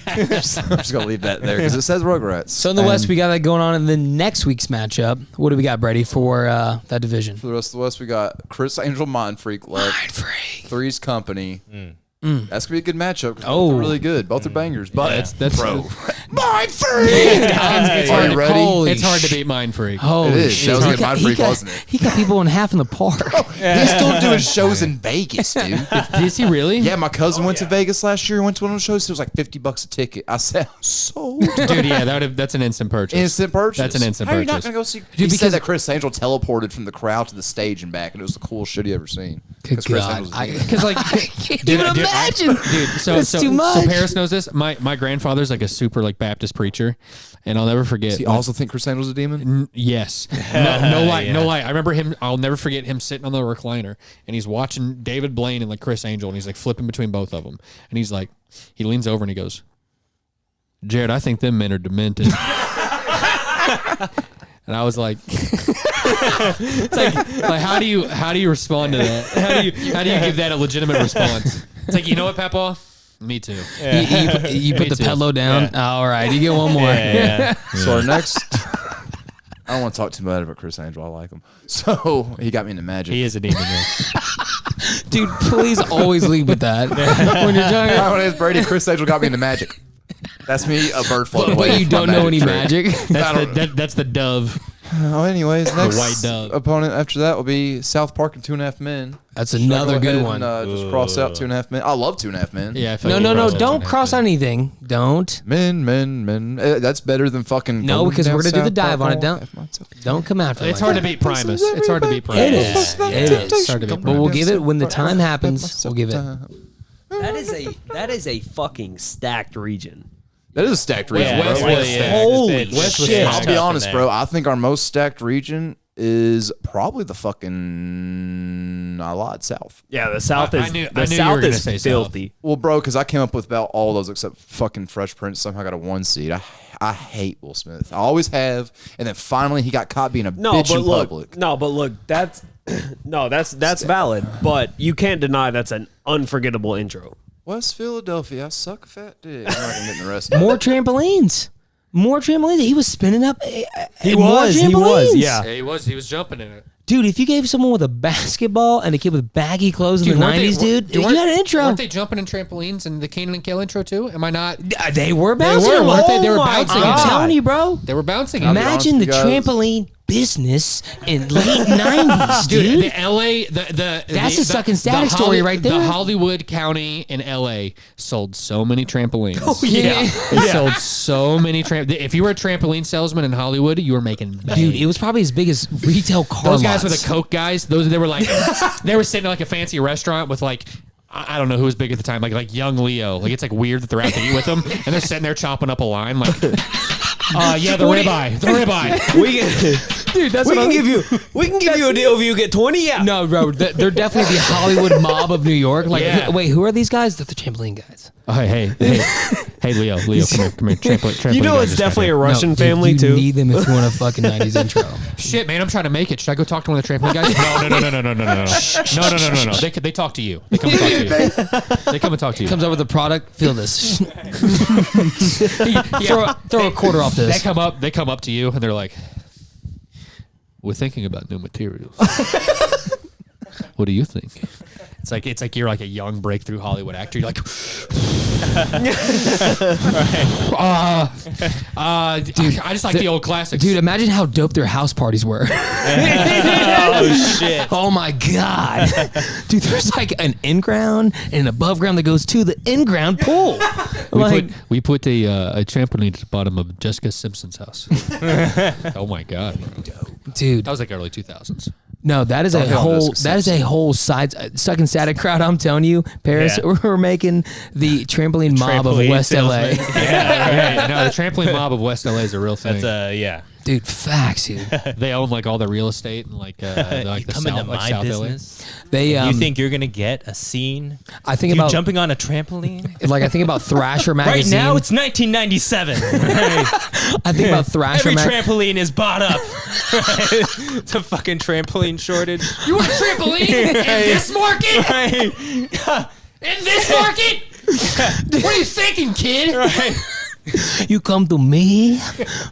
I'm just gonna leave that there because it says Rugrats. So in the West, we got that going on in the next week's matchup. What do we got, Brady, for that division? For the rest of the West, we got Chris Angel, Mind Freak left. Mind Freak. Three's Company. That's gonna be a good matchup. 'Cause Oh. both are really good. Both are bangers. But That's bro, Mind Freak. It's Are hard, you ready? Holy it's hard to shit. beat Mind Freak. Holy It is. shit. That was He good. got- Mind he Freak, got- wasn't it? He got people in half in the park. He's still doing shows in Vegas, dude. Is he really? Yeah, my cousin went to Vegas last year. Went to one of those shows. It was like $50 a ticket. I said, I'm sold. Dude, yeah, that's an instant purchase. Instant purchase. That's an instant How are you not purchase. gonna go see? Dude, He because- said that Chris Angel teleported from the crowd to the stage and back, and it was the coolest shit he ever seen. Good 'Cause Chris God. Angel's a genius. Because like, Can't even imagine. dude, so That's too much. So Paris knows this. My grandfather's like a super like Baptist preacher, and I'll never forget. Does he also think Chris Angel's a demon? Yes. No lie. No lie. I remember him. I'll never forget him sitting on the recliner and he's watching David Blaine and like Chris Angel and he's like flipping between both of them. And he's like, he leans over and he goes, Jared, I think them men are demented. And I was like, it's like how do you respond to that? How do you give that a legitimate response? It's like, you know what, Papa? Me too. You put Me the too. pillow down. All right, you get one more. Yeah. So our next, I don't want to talk too much about Chris Angel. I like him. So he got me into magic. He is a demon. though. Dude, please always leave with that when you're talking. My name is Brady. Chris Angel got me into magic. That's me, a bird floating away. But you with my don't know any trick. magic. That's the dove. Oh, anyways, next white dove. opponent after that will be South Park and 2.5 Men. That's Should I another go good ahead one. And, just cross out 2.5 Men. I love 2.5 Men. Yeah. I feel No, like no, you no! crossed Don't out cross something. anything. Don't. Men. That's better than fucking. No, going because down we're gonna do the South dive Park on it. all Don't. F myself. Don't come after. It's like hard that. to beat Primus. It's hard to beat It Primus. is. It is. Hard to beat But we'll Primus. give it when the time happens. We'll give it. That is a fucking stacked region. That is a stacked region. Yeah, bro. West West was- is. Holy It's- West was shit. tough I'll be in honest, there. bro. I think our most stacked region is probably the fucking. I lied, South. Yeah, the South I is knew- I the knew you South were gonna is say South. filthy. Well, bro, because I came up with about all those except fucking Fresh Prince. Somehow got a 1 seed. I hate Will Smith. I always have, and then finally he got caught being a No, bitch but in look, public. that's that's valid. But you can't deny that's an unforgettable intro. West Philadelphia, I suck a fat dick. I'm not gonna get in the rest. More trampolines. More trampolines. He was spinning up. He more was, trampolines. yeah. Yeah, he was jumping in it. Dude, if you gave someone with a basketball and a kid with baggy clothes in the weren't they- 90s, dude, you weren't- had an intro. Weren't they jumping in trampolines in the Kanan and Kale intro too? Am I not? They were bouncing. were, weren't they? They were Oh my bouncing. I'm God. telling you, bro. They were bouncing. be honest Imagine the with you guys. trampoline business in late 90s, dude. The LA, That's a sucking static story right there. The Hollywood County in LA sold so many trampolines. Oh yeah. They sold so many If you were a trampoline salesman in Hollywood, you were making bank. Dude, it was probably as big as retail car Those guys were lots. the Coke guys. They were like they were sitting in like a fancy restaurant with like I don't know who was big at the time, like young Leo. Like it's like weird that they're out to eat with them, and they're sitting there chopping up a line like, yeah, the ribeye. We can, Dude, that's we can give you a deal if you get 20. Yeah. No, bro, they're definitely the Hollywood mob of New York. Like, Yeah. wait, who are these guys? They're the trampoline guys. Oh, hey, Leo, come here. Trampoline You know guy it's just got definitely here. a Russian No, dude, family you too. need them if you want a fucking 90s intro. Shit, man, I'm trying to make it. Should I go talk to one of the trampoline guys? No. They talk to you. They come and talk to you. They come and talk to you. Comes over with the product. Feel this. throw a quarter off They this. come up to you and they're like, "We're thinking about new materials. What do you think?" It's like you're like a young breakthrough Hollywood actor. You're like, dude, I just like the old classics. Dude, imagine how dope their house parties were. Oh shit! Oh my god, dude! There's like an in-ground and an above-ground that goes to the in-ground pool. we put a trampoline at the bottom of Jessica Simpson's house. Oh my god, dude, that was like early 2000s. no, that is Don't a hit on whole. Jessica That is a whole side sucking static crowd. I'm telling you, Paris, Yeah. we're making the trampoline mob of Trampoline West salesman. LA. Yeah, no, the trampoline mob of West LA is a real thing. That's yeah. Dude, facts, dude. They own like all the real estate and like the You come South, into like my South business. They You think you're gonna get a scene? I think You about jumping on a trampoline? like I think about Thrasher Right magazine. now, it's 1997. I think about Thrasher Every magazine. trampoline is bought up. It's a fucking trampoline shortage. You want a trampoline in this market? Right. In this market? What are you thinking, kid? Right. You come to me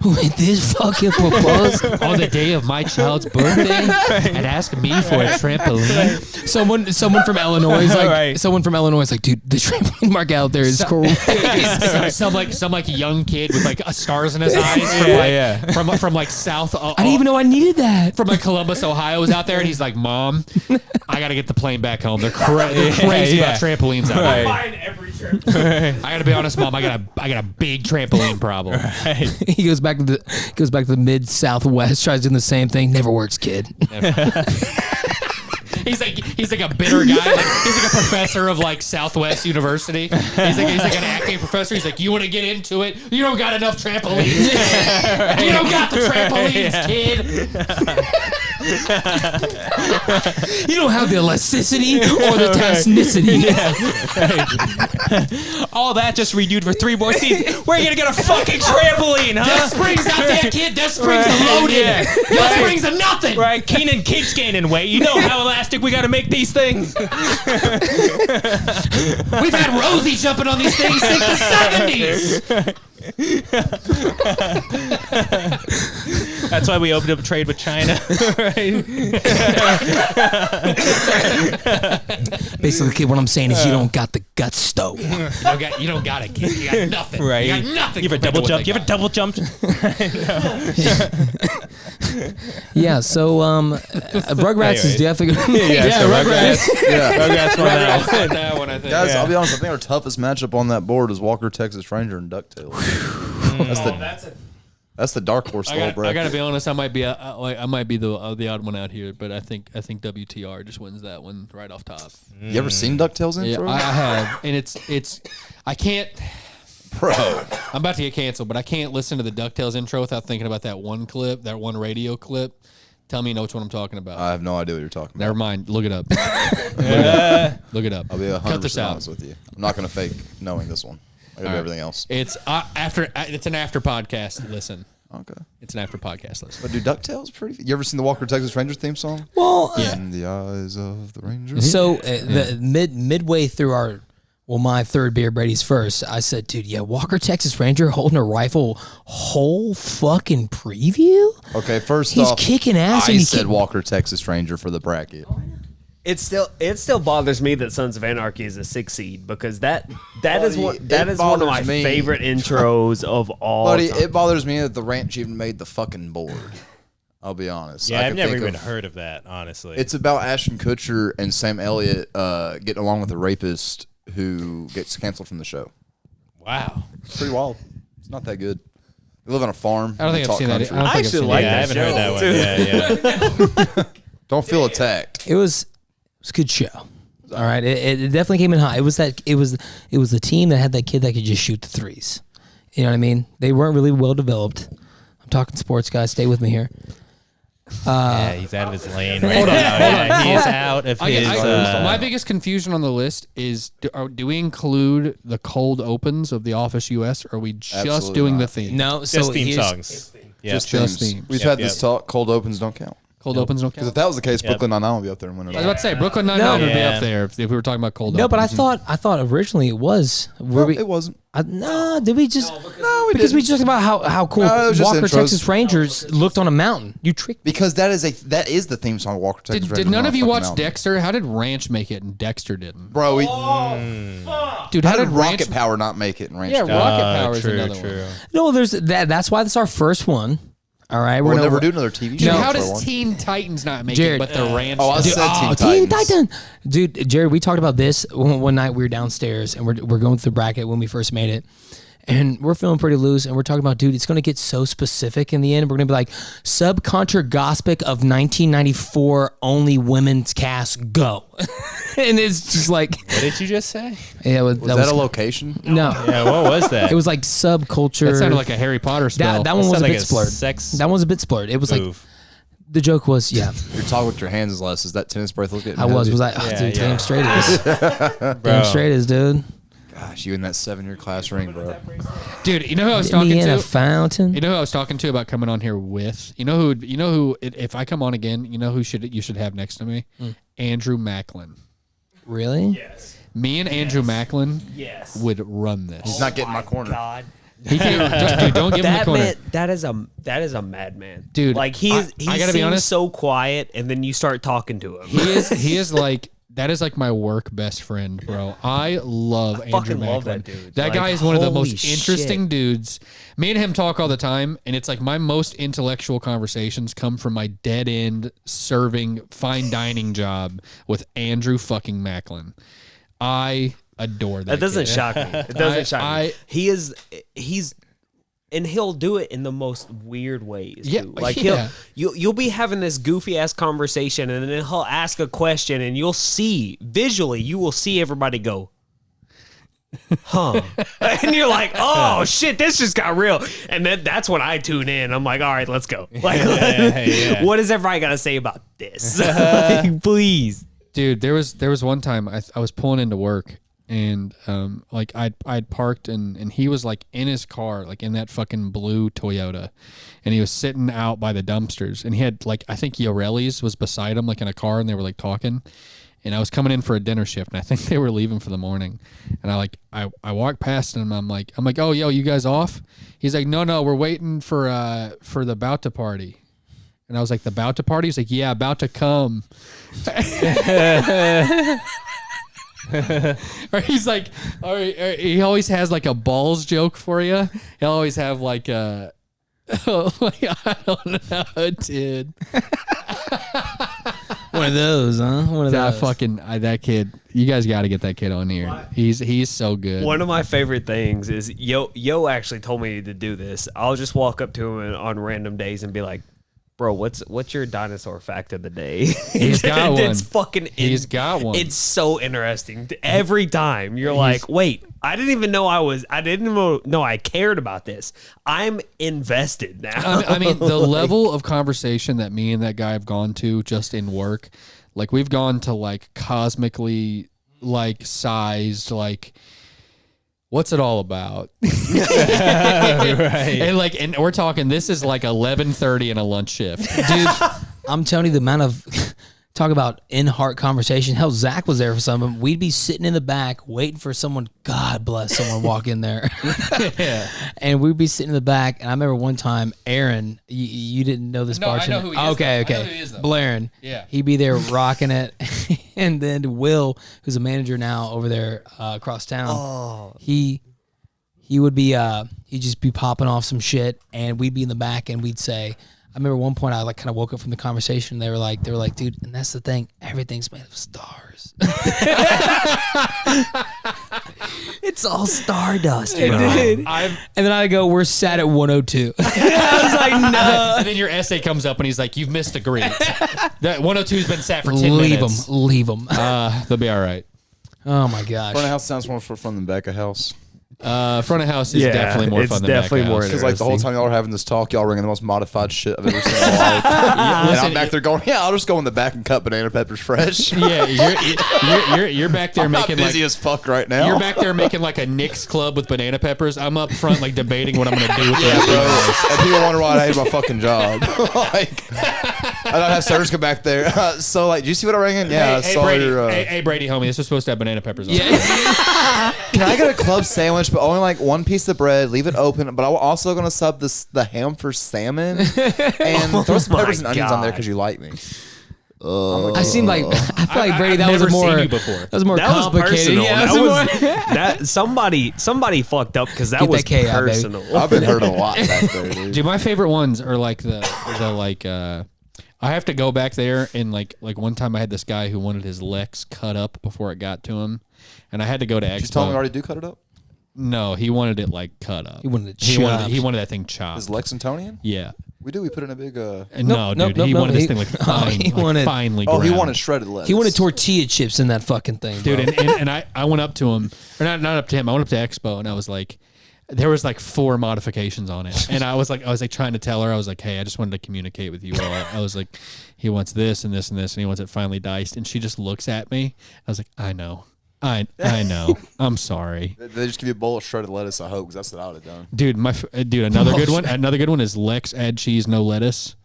with this fucking proposal. On the day of my child's birthday, and ask me for a trampoline. Someone from Illinois is like, Right. someone from Illinois is like, dude, the trampoline market out there is cool. some young kid with like stars in his eyes from like South. I didn't even know I needed that. From like Columbus, Ohio, was out there, and he's like, "Mom, I gotta get the plane back home. They're crazy about trampolines out there. Right. I gotta be honest, Mom. I got a big trampoline problem." He goes back to the mid Southwest, tries doing the same thing. Never works, kid. He's like a bitter guy. Like, he's like a professor of like Southwest University. He's like an acting professor. He's like, you want to get into it? You don't got enough trampolines. You don't got the trampolines, kid. You don't have the elasticity or the toxicity. All that just renewed for 3 more seasons. Where are you gonna get a fucking trampoline, huh? Death Springs out there, kid. Death Springs are loaded. Yeah. Death Springs are nothing. Right, Keenan keeps gaining weight. You know how elastic we gotta make these things. We've had Rosie jumping on these things since the 70s. That's why we opened up a trade with China. Right? Basically, kid, what I'm saying is you don't got the guts, though. You don't got it, kid. You got nothing. Right. You got nothing. You ever double jumped? You ever double jumped? Yeah, so Rugrats is definitely Rugrats. Rugrats won that. That one, I think. Guys, I'll be honest. I think our toughest matchup on that board is Walker, Texas Ranger, and DuckTales. That's the dark horse. I gotta be honest. I might be the odd one out here, but I think WTR just wins that one right off top. You ever seen DuckTales intro? Yeah, I have, and it's I can't. Bro, I'm about to get canceled, but I can't listen to the DuckTales intro without thinking about that one clip, that one radio clip. Tell me you know which one I'm talking about. I have no idea what you're talking about. Never mind. Look it up. Look it up. I'll be 100% Cut this out. honest with you. I'm not going to fake knowing this one. I gotta do everything else. It's It's an after podcast listen. Okay. It's an after podcast listen. But dude, DuckTales pretty. You ever seen the Walker, Texas Ranger theme song? Well, In the eyes of the Ranger. so the midway through my third beer, Brady's first, I said, dude, yeah, Walker, Texas Ranger holding a rifle whole fucking preview? Okay, first He's off, kicking ass I and he said kick- Walker, Texas Ranger for the bracket. It still bothers me that Sons of Anarchy is a 6 seed because that is one of my bothers me. favorite intros of all Buddy, time. it bothers me that the ranch even made the fucking board. I'll be honest. Yeah, I I've can never think even of- heard of that, honestly. It's about Ashton Kutcher and Sam Elliott getting along with a rapist who gets canceled from the show. wow. It's pretty wild. It's not that good. They live on a farm. I don't think They I've talk seen that. country. I don't think I've actually seen like that. Yeah, I that haven't heard that show, one. Yeah. Don't feel attacked. It was a good show. All right, it definitely came in hot. It was the team that had that kid that could just shoot the threes. You know what I mean? They weren't really well developed. I'm talking sports, guys. Stay with me here. Yeah, he's out of his lane right now. Yeah, he is out of his. My biggest confusion on the list is: do we include the cold opens of The Office US, or are we just Absolutely doing the not. theme? No, so just theme here's- songs. Yeah. Just Just themes. themes. We've Yep, had this yep. talk. Cold opens don't count. Cold opens don't Because if count. that was the case, Yep. Brooklyn Nine-Nine would be up there and win it. I was about to say Brooklyn Nine-Nine would be Yeah. up there if we were talking about cold No, but I opens. thought originally it was. Were No, we? it wasn't. No, did we just? No, we Because we didn't. talked about how cool No, it was just Walker intros. Texas Rangers looked on a mountain. You tricked me. Because that is the theme song of Walker, Texas Did Ranger. none on of a you fucking watch mountain. Dexter? How did Ranch make it and Dexter didn't? Bro, we, Dude, how did Rocket Power not make it in Ranch? Yeah, Town? Rocket Power is true, another true. one. No, there's that. That's why that's our first one. All right, We'll gonna- never do another TV Dude, show. how for does one. Teen Titans not make Jared, it, but the Ranch? Oh, I does? said Oh, Teen Teen Titans. Titan. Dude, Jared, we talked about this one night. We were downstairs and we're going through the bracket when we first made it. And we're feeling pretty loose, and we're talking about, dude, it's going to get so specific in the end. We're going to be like, Subcontra Gospic of 1994, only women's cast, go. And it's just like, What did you just say? yeah, Was that a location? no. Yeah, what was that? It was like subculture. That sounded like a Harry Potter spell. that one was a Sounds like bit splurred. sex That one's a bit splurred. It was like move. The joke was, yeah, You're talking with your hands less. Is that tennis bracelet getting I was. heavy? Was I? Oh, Yeah, dude, yeah. damn straight is. Damn straight is, dude. Gosh, you in that 7-year class ring, bro. Dude, you know who I was Me talking in a to? fountain. You know who I was talking to about coming on here with? You know who? If I come on again, you know who you should have next to me? Andrew Macklin. Really? Yes. Me and Andrew Macklin Yes. would run this. He's not getting my corner. God. He can't, dude, don't give him the That corner. man, that is a madman, Dude, Like he I gotta be seems honest. so quiet, and then you start talking to him. He is like that is like my work best friend, bro. I love Andrew fucking Macklin. love that dude. That Like, guy is one of the holy most interesting shit. dudes. Me and him talk all the time, and it's like my most intellectual conversations come from my dead end serving fine dining job with Andrew fucking Macklin. I adore that. That doesn't kid. shock me. It doesn't shock I- me. He's and he'll do it in the most weird ways. Yeah, too. Like yeah. you'll be having this goofy ass conversation, and then he'll ask a question, and you'll see visually, you will see everybody go, huh? And you're like, oh shit, this just got real. And then that's when I tune in. I'm like, all right, let's go. Like, what does everybody got to say about this? Like, please. Dude, there was one time I was pulling into work and like I'd parked and he was like in his car, like in that fucking blue Toyota, and he was sitting out by the dumpsters, and he had like, I think Yorelli's was beside him, like in a car, and they were like talking, and I was coming in for a dinner shift, and I think they were leaving for the morning, and I walked past him, I'm like, oh yo, you guys off? He's like, no, we're waiting for the bout to party. And I was like, the bout to party? He's like, yeah, about to come. Or he's like, or he always has like a balls joke for you. He'll always have like a, like, I don't know, dude. One of those, huh? One of That those. fucking that kid. You guys got to get that kid on here. He's so good. One of my favorite things is Yo actually told me to do this. I'll just walk up to him on random days and be like, bro, what's your dinosaur fact of the day? He's got one. It's fucking. He's got one. It's so interesting. Every time you're like, wait, I didn't even know I didn't even know I cared about this. I'm invested now. I mean, the level of conversation that me and that guy have gone to just in work, like we've gone to like cosmically like sized, like what's it all about? Right. And we're talking, this is like 11:30 in a lunch shift. Dude, I'm telling you the amount of talk about in-heart conversation. Hell, Zach was there for some of them. We'd be sitting in the back waiting for someone, God bless someone, walk in there. Yeah. And we'd be sitting in the back. And I remember one time, Aaron, you didn't know this No, I bartender. know who he is, Okay, though. I know okay. who he is, though. Blaren. Yeah. He'd be there rocking it. And then Will, who's a manager now over there across town, he would be, he'd just be popping off some shit. And we'd be in the back and we'd say, I remember one point I like kind of woke up from the conversation. They were like, dude, and that's the thing. Everything's made of stars. It's all stardust, bro. And And then I go, we're sat at 102. I was like, no. then your essay comes up and he's like, you've missed a grade. That 102's been sat for 10 Leave them. minutes. Leave them. They'll be all right. Oh, my gosh. Front of house sounds more fun than back of house. Front of house is Yeah, definitely more it's fun than definitely back more house. Because like the whole time y'all are having this talk, y'all are ringing the most modified shit I've ever seen in my life. And I'm back there going, yeah, I'll just go in the back and cut banana peppers fresh. Yeah, you're back there I'm not making busy like as fuck right now. you're back there making like a Knicks club with banana peppers. I'm up front like debating what I'm gonna do with Yeah, that. bro. And people wonder why I hate my fucking job. Like, I don't have servers go back there. So, like, do you see what I'm ringing? Yeah, I Hey, saw Brady, your. hey, Brady, homie, this was supposed to have banana peppers on it. Can I get a club sandwich, but only like one piece of bread? Leave it open. But I'm also gonna sub the ham for salmon and throw some my peppers and onions on there God. because you like me. I seem like, I feel like Brady, I've that was never a more, seen you before. that was more That was complicated. personal. Yeah, that that was was more- that somebody fucked up because that Get was that K out, baby. personal. I've been hurt a lot back there, dude. Dude, my favorite ones are like the like I have to go back there and like one time I had this guy who wanted his Lex cut up before it got to him, and I had to go to Did you tell me I Expo. already do cut it up? No, he wanted it like cut up. He wanted it He wanted, chopped. he wanted that thing chopped. Is Lexingtonian? Yeah. We do. We put in a big. And no, dude, he wanted this thing like fine, he wanted, finely Oh, he ground. wanted shredded lettuce. he wanted tortilla chips in that fucking thing, bro. Dude, and I went up to him, or not up to him. I went up to Expo and I was like, there was like 4 modifications on it, and I was like trying to tell her, I was like, hey, I just wanted to communicate with you all. I was like, he wants this and this and this, and he wants it finely diced, and she just looks at me. I was like, I know. I know. I'm sorry, They just give you a bowl of shredded lettuce, I hope, because that's what I would have done. dude. Another good one. Another good one is Lex add cheese, no lettuce.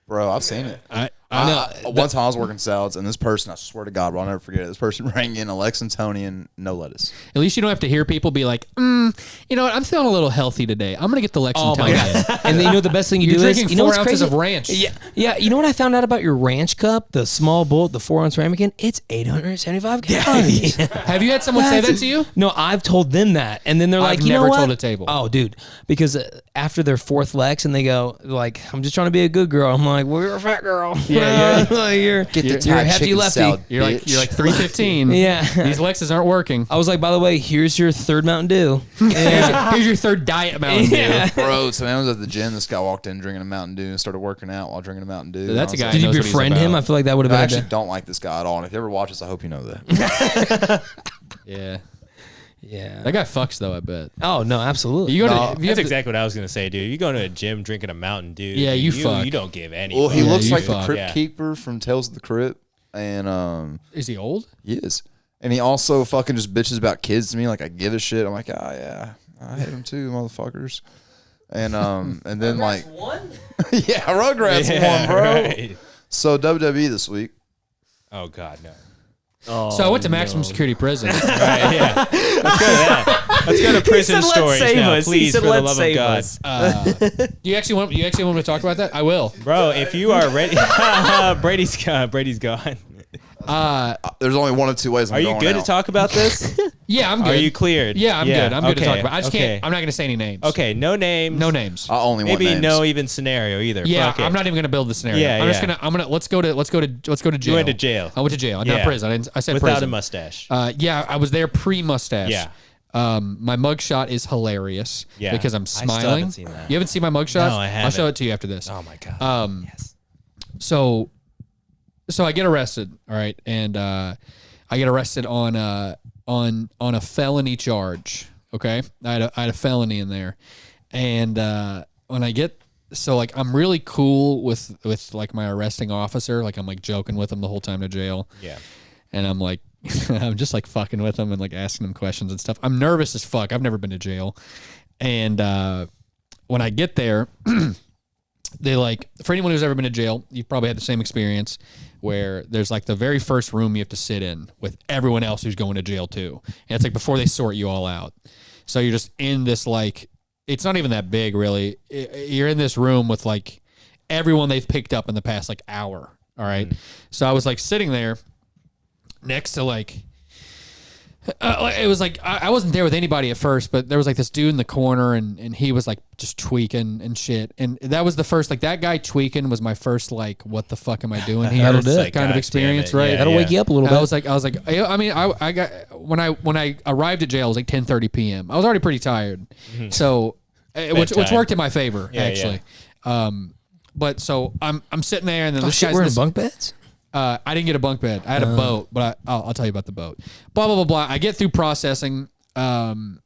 Bro, I've seen it. I know. One time I was working salads, and this person, I swear to God, but I'll never forget it. This person rang in a Lexingtonian, no lettuce. At least you don't have to hear people be like, you know what? I'm feeling a little healthy today. I'm gonna get the Lexingtonian. And then you know what the best thing you You're do is drinking you know 4 what's ounces crazy? of ranch. Yeah. You know what I found out about your ranch cup, the small bowl, the 4-ounce ramekin? It's 875 calories. Have you had someone say that to you? No, I've told them that, and then they're like, I've you know never what? told a table. Oh, dude, because after their 4th Lex, and they go like, I'm just trying to be a good girl. I'm like, well, you're a fat girl. Yeah, you're Get the you're a Thai hefty chicken lefty. salad, You're like 315. Yeah. These Lexes aren't working. I was like, by the way, here's your 3rd Mountain Dew. Here's your 3rd diet Mountain Dew. Yeah. Bro, so I was at the gym. This guy walked in drinking a Mountain Dew and started working out while drinking a Mountain Dew. That's And a I guy was Did you knows what he's befriend him? about. I feel like that would have like, I been a actually don't like this guy at all. And if you ever watch this, I hope you know that. Yeah. Yeah. That guy fucks though, I bet. Oh no, absolutely. You go No, to, if you that's have exactly what I was gonna say, dude. You go to a gym drinking a Mountain Dew. Yeah, dude, you fuck. You don't give any. Well, he Yeah, looks you like the fuck. Crypt Yeah. Keeper from Tales of the Crypt. And is he old? he is. And he also fucking just bitches about kids to me. Like, I give a shit. I'm like, oh, yeah. I hate them too, motherfuckers. And then like, yeah, Rugrats won, bro. Right. So WWE this week. Oh God, no. So I went to maximum security prison. Right, yeah. Let's go to that. Let's go to prison said, "Let's stories save now, us." He please, said, for the "Let's love of save God, us." You actually want me to talk about that? I will. bro. If you are ready, Brady's gone. Brady's gone. There's only one of 2 ways. Are you good to talk about this? Yeah, I'm good. Are you cleared? Yeah, I'm good. I'm good to okay, talk about. I just okay. can't. I'm not going to say any names. Okay, no names. No names. I only want Maybe names. no even scenario either. Yeah, Fuck it. I'm not even going to build the scenario. Yeah, I'm just yeah. gonna. Let's go to jail. went to jail. I went to jail. Not Yeah. prison. I said Without prison. a mustache. Yeah, I was there pre-mustache. Yeah. My mugshot is hilarious. Yeah. Because I'm I still haven't smiling. seen that. You haven't seen my mugshot? No, I I'll show haven't. it to you after this. Oh my God. Yes. So I get arrested, all right, and I get arrested on a felony charge. Okay, I had a felony in there, and when I get like I'm really cool with like my arresting officer, like I'm like joking with him the whole time to jail. Yeah. And I'm like, I'm just like fucking with him and like asking him questions and stuff. I'm nervous as fuck. I've never been to jail, and when I get there. They like, for anyone who's ever been to jail, you've probably had the same experience where there's like the very first room you have to sit in with everyone else who's going to jail too. And it's like before they sort you all out. So you're just in this like, it's not even that big really. You're in this room with like everyone they've picked up in the past like hour. All right. So I was like sitting there next to like, it was like I wasn't there with anybody at first, but there was like this dude in the corner, and he was like just tweaking and shit. And that was the first, like that guy tweaking was my first like, what the fuck am I doing here? That'll do it. Like, kind of God experience, damn it. right? Yeah, That'll wake you up a little And bit. I was like, I mean, I got when I arrived at jail, it was like 10:30 p.m. I was already pretty tired, so which Bedtime. worked in my favor Yeah, actually. But so I'm sitting there, and then Oh this shit, guy's we're in this- bunk beds. I didn't get a bunk bed. I had a boat, but I'll tell you about the boat. Blah blah blah blah. I get through processing, and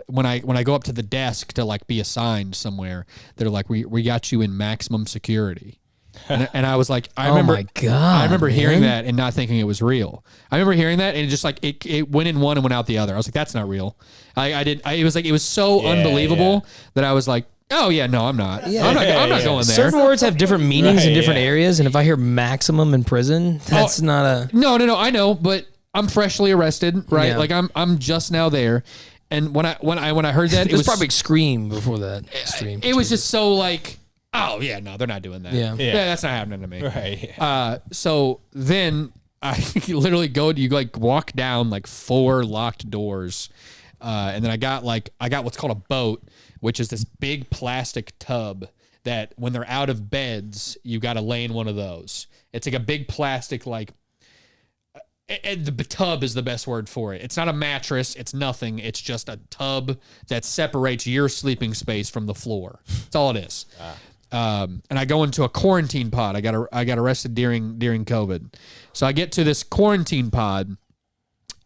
when I go up to the desk to like be assigned somewhere, they're like, "We got you in maximum security," and I was like, I remember, my God, I remember hearing man. that and not thinking it was real. I remember hearing that and it just like it went in one and went out the other. I was like, that's not real. It was so unbelievable that I was like, oh yeah, no, I'm not. I'm not going there. Certain words have different meanings in Right, different yeah. areas, and if I hear maximum in prison, that's not a. No, I know, but I'm freshly arrested, right? Yeah. Like I'm just now there, and when I heard that, It was probably extreme before that. Extreme. it was just so like, oh yeah, no, they're not doing that. Yeah. Yeah. That's not happening to me. Right. Yeah. So then I literally you like walk down like 4 locked doors, and then I got what's called a boat, which is this big plastic tub that when they're out of beds, you got to lay in one of those. It's like a big plastic, like, the tub is the best word for it. It's not a mattress. It's nothing. It's just a tub that separates your sleeping space from the floor. That's all it is. And I go into a quarantine pod. I got arrested during COVID. So I get to this quarantine pod,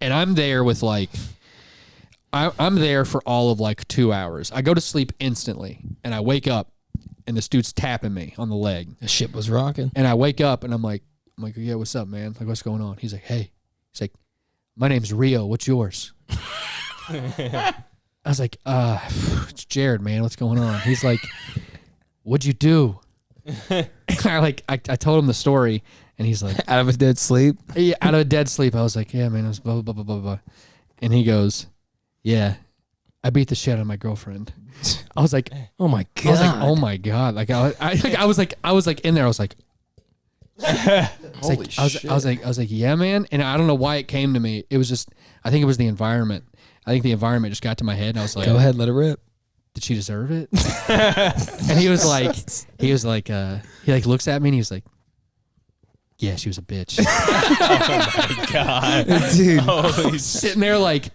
and I'm there with like, I'm there for all of like 2 hours. I go to sleep instantly, and I wake up, and this dude's tapping me on the leg. The ship was rocking. And I wake up, and I'm like, yeah, what's up, man? Like, what's going on? He's like, hey. He's like, my name's Rio. What's yours? I was like, it's Jared, man. What's going on? He's like, what'd you do? I told him the story, and he's like, Out of a dead sleep. yeah, out of a dead sleep. I was like, yeah, man, it was blah, blah, blah, blah, blah. And he goes, yeah, I beat the shit out of my girlfriend. I was like, Oh my I was like, god. oh my God. Like, I was like in there. I was like, Holy shit. I was like, yeah, man. And I don't know why it came to me. It was just, I think it was the environment. I think the environment just got to my head, and I was like, Go ahead, let it rip. did she deserve it? And he looks at me and he was like, yeah, she was a bitch. God. Dude. Holy Sitting there like,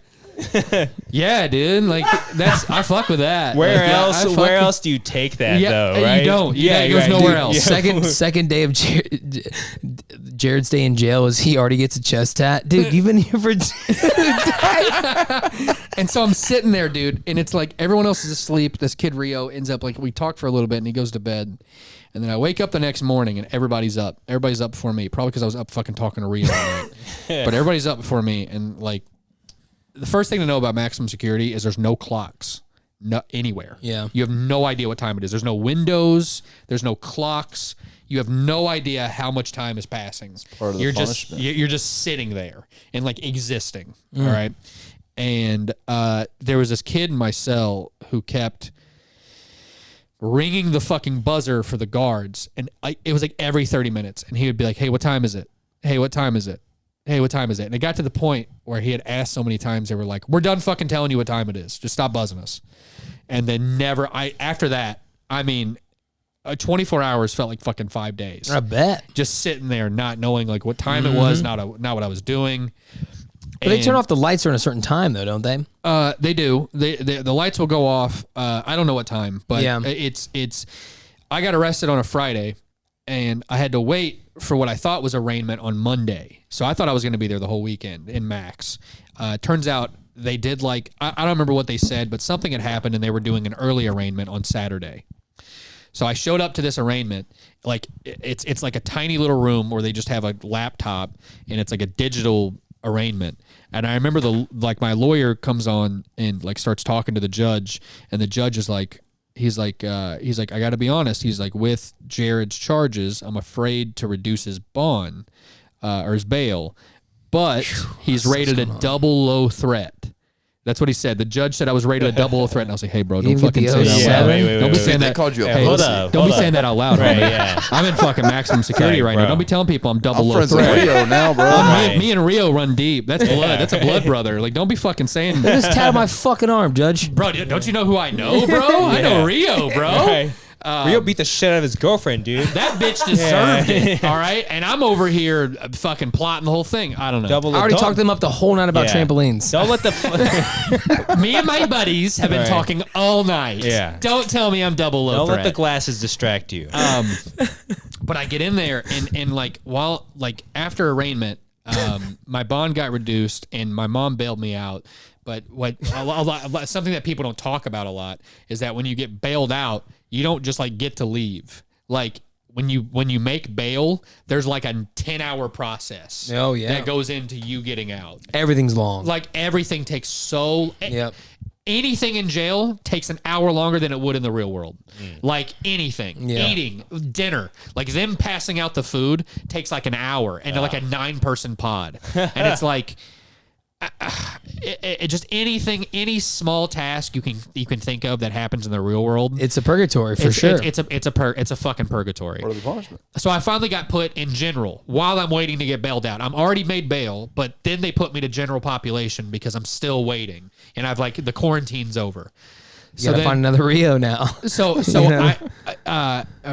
yeah, dude. Like I fuck with that. Where Like, yeah, else? I Where fucking- else do you take that Yeah, though? you Right? don't. Yeah, it goes right, nowhere dude. else. Yeah. Second day of Jared's day in jail is he already gets a chest tat. Dude, you've been here for And so I'm sitting there, dude, and it's like everyone else is asleep. This kid Rio ends up like we talk for a little bit, and he goes to bed. And then I wake up the next morning, and everybody's up. Everybody's up before me, probably because I was up fucking talking to Rio all night. But everybody's up before me, and like the first thing to know about maximum security is there's no clocks, no anywhere. Yeah. You have no idea what time it is. There's no windows. There's no clocks. You have no idea how much time is passing. part of the you're punishment. just you're just sitting there and like existing. All right. And there was this kid in my cell who kept ringing the fucking buzzer for the guards, and it was like every 30 minutes, and he would be like, hey, what time is it? Hey, what time is it? Hey, what time is it? And it got to the point where he had asked so many times, they were like, we're done fucking telling you what time it is. Just stop buzzing us. And then after that, I mean, 24 hours felt like fucking 5 days. I bet. Just sitting there, not knowing like what time it was, not what I was doing. But they turn off the lights during a certain time though, don't they? They do. The lights will go off. I don't know what time, but Yeah. it's. I got arrested on a Friday, and I had to wait for what I thought was arraignment on Monday. So I thought I was going to be there the whole weekend in Max. Turns out they did like I don't remember what they said, but something had happened, and they were doing an early arraignment on Saturday. So I showed up to this arraignment, like it's like a tiny little room where they just have a laptop, and it's like a digital arraignment. And I remember my lawyer comes on and like starts talking to the judge, and the judge is like, he's like, I got to be honest. He's like, with Jared's charges, I'm afraid to reduce his bond or his bail, but he's rated a double low threat. That's what he said. The judge said I was rated a double low threat, and I was like, hey, bro, don't Even with fucking the say that out 07? loud. Wait, Don't be wait, saying They that. called you a Hey, pussy. don't be saying that out loud, Right, homie. yeah. I'm in fucking maximum security right now. bro. Don't be telling people I'm double I'm low friends with threat. Rio now, bro. Right. Me and Rio run deep. That's blood. That's a blood brother. Like, don't be fucking saying that. Just tat my fucking arm, Judge. Bro, don't you know who I know, bro? I know Rio, bro. Right. Rio beat the shit out of his girlfriend, dude. That bitch deserved it, all right? And I'm over here fucking plotting the whole thing. I don't know. Double. I already don't- talked them up the whole night about yeah. trampolines. Don't let the. Me and my buddies have been Right. talking all night. Yeah. Don't tell me I'm double low Don't let threat. the glasses distract you. But I get in there and like after arraignment, my bond got reduced and my mom bailed me out. But something that people don't talk about a lot is that when you get bailed out, you don't just like get to leave. Like when you make bail, there's like a 10-hour process. Oh, yeah. that goes into you getting out. Everything's long. Like everything takes so. Yep. Anything in jail takes an hour longer than it would in the real world. Like anything, Yeah. eating, dinner, like them passing out the food takes like an hour and like a 9-person pod. And it's like, it just any small task you can think of that happens in the real world. It's a purgatory for sure. It's a fucking purgatory. What are the punishment? So I finally got put in general while I'm waiting to get bailed out. I'm already made bail, but then they put me to general population because I'm still waiting, and I've like the quarantine's over. you gotta find another Rio now. So know?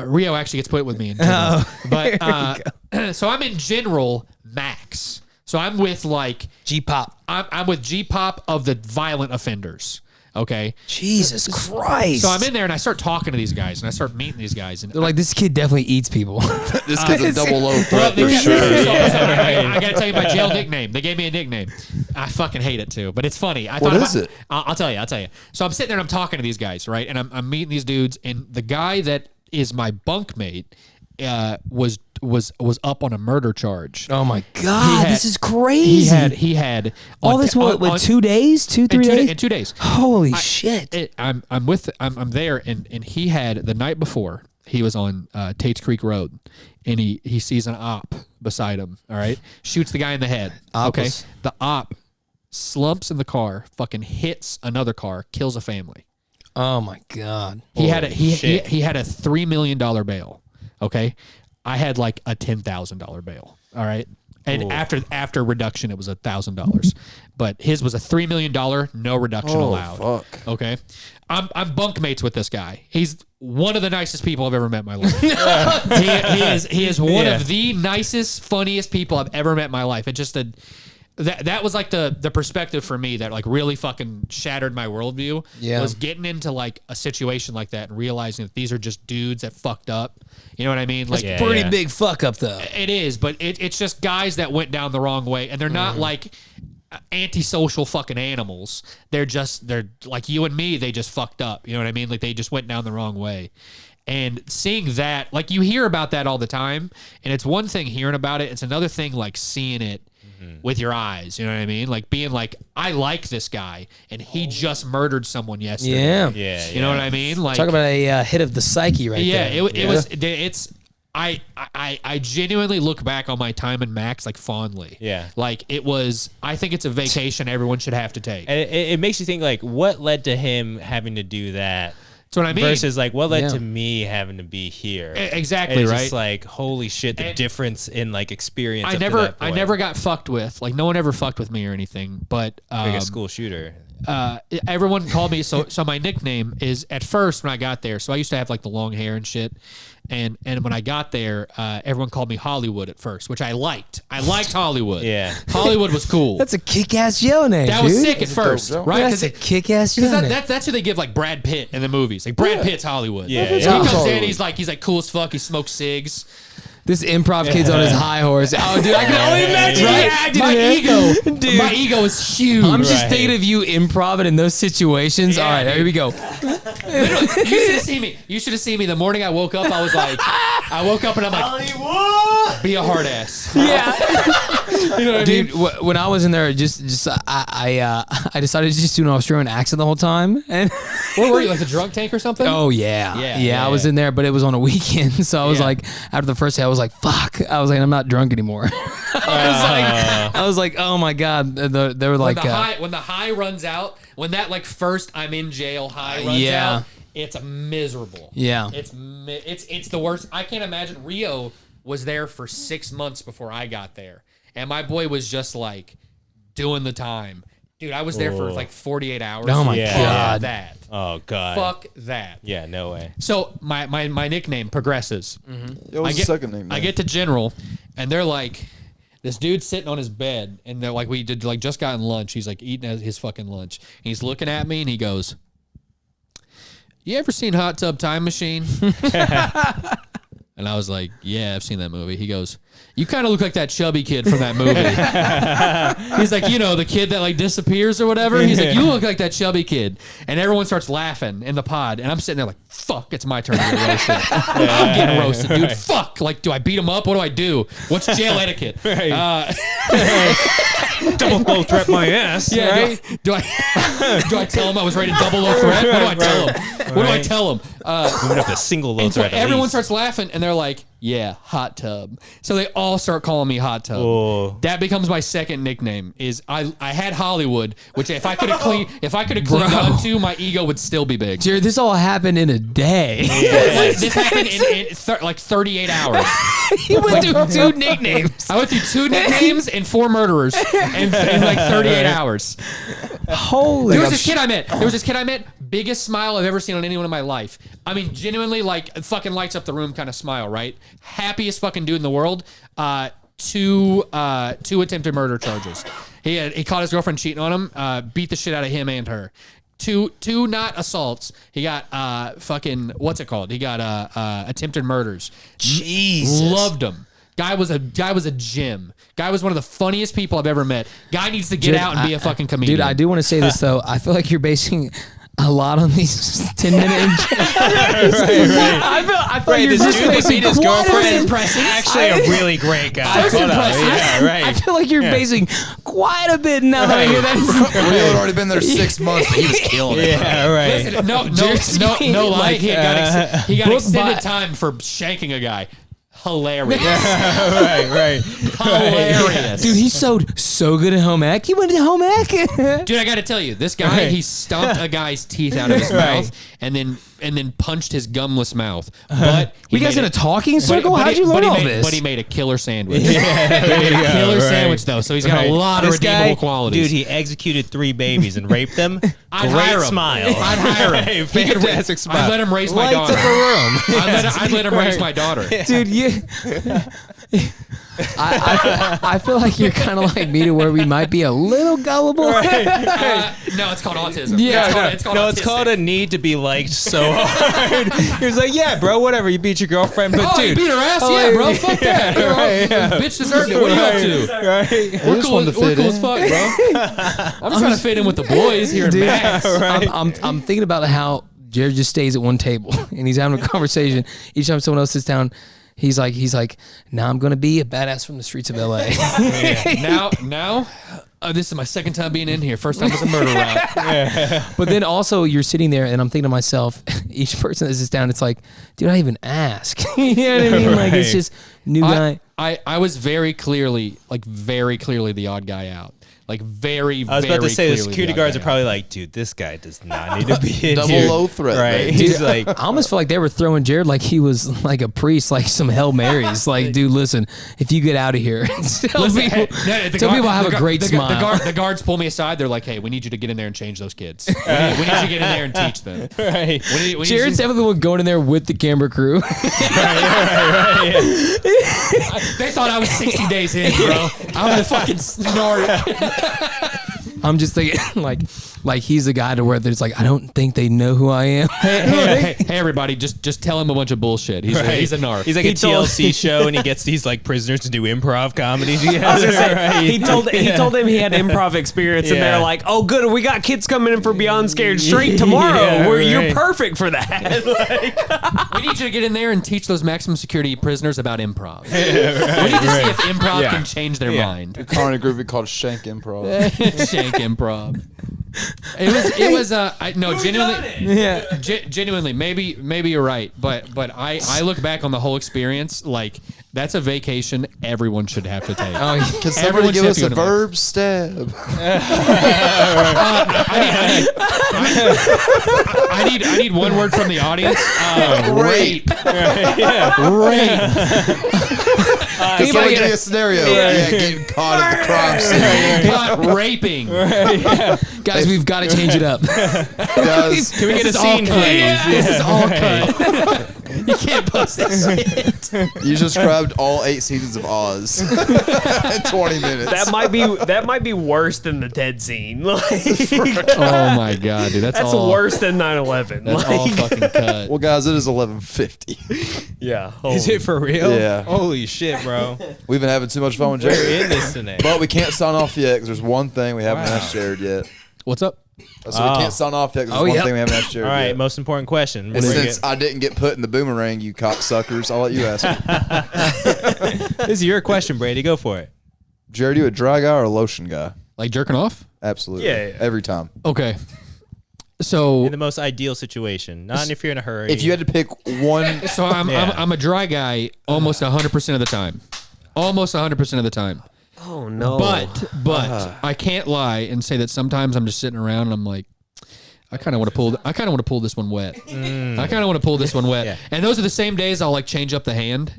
Rio actually gets put with me in general. But so I'm in general max. So I'm with like G-pop. I'm with G-pop of the violent offenders. Okay. Jesus Christ. So I'm in there and I start talking to these guys and I start meeting these guys and They're like, this kid definitely eats people. This kid's a double low threat Well, for sure. I got to tell you my jail nickname. They gave me a nickname. I fucking hate it too, but it's funny. What is it? I'll tell you. So I'm sitting there and I'm talking to these guys, right? And I'm meeting these dudes, and the guy that is my bunkmate was up on a murder charge. Oh my God, this is crazy. He had all this. What? 2 days? 3 days? In 2 days. Holy shit! I'm there, and he had the night before. He was on Tate's Creek Road, and he sees an op beside him. All right, shoots the guy in the head. Okay, the op slumps in the car, fucking hits another car, kills a family. Oh my God! He had a $3 million bail. Okay, I had like a $10,000 bail. All right. And after reduction, it was $1,000, but his was a $3 million, no reduction allowed. Fuck. Okay, I'm bunkmates with this guy. He's one of the nicest people I've ever met in my life. he is one of the nicest, funniest people I've ever met in my life. It just that was like the perspective for me that like really fucking shattered my worldview. Yeah. Was getting into like a situation like that and realizing that these are just dudes that fucked up. You know what I mean? Like Pretty big fuck up though. it is, but it's just guys that went down the wrong way, and they're not like antisocial fucking animals. They're like you and me. They just fucked up. You know what I mean? Like they just went down the wrong way. And seeing that, like you hear about that all the time, and it's one thing hearing about it. It's another thing like seeing it with your eyes. You know what I mean? Like being like, I like this guy, and he just murdered someone yesterday. Yeah. You know what I mean? Like Talk about a hit of the psyche right there. It's I genuinely look back on my time in Max like fondly. Yeah. Like I think it's a vacation everyone should have to take. And it makes you think like what led to him having to do that. That's what I mean. Versus like what led to me having to be here. Exactly, it's right? just like holy shit, the difference in like experience. I never got fucked with. Like no one ever fucked with me or anything. But like a school shooter. Everyone called me so my nickname is at first when I got there. So I used to have like the long hair and shit. And when I got there, everyone called me Hollywood at first, which I liked. I liked Hollywood. Yeah. Hollywood was cool. That's a kick-ass Joe name, That dude. was sick at first, right? That's a kick-ass Joe Because name. that's who they give like Brad Pitt in the movies. Like Brad Pitt's Hollywood. Yeah, So yeah. he comes in, he's like cool as fuck. He smokes cigs. This improv kid's on his high horse. Oh, dude, I can only imagine you acting it. My ego is huge. I'm just thinking of you improv in those situations. Yeah, All right, here we go. You should have seen me. You should have seen me the morning I woke up. I woke up and I'm like, Hollywood, be a hard ass. Yeah. You know what Dude, I mean? when I was in there, I decided to just do an Australian accent the whole time. And Where were you? Like the drunk tank or something? oh yeah, Yeah, I was in there, but it was on a weekend, so I was like, after the first day, I was like, fuck. I was like, I'm not drunk anymore. I was like, oh my god. They were like, when the high runs out, when that like first I'm in jail high runs out, it's miserable. Yeah. It's the worst. I can't imagine. Rio was there for 6 months before I got there, and my boy was just like doing the time. Dude, I was there for like 48 hours. Oh my Yeah. god. Fuck that. Oh god. Fuck that. Yeah, no way. So my nickname progresses. It was the second name. I get to General, and they're like, this dude's sitting on his bed, and they're like, we did like just gotten lunch. He's like eating his fucking lunch. He's looking at me, and he goes, "You ever seen Hot Tub Time Machine?" And I was like, "Yeah, I've seen that movie." He goes, "You kind of look like that chubby kid from that movie." He's like, you know, the kid that like disappears or whatever. He's like, "You look like that chubby kid." And everyone starts laughing in the pod. And I'm sitting there like, fuck, it's my turn to get roasted. I'm getting roasted, dude. Fuck. Like, do I beat him up? What do I do? What's jail etiquette? Double low threat my ass. Yeah, right? do I tell him I was rated double low threat? What do I tell him? What do I tell him? Moving up to single low And so threat. at everyone least. starts laughing, and they're like, "Yeah, Hot Tub." So they all start calling me Hot Tub. Oh. That becomes my second nickname. Is I had Hollywood, which if I could have clinged on to, my ego would still be big. Jared, this all happened in a day. This happened in like 38 hours. You went through 2 nicknames. I went through 2 nicknames and 4 murderers in like 38 hours. Holy. There was this kid I met. Biggest smile I've ever seen on anyone in my life. I mean, genuinely, like, fucking lights up the room kind of smile, right? Happiest fucking dude in the world. 2 attempted murder charges. He caught his girlfriend cheating on him. Beat the shit out of him and her. Two not assaults. He got fucking, what's it called? He got attempted murders. Jesus. Loved him. Guy was a gem. Guy was one of the funniest people I've ever met. Guy needs to get out and be a fucking comedian. Dude, I do want to say this though. I feel like you're basing a lot on these 10-minute. I feel like you're just basing his girlfriend impressive. actually a really great guy. I feel like you're basing quite a bit now that I hear that. Rio had already been there 6 months, but he was killing it. Yeah, right. Listen, no lie. Like, he got book extended by- time for shanking a guy. Hilarious. right. Hilarious. Dude, he's so good at home ec. He went to home ec. Dude, I got to tell you, this guy, he stomped a guy's teeth out of his mouth and then punched his gumless mouth. But We guys in a talking circle? How'd you learn all this? But he made a killer sandwich. He made a killer sandwich, though, so he's got a lot of redeemable qualities. Dude, he executed 3 babies and raped them. I'd Great hire him. smile. I'd hire him. Fantastic smile. I'd let him raise my Lights daughter. up a room. I'd let him raise my daughter. Dude, I feel like you're kind of like me to where we might be a little gullible. No, it's called autism. Yeah. It's called autistic. It's called a need to be liked so hard. He was like, yeah, bro, whatever. You beat your girlfriend, but Oh, you dude. beat her ass? Yeah, bro. Fuck that. Bitch deserved it. What are you up to? Right. We're just cool, wanted to we're fit cool as in. fuck, bro. I'm just trying to fit in with the boys here in Max. I'm thinking about how Jared just stays at one table and he's having a conversation. Each time someone else sits down, he's like, now I'm gonna be a badass from the streets of LA. Now, this is my second time being in here. First time was a murder rap. But then also you're sitting there and I'm thinking to myself, each person that sits down, it's like, dude, I even ask. You know what I mean? Like it's just new guy. I was very clearly the odd guy out. Like very, I was about to say the clearly security odd guards guy are probably like, dude, this guy does not need to be in Double here. low threat, Right. man. He's like, I almost feel like they were throwing Jared like he was like a priest, like some Hail Marys. Like, dude, listen, if you get out of here, tell people I have a great smile. The guards pull me aside. They're like, "Hey, we need you to get in there and change those kids. We need you to get in there and teach them." right. We need Jared's definitely the one going in there with the camera crew. They thought I was 60 days in, bro. I'm the fucking snort. I'm just thinking, like he's the guy to where there's like, I don't think they know who I am. Hey, everybody, just tell him a bunch of bullshit. He's a narc. He's like a TLC show, and he gets these like prisoners to do improv comedy. I was gonna say, he told him he had improv experience, and Yeah. they're like, "Oh, good, we got kids coming in for Beyond Scared Straight tomorrow. Yeah, You're right. perfect for that." We need you to get in there and teach those maximum security prisoners about improv. We need to see if improv can change their mind. Carney Groovy called Shank Improv. Shank improv. It was genuinely. Yeah. Genuinely, maybe you're right, but I look back on the whole experience like that's a vacation everyone should have to take. Oh, Can somebody Everyone give should us have a to go to verb stab? I need one word from the audience. Rape. Rape. Somebody give me a scenario. Yeah, getting caught at the crime scene. Not raping. guys, we've got to change it up. Guys, Can we get a scene, please? This is all cut. You can't post this shit. you just grabbed all 8 seasons of Oz in 20 minutes. that might be worse than the Ted scene. Like, Oh my god, dude, that's all worse than 9/11. That's all fucking cut. Well, guys, it is 11:50. Yeah. Is it for real? Yeah. Holy shit, bro. We've been having too much fun with We're Jared. in this tonight. But we can't sign off yet because there's one thing we haven't asked Jared yet. What's up? So we can't sign off yet because there's one thing we haven't asked Jared All right, yet. most important question. And since I didn't get put in the boomerang, you cocksuckers, I'll let you ask it. This is your question, Brady. Go for it. Jared, you a dry guy or a lotion guy? Like jerking off? Absolutely. Yeah. Every time. Okay. So In the most ideal situation, not if you're in a hurry. If you had to pick one, I'm a dry guy almost 100% of the time. Almost 100% of the time. Oh no. But I can't lie and say that sometimes I'm just sitting around and I'm like, I kind of want to pull this one wet. I kind of want to pull this one wet. Yeah. And those are the same days I'll like change up the hand.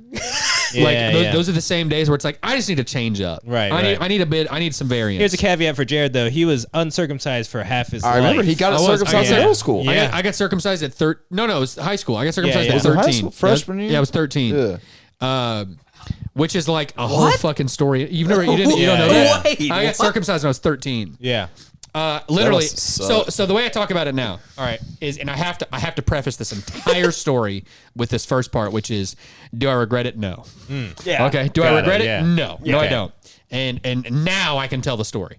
Those are the same days where it's like I just need to change up. Right, I need some variance. Here's a caveat for Jared, though. He was uncircumcised for half his life. I remember he got it circumcised in middle school. Yeah. I got circumcised at No, it was high school. I got circumcised yeah. at Was it 13. high school? Freshman year? Yeah, I was 13. Yeah. Which is like a whole fucking story. You don't know that? Wait, I got circumcised when I was 13. Yeah. Literally. must suck. So the way I talk about it now, all right, is, and I have to preface this entire story with this first part, which is, do I regret it? No. Yeah. Okay. Do I Got it, regret it? yeah. No. No, I Okay. don't. And now I can tell the story.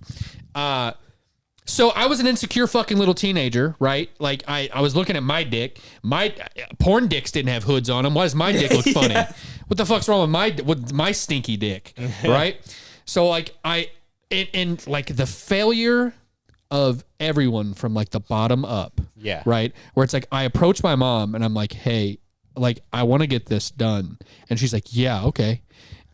So I was an insecure fucking little teenager, right? Like I was looking at my dick. My porn dicks didn't have hoods on them. Why does my dick look funny? What the fuck's wrong with my stinky dick, right? So like and like the failure of everyone from like the bottom up, Yeah. right? Where it's like I approach my mom and I'm like, hey, like I want to get this done, and she's like, yeah, okay.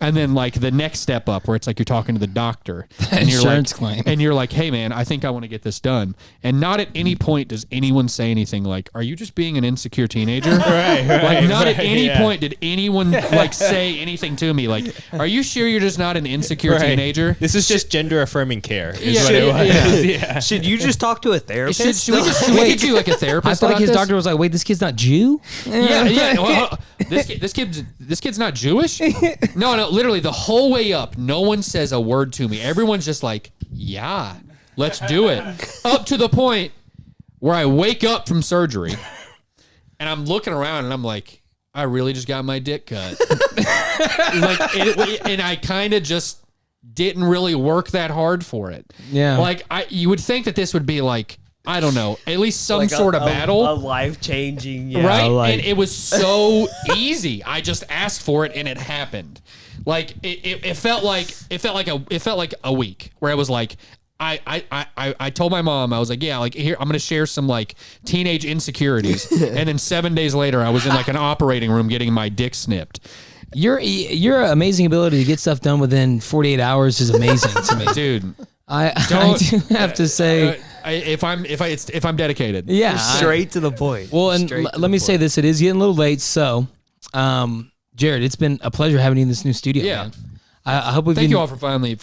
And then like the next step up where it's like you're talking to the doctor and you're Insurance like, claim. and you're like, hey man, I think I want to get this done. And not at any point does anyone say anything like, are you just being an insecure teenager? Right. Like not at any yeah. point did anyone like say anything to me. Like, are you sure you're just not an insecure Right. teenager? This is just gender affirming care. Is Yeah, what it was. yeah. Yeah. Should you just talk to a therapist? Should we get you like a therapist? I feel like about his this? doctor was like, wait, this kid's not Jew? Yeah. Well, this kid's not Jewish. No. Literally, the whole way up, no one says a word to me. Everyone's just like, "Yeah, let's do it." Up to the point where I wake up from surgery, and I'm looking around, and I'm like, "I really just got my dick cut." And I kind of just didn't really work that hard for it. Yeah. Like you would think that this would be like, I don't know, at least some Like sort of battle. a life changing, Right, Like, and it was so easy. I just asked for it, and it happened. Like it felt like a week where I was like, I told my mom, I was like, yeah, like here I'm gonna share some like teenage insecurities, and then 7 days later I was in like an operating room getting my dick snipped. Your amazing ability to get stuff done within 48 hours is amazing to me. Dude, I Don't- do have to say, if I'm dedicated, yeah. straight to the point. Well, and Straight to let the me say point. this: it is getting a little late. So, Jared, it's been a pleasure having you in this new studio. Yeah. Man. I hope we've Thank been. you all for finally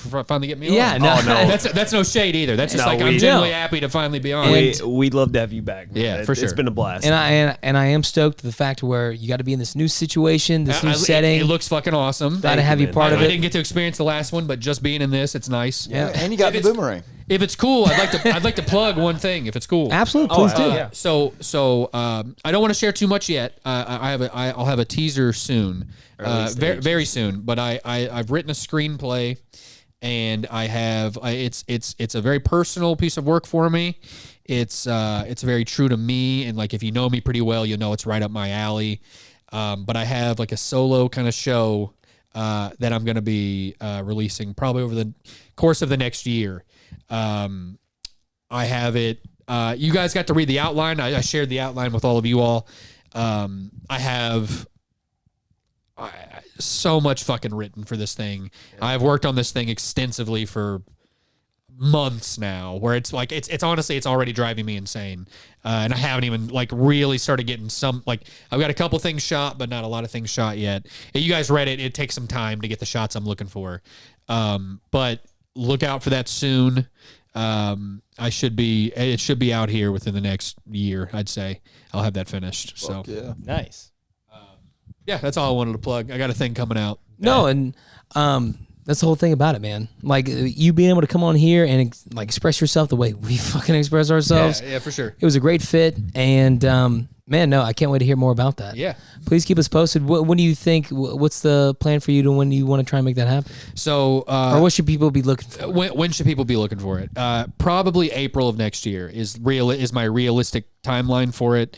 getting me on. Yeah, no. Oh, no. That's no shade either. That's just No, like I'm we- genuinely No. happy to finally be on. We'd love to have you back. man. Yeah, for sure. It's been a blast. And I am stoked to the fact where you got to be in this new situation, this new It setting. looks fucking awesome. Glad to have you man. part I of didn't it. get to experience the last one, but just being in this, it's nice. Yeah. And you got the boomerang. If it's cool, I'd like to plug one thing. If it's cool, Absolutely, please do. yeah. So I don't want to share too much yet. I'll have a teaser soon, very soon. But I've written a screenplay, and it's a very personal piece of work for me. It's very true to me, and like if you know me pretty well, you'll know it's right up my alley. But I have like a solo kind of show that I'm going to be releasing probably over the course of the next year. I have it. You guys got to read the outline. I shared the outline with all of you all. I have so much fucking written for this thing. I've worked on this thing extensively for months now, where it's like it's honestly it's already driving me insane, and I haven't even like really started getting some, like I've got a couple things shot, but not a lot of things shot yet. If you guys read it, it takes some time to get the shots I'm looking for, but look out for that soon. It should be out here within the next year. I'd say I'll have that finished. So Yeah. Nice. yeah, that's all I wanted to plug. I got a thing coming out. No, and that's the whole thing about it, man. Like you being able to come on here and like express yourself the way we fucking express ourselves. Yeah, for sure. It was a great fit, and man, no, I can't wait to hear more about that. Yeah. Please keep us posted. When do you think? What's the plan for you to when you want to try and make that happen? So Or what should people be looking for? when should people be looking for it? Probably April of next year is my realistic timeline for it.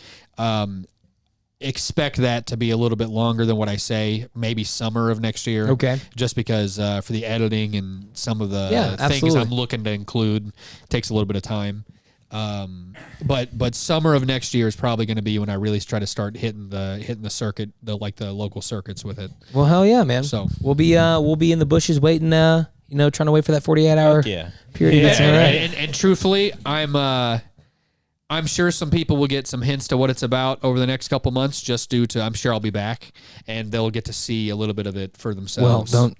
Expect that to be a little bit longer than what I say. Maybe summer of next year. Okay. Just because for the editing and some of the Yeah, things absolutely. I'm looking to include takes a little bit of time. But summer of next year is probably going to be when I really try to start hitting the circuit, the local circuits with it. Well, hell yeah, man. So- we'll be in the bushes waiting. Trying to wait for that 48-hour Yeah. period. Yeah, That's all right. And truthfully, I'm I'm sure some people will get some hints to what it's about over the next couple months, just due to I'm sure I'll be back, and they'll get to see a little bit of it for Well, themselves. don't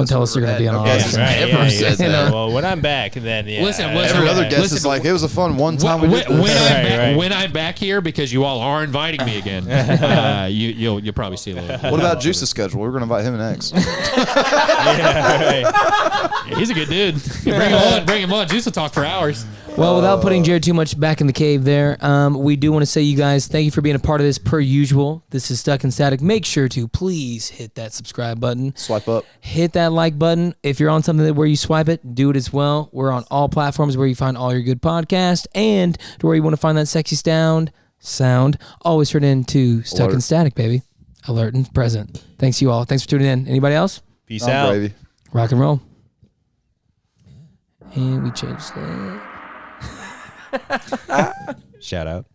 tell us you're going to be on Yeah, Oz. right, Ever yeah, said yeah. that. Well, when I'm back, then yeah. Listen, Every other guest is like, it was a fun one time. we did this. When I'm back here, because you all are inviting me again, you'll probably see a little bit. What about Juice's schedule? We're going to invite him next. He's a good dude. Bring him on. Juice will talk for hours. Well, without putting Jared too much back in the cave there, we do want to say, you guys, thank you for being a part of this per usual. This is Stuck in Static. Make sure to please hit that subscribe button. Swipe up. Hit that like button. If you're on something where you swipe it, do it as well. We're on all platforms where you find all your good podcasts, and to where you want to find that sexy sound, always turn in to Stuck in Static, baby. Alert and present. Thanks, you all. Thanks for tuning in. Anybody else? Peace out. Gravy. Rock and roll. And we changed that. Shout out.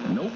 Nope.